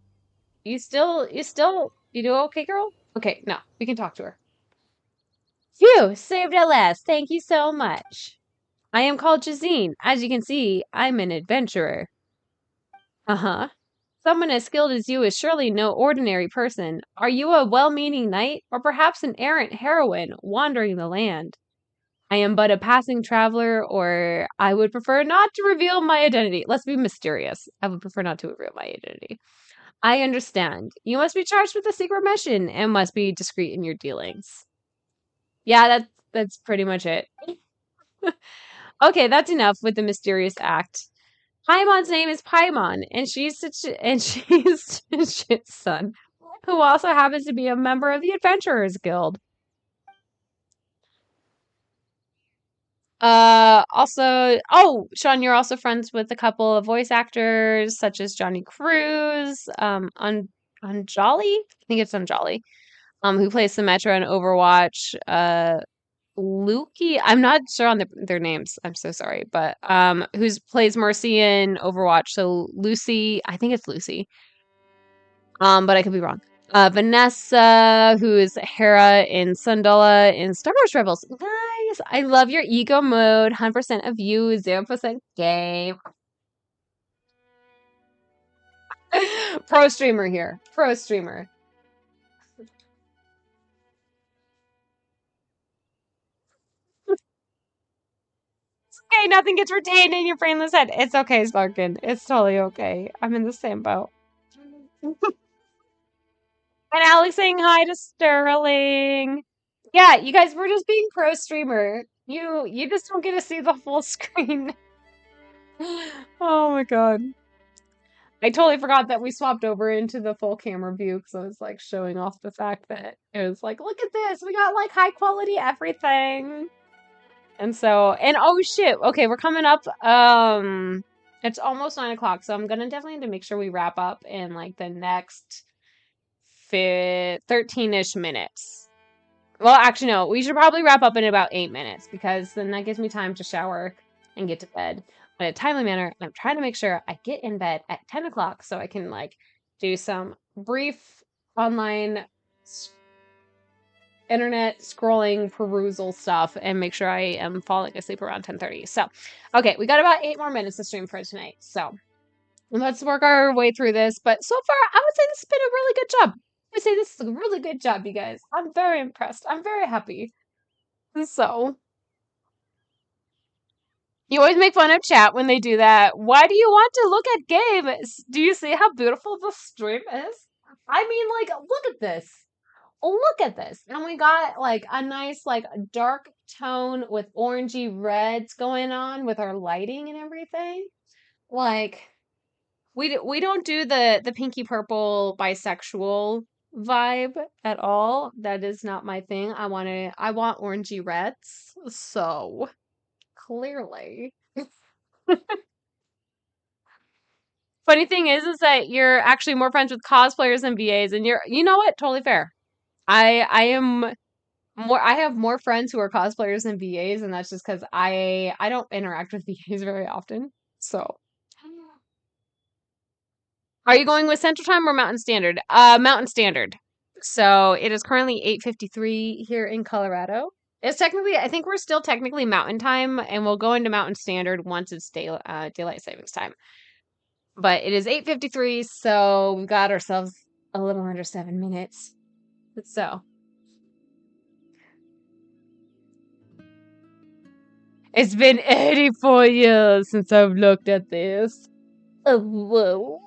you do okay, girl? Okay, no, we can talk to her. Phew, saved at last. Thank you so much. I am called Jazine. As you can see, I'm an adventurer. Uh-huh. Someone as skilled as you is surely no ordinary person. Are you a well-meaning knight, or perhaps an errant heroine wandering the land? I am but a passing traveler, or I would prefer not to reveal my identity. Let's be mysterious. I would prefer not to reveal my identity. I understand. You must be charged with a secret mission and must be discreet in your dealings. Yeah, that's pretty much it. Okay, that's enough with the mysterious act. Paimon's name is Paimon, and she's Shit's son, who also happens to be a member of the Adventurers Guild. Oh, Sean, you're also friends with a couple of voice actors, such as Johnny Cruz, Anjali, I think it's Anjali, who plays Symmetra in Overwatch, Lukey, I'm not sure on their names, I'm so sorry, but, who's plays Mercy in Overwatch, so Lucy, I think it's Lucy, but I could be wrong. Vanessa, who is Hera in Sundola in Star Wars Rebels. Nice. I love your ego mode. 100% of you, 0% game. Pro streamer here. Pro streamer. It's okay. Nothing gets retained in your brainless head. It's okay, Sparkin. It's totally okay. I'm in the same boat. And Alex saying hi to Sterling. Yeah, you guys, we're just being pro streamer. You just don't get to see the full screen. Oh my god. I totally forgot that we swapped over into the full camera view because I was like showing off the fact that it was like, look at this, we got like high quality everything. And so, and oh shit, okay, we're coming up. It's almost 9 o'clock, so I'm gonna definitely need to make sure we wrap up in like the next 13-ish minutes. Well, actually, no, we should probably wrap up in about 8 minutes because then that gives me time to shower and get to bed in a timely manner. And I'm trying to make sure I get in bed at 10 o'clock so I can like do some brief online internet scrolling perusal stuff and make sure I am falling asleep around 10:30. So, okay, we got about 8 more minutes to stream for tonight. So, let's work our way through this. But so far, I would say this has been a really good job. I would say this is a really good job, you guys. I'm very impressed. I'm very happy. So, you always make fun of chat when they do that. Why do you want to look at games? Do you see how beautiful the stream is? I mean, like, look at this. Look at this. And we got like a nice like dark tone with orangey reds going on with our lighting and everything. Like we don't do the pinky purple bisexual vibe at all. That is not my thing. I want orangey reds. So clearly. Funny thing is that you're actually more friends with cosplayers than VAs, and you know what? Totally fair. I am more I have more friends who are cosplayers than VAs, and that's just because I don't interact with VAs very often. So are you going with Central Time or Mountain Standard? Mountain Standard. So it is currently 8:53 here in Colorado. It's technically, I think we're still technically Mountain Time, and we'll go into Mountain Standard once it's daylight savings time. But it is 8:53, so we've got ourselves a little under 7 minutes. So it's been 84 years since I've looked at this. Oh, whoa.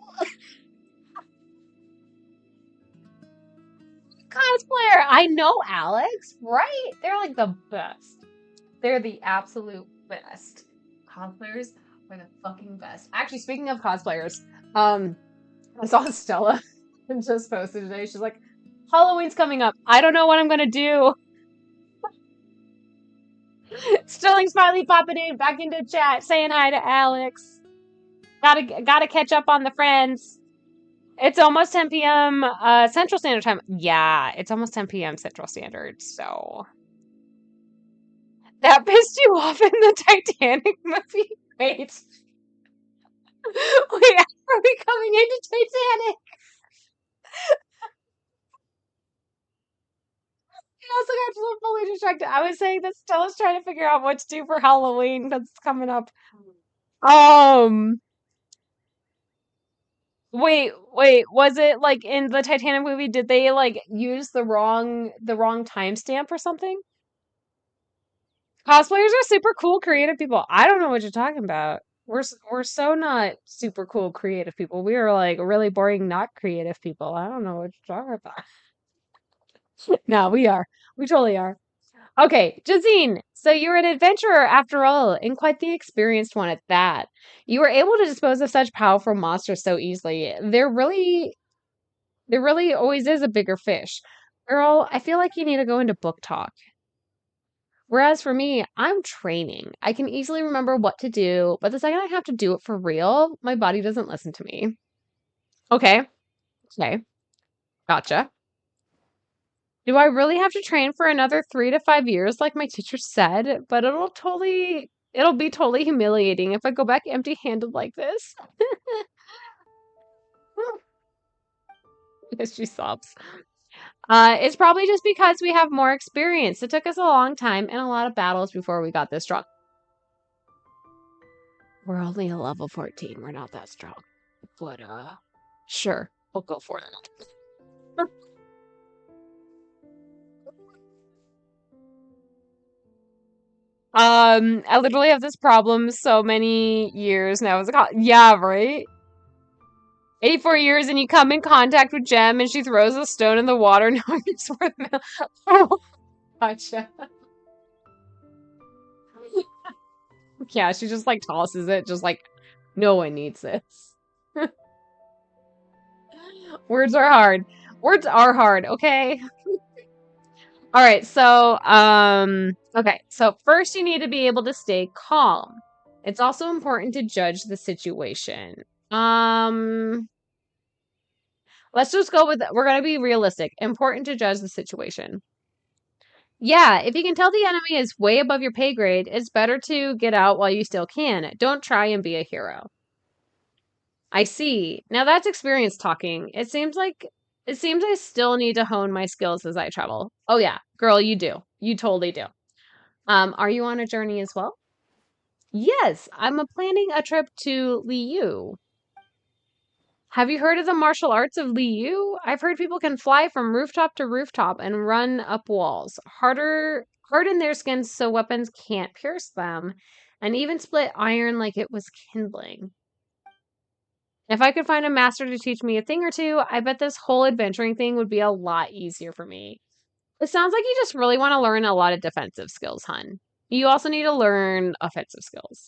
Cosplayer, I know Alex, right? They're like the best. They're the absolute best. Cosplayers are the fucking best. Actually, speaking of cosplayers, I saw Stella just posted today. She's like, Halloween's coming up. I don't know what I'm gonna do. Sterling's finally popping in back into chat, saying hi to Alex. Gotta catch up on the friends. It's almost 10 p.m. Central Standard Time. Yeah, it's almost 10 p.m. Central Standard, so That pissed you off in the Titanic movie? Wait. Wait, are we coming into Titanic? I also got so fully distracted. I was saying that Stella's trying to figure out what to do for Halloween that's coming up. Um, wait, was it like in the Titanic movie, did they like use the wrong timestamp or something? Cosplayers are super cool, creative people. I don't know what you're talking about. We're so not super cool, creative people. We are like really boring, not creative people. I don't know what you're talking about. No, we are. We totally are. Okay, Jazine. So you're an adventurer after all, and quite the experienced one at that. You were able to dispose of such powerful monsters so easily. There really always is a bigger fish. Girl, I feel like you need to go into book talk. Whereas for me, I'm training. I can easily remember what to do, but the second I have to do it for real, my body doesn't listen to me. Okay, okay, gotcha. Do I really have to train for another 3 to 5 years, like my teacher said? But it'll be totally humiliating if I go back empty-handed like this. As she sobs. It's probably just because we have more experience. It took us a long time and a lot of battles before we got this strong. We're only a level 14. We're not that strong. But, sure. We'll go for it. I literally have this problem so many years now. Yeah, right? 84 years and you come in contact with Jem and she throws a stone in the water knowing it's worth Oh, gotcha. Yeah, she just like tosses it, just like, no one needs this. Words are hard. Words are hard, okay? All right, so okay. So first you need to be able to stay calm. It's also important to judge the situation. Let's just go with we're going to be realistic. Important to judge the situation. Yeah, if you can tell the enemy is way above your pay grade, it's better to get out while you still can. Don't try and be a hero. I see. Now that's experience talking. It seems I still need to hone my skills as I travel. Oh yeah, girl, you do. You totally do. Are you on a journey as well? Yes, I'm planning a trip to Liu. Have you heard of the martial arts of Liu? I've heard people can fly from rooftop to rooftop and run up walls. Harden their skins so weapons can't pierce them, and even split iron like it was kindling. If I could find a master to teach me a thing or two, I bet this whole adventuring thing would be a lot easier for me. It sounds like you just really want to learn a lot of defensive skills, hun. You also need to learn offensive skills.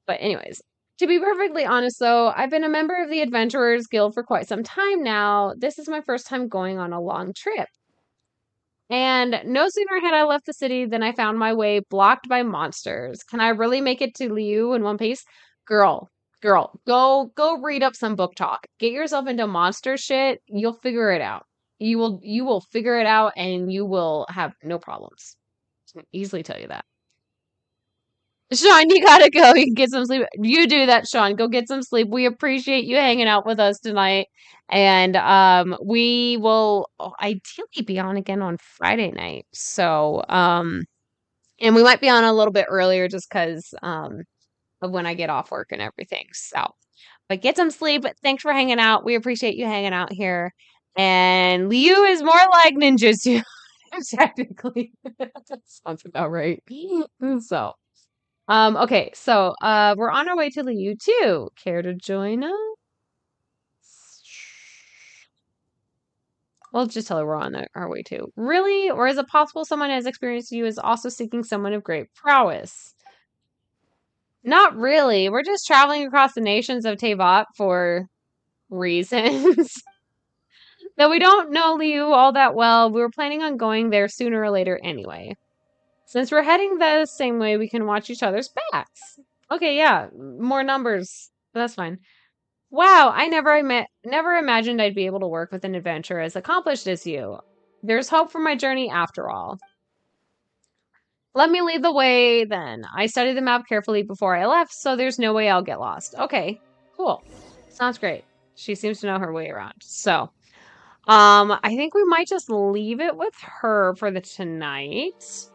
But anyways, to be perfectly honest though, I've been a member of the Adventurers Guild for quite some time now. This is my first time going on a long trip. And no sooner had I left the city than I found my way blocked by monsters. Can I really make it to Liu in one piece? Girl, go read up some book talk. Get yourself into monster shit. You'll figure it out. You will figure it out and you will have no problems. I can easily tell you that. Sean, you gotta go. You can get some sleep. You do that, Sean. Go get some sleep. We appreciate you hanging out with us tonight. And we will ideally be on again on Friday night. So and we might be on a little bit earlier just because of when I get off work and everything. So but get some sleep. Thanks for hanging out. We appreciate you hanging out here. And Liu is more like ninjutsu, technically. That sounds about right. So okay, so we're on our way to Liu too. Care to join us? We'll just tell her we're on our way too. Really? Or is it possible someone as experienced as you is also seeking someone of great prowess? Not really. We're just traveling across the nations of Tevat for reasons. Though we don't know Liu all that well, we were planning on going there sooner or later anyway. Since we're heading the same way, we can watch each other's backs. Okay, yeah, more numbers. That's fine. Wow, I never imagined I'd be able to work with an adventurer as accomplished as you. There's hope for my journey after all. Let me lead the way then. I studied the map carefully before I left, so there's no way I'll get lost. Okay, cool. Sounds great. She seems to know her way around. So, I think we might just leave it with her for the tonight.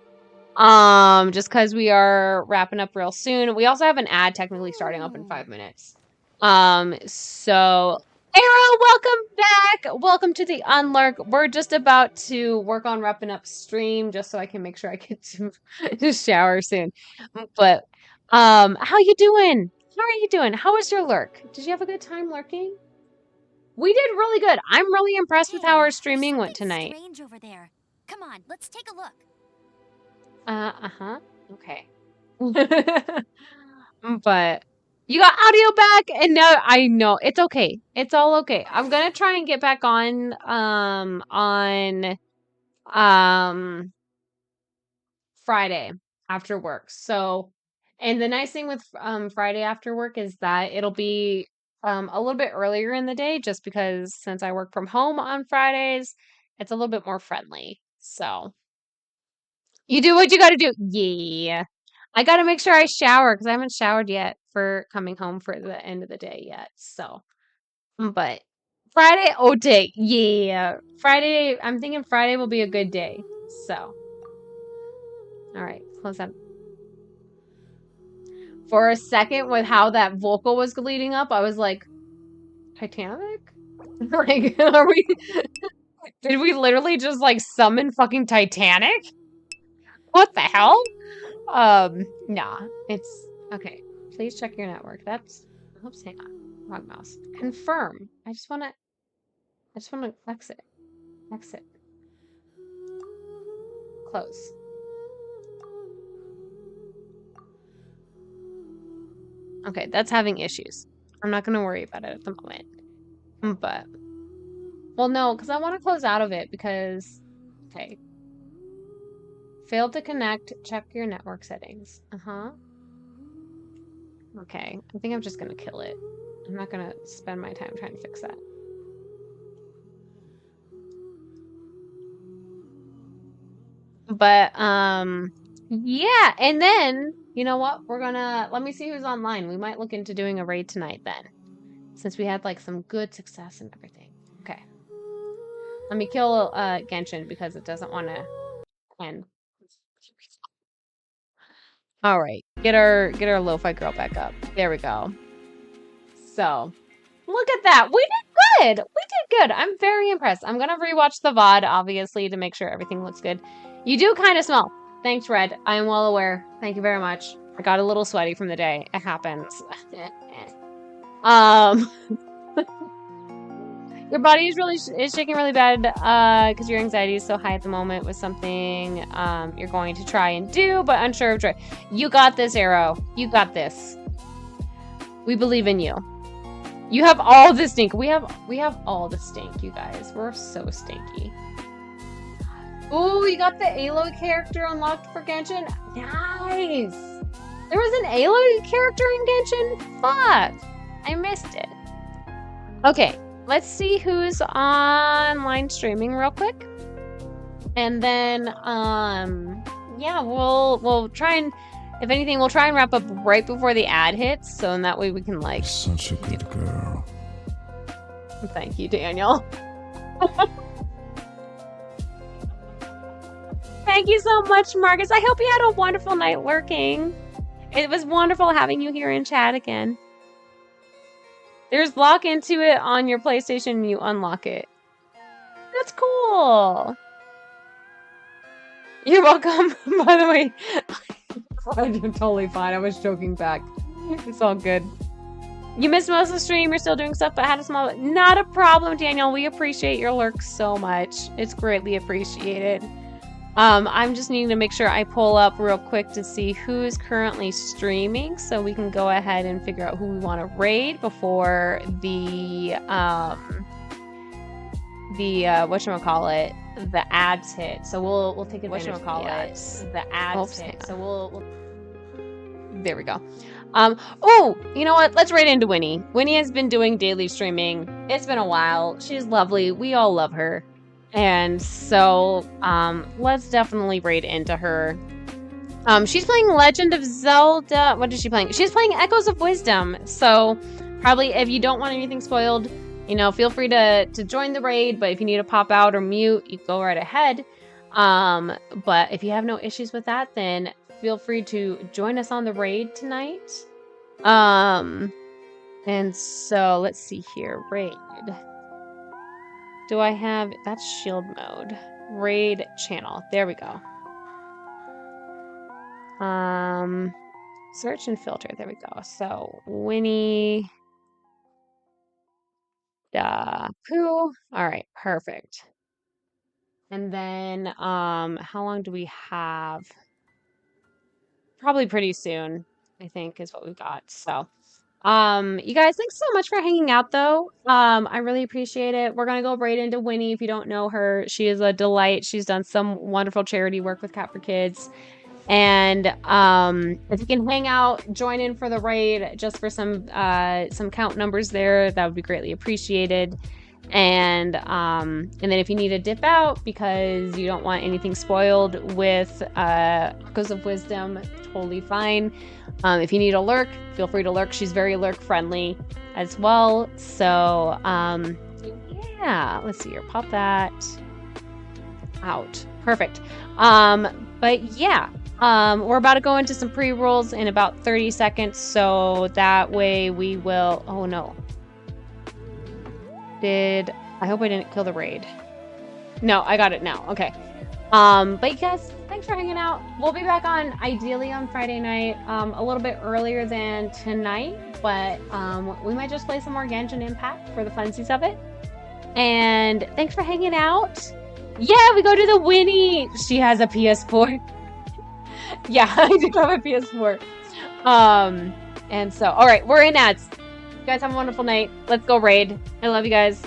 Just because we are wrapping up real soon. We also have an ad technically starting up in 5 minutes. So Arrow, welcome back. Welcome to the Unlurk. We're just about to work on wrapping up stream just so I can make sure I get to shower soon. But how you doing? How are you doing? How was your lurk? Did you have a good time lurking? We did really good. I'm really impressed with how our Hey, streaming went something tonight. strange over there. Come on, let's take a look. Uh-huh. Okay. But you got audio back, and now I know it's okay. It's all okay. I'm gonna try and get back on Friday after work. So, and the nice thing with Friday after work is that it'll be a little bit earlier in the day, just because since I work from home on Fridays, it's a little bit more friendly. So, you do what you got to do. Yeah. I got to make sure I shower because I haven't showered yet for coming home for the end of the day yet. So, but Friday, oh, day. Yeah. Friday, I'm thinking Friday will be a good day. So, all right, close that. For a second, with how that vocal was leading up, I was like, Titanic? Like, are we, did we literally just like summon fucking Titanic? What the hell? Nah, it's okay. Please check your network. That's, oops, hang on. Wrong mouse. Confirm. I just want to exit. Exit. Close. Okay, that's having issues. I'm not going to worry about it at the moment. But, well, no, because I want to close out of it because, okay. Failed to connect. Check your network settings. Uh-huh. Okay, I think I'm just going to kill it. I'm not going to spend my time trying to fix that. But, yeah, and then, you know what? Let me see who's online. We might look into doing a raid tonight then, since we had, like, some good success and everything. Okay. Let me kill, Genshin because it doesn't want to end. All right, get our lo-fi girl back up. There we go. So, look at that. We did good. We did good. I'm very impressed. I'm gonna rewatch the VOD, obviously, to make sure everything looks good. You do kind of smell. Thanks, Red. I am well aware. Thank you very much. I got a little sweaty from the day. It happens. Your body is shaking really bad because your anxiety is so high at the moment with something you're going to try and do, but unsure of try. You got this, Arrow. You got this. We believe in you. You have all the stink. We have all the stink, you guys. We're so stinky. Ooh, you got the Aloy character unlocked for Genshin? Nice! There was an Aloy character in Genshin? Fuck! I missed it. Okay, let's see who's online streaming real quick. And then, yeah, we'll try and, if anything, we'll try and wrap up right before the ad hits, so in that way we can, like... Such a good girl. Thank you, Daniel. Thank you so much, Marcus. I hope you had a wonderful night lurking. It was wonderful having you here in chat again. There's lock into it on your PlayStation and you unlock it. That's cool. You're welcome. By the way, I'm totally fine. I was joking back. It's all good. You missed most of the stream. You're still doing stuff, but had a small... Not a problem, Daniel. We appreciate your lurk so much. It's greatly appreciated. I'm just needing to make sure I pull up real quick to see who's currently streaming so we can go ahead and figure out who we want to raid before the whatchamacallit, the ads hit. So we'll take advantage of the ads hit. So we'll there we go. Oh, you know what? Let's raid into Winnie. Winnie has been doing daily streaming. It's been a while. She's lovely. We all love her. And so, let's definitely raid into her. She's playing Legend of Zelda. What is she playing? She's playing Echoes of Wisdom. So probably if you don't want anything spoiled, you know, feel free to join the raid. But if you need to pop out or mute, you go right ahead. But if you have no issues with that, then feel free to join us on the raid tonight. And so let's see here. Raid. Do I have... That's shield mode. Raid channel. There we go. Search and filter. There we go. So Winnie the Pooh. All right, perfect. And then how long do we have? Probably pretty soon, I think, is what we've got. So you guys, thanks so much for hanging out though. I really appreciate it. We're gonna go right into Winnie. If you don't know her, she is a delight. She's done some wonderful charity work with Cat for Kids. And if you can hang out, join in for the raid just for some count numbers there, that would be greatly appreciated. And then if you need to dip out because you don't want anything spoiled with Echoes of Wisdom, totally fine. If you need a lurk, feel free to lurk. She's very lurk friendly as well. So yeah, let's see here. Pop that out. Perfect. But yeah. We're about to go into some pre-rolls in about 30 seconds, so that way we will... Oh, no. I hope I didn't kill the raid. No, I got it now. Okay. But you guys, thanks for hanging out. We'll be back on, ideally on Friday night, a little bit earlier than tonight, but we might just play some more Genshin Impact for the funsies of it. And thanks for hanging out. Yeah, we go to the Winnie. She has a PS4. Yeah, I do have a PS4. And so, all right, we're in ads. You guys have a wonderful night. Let's go raid. I love you guys.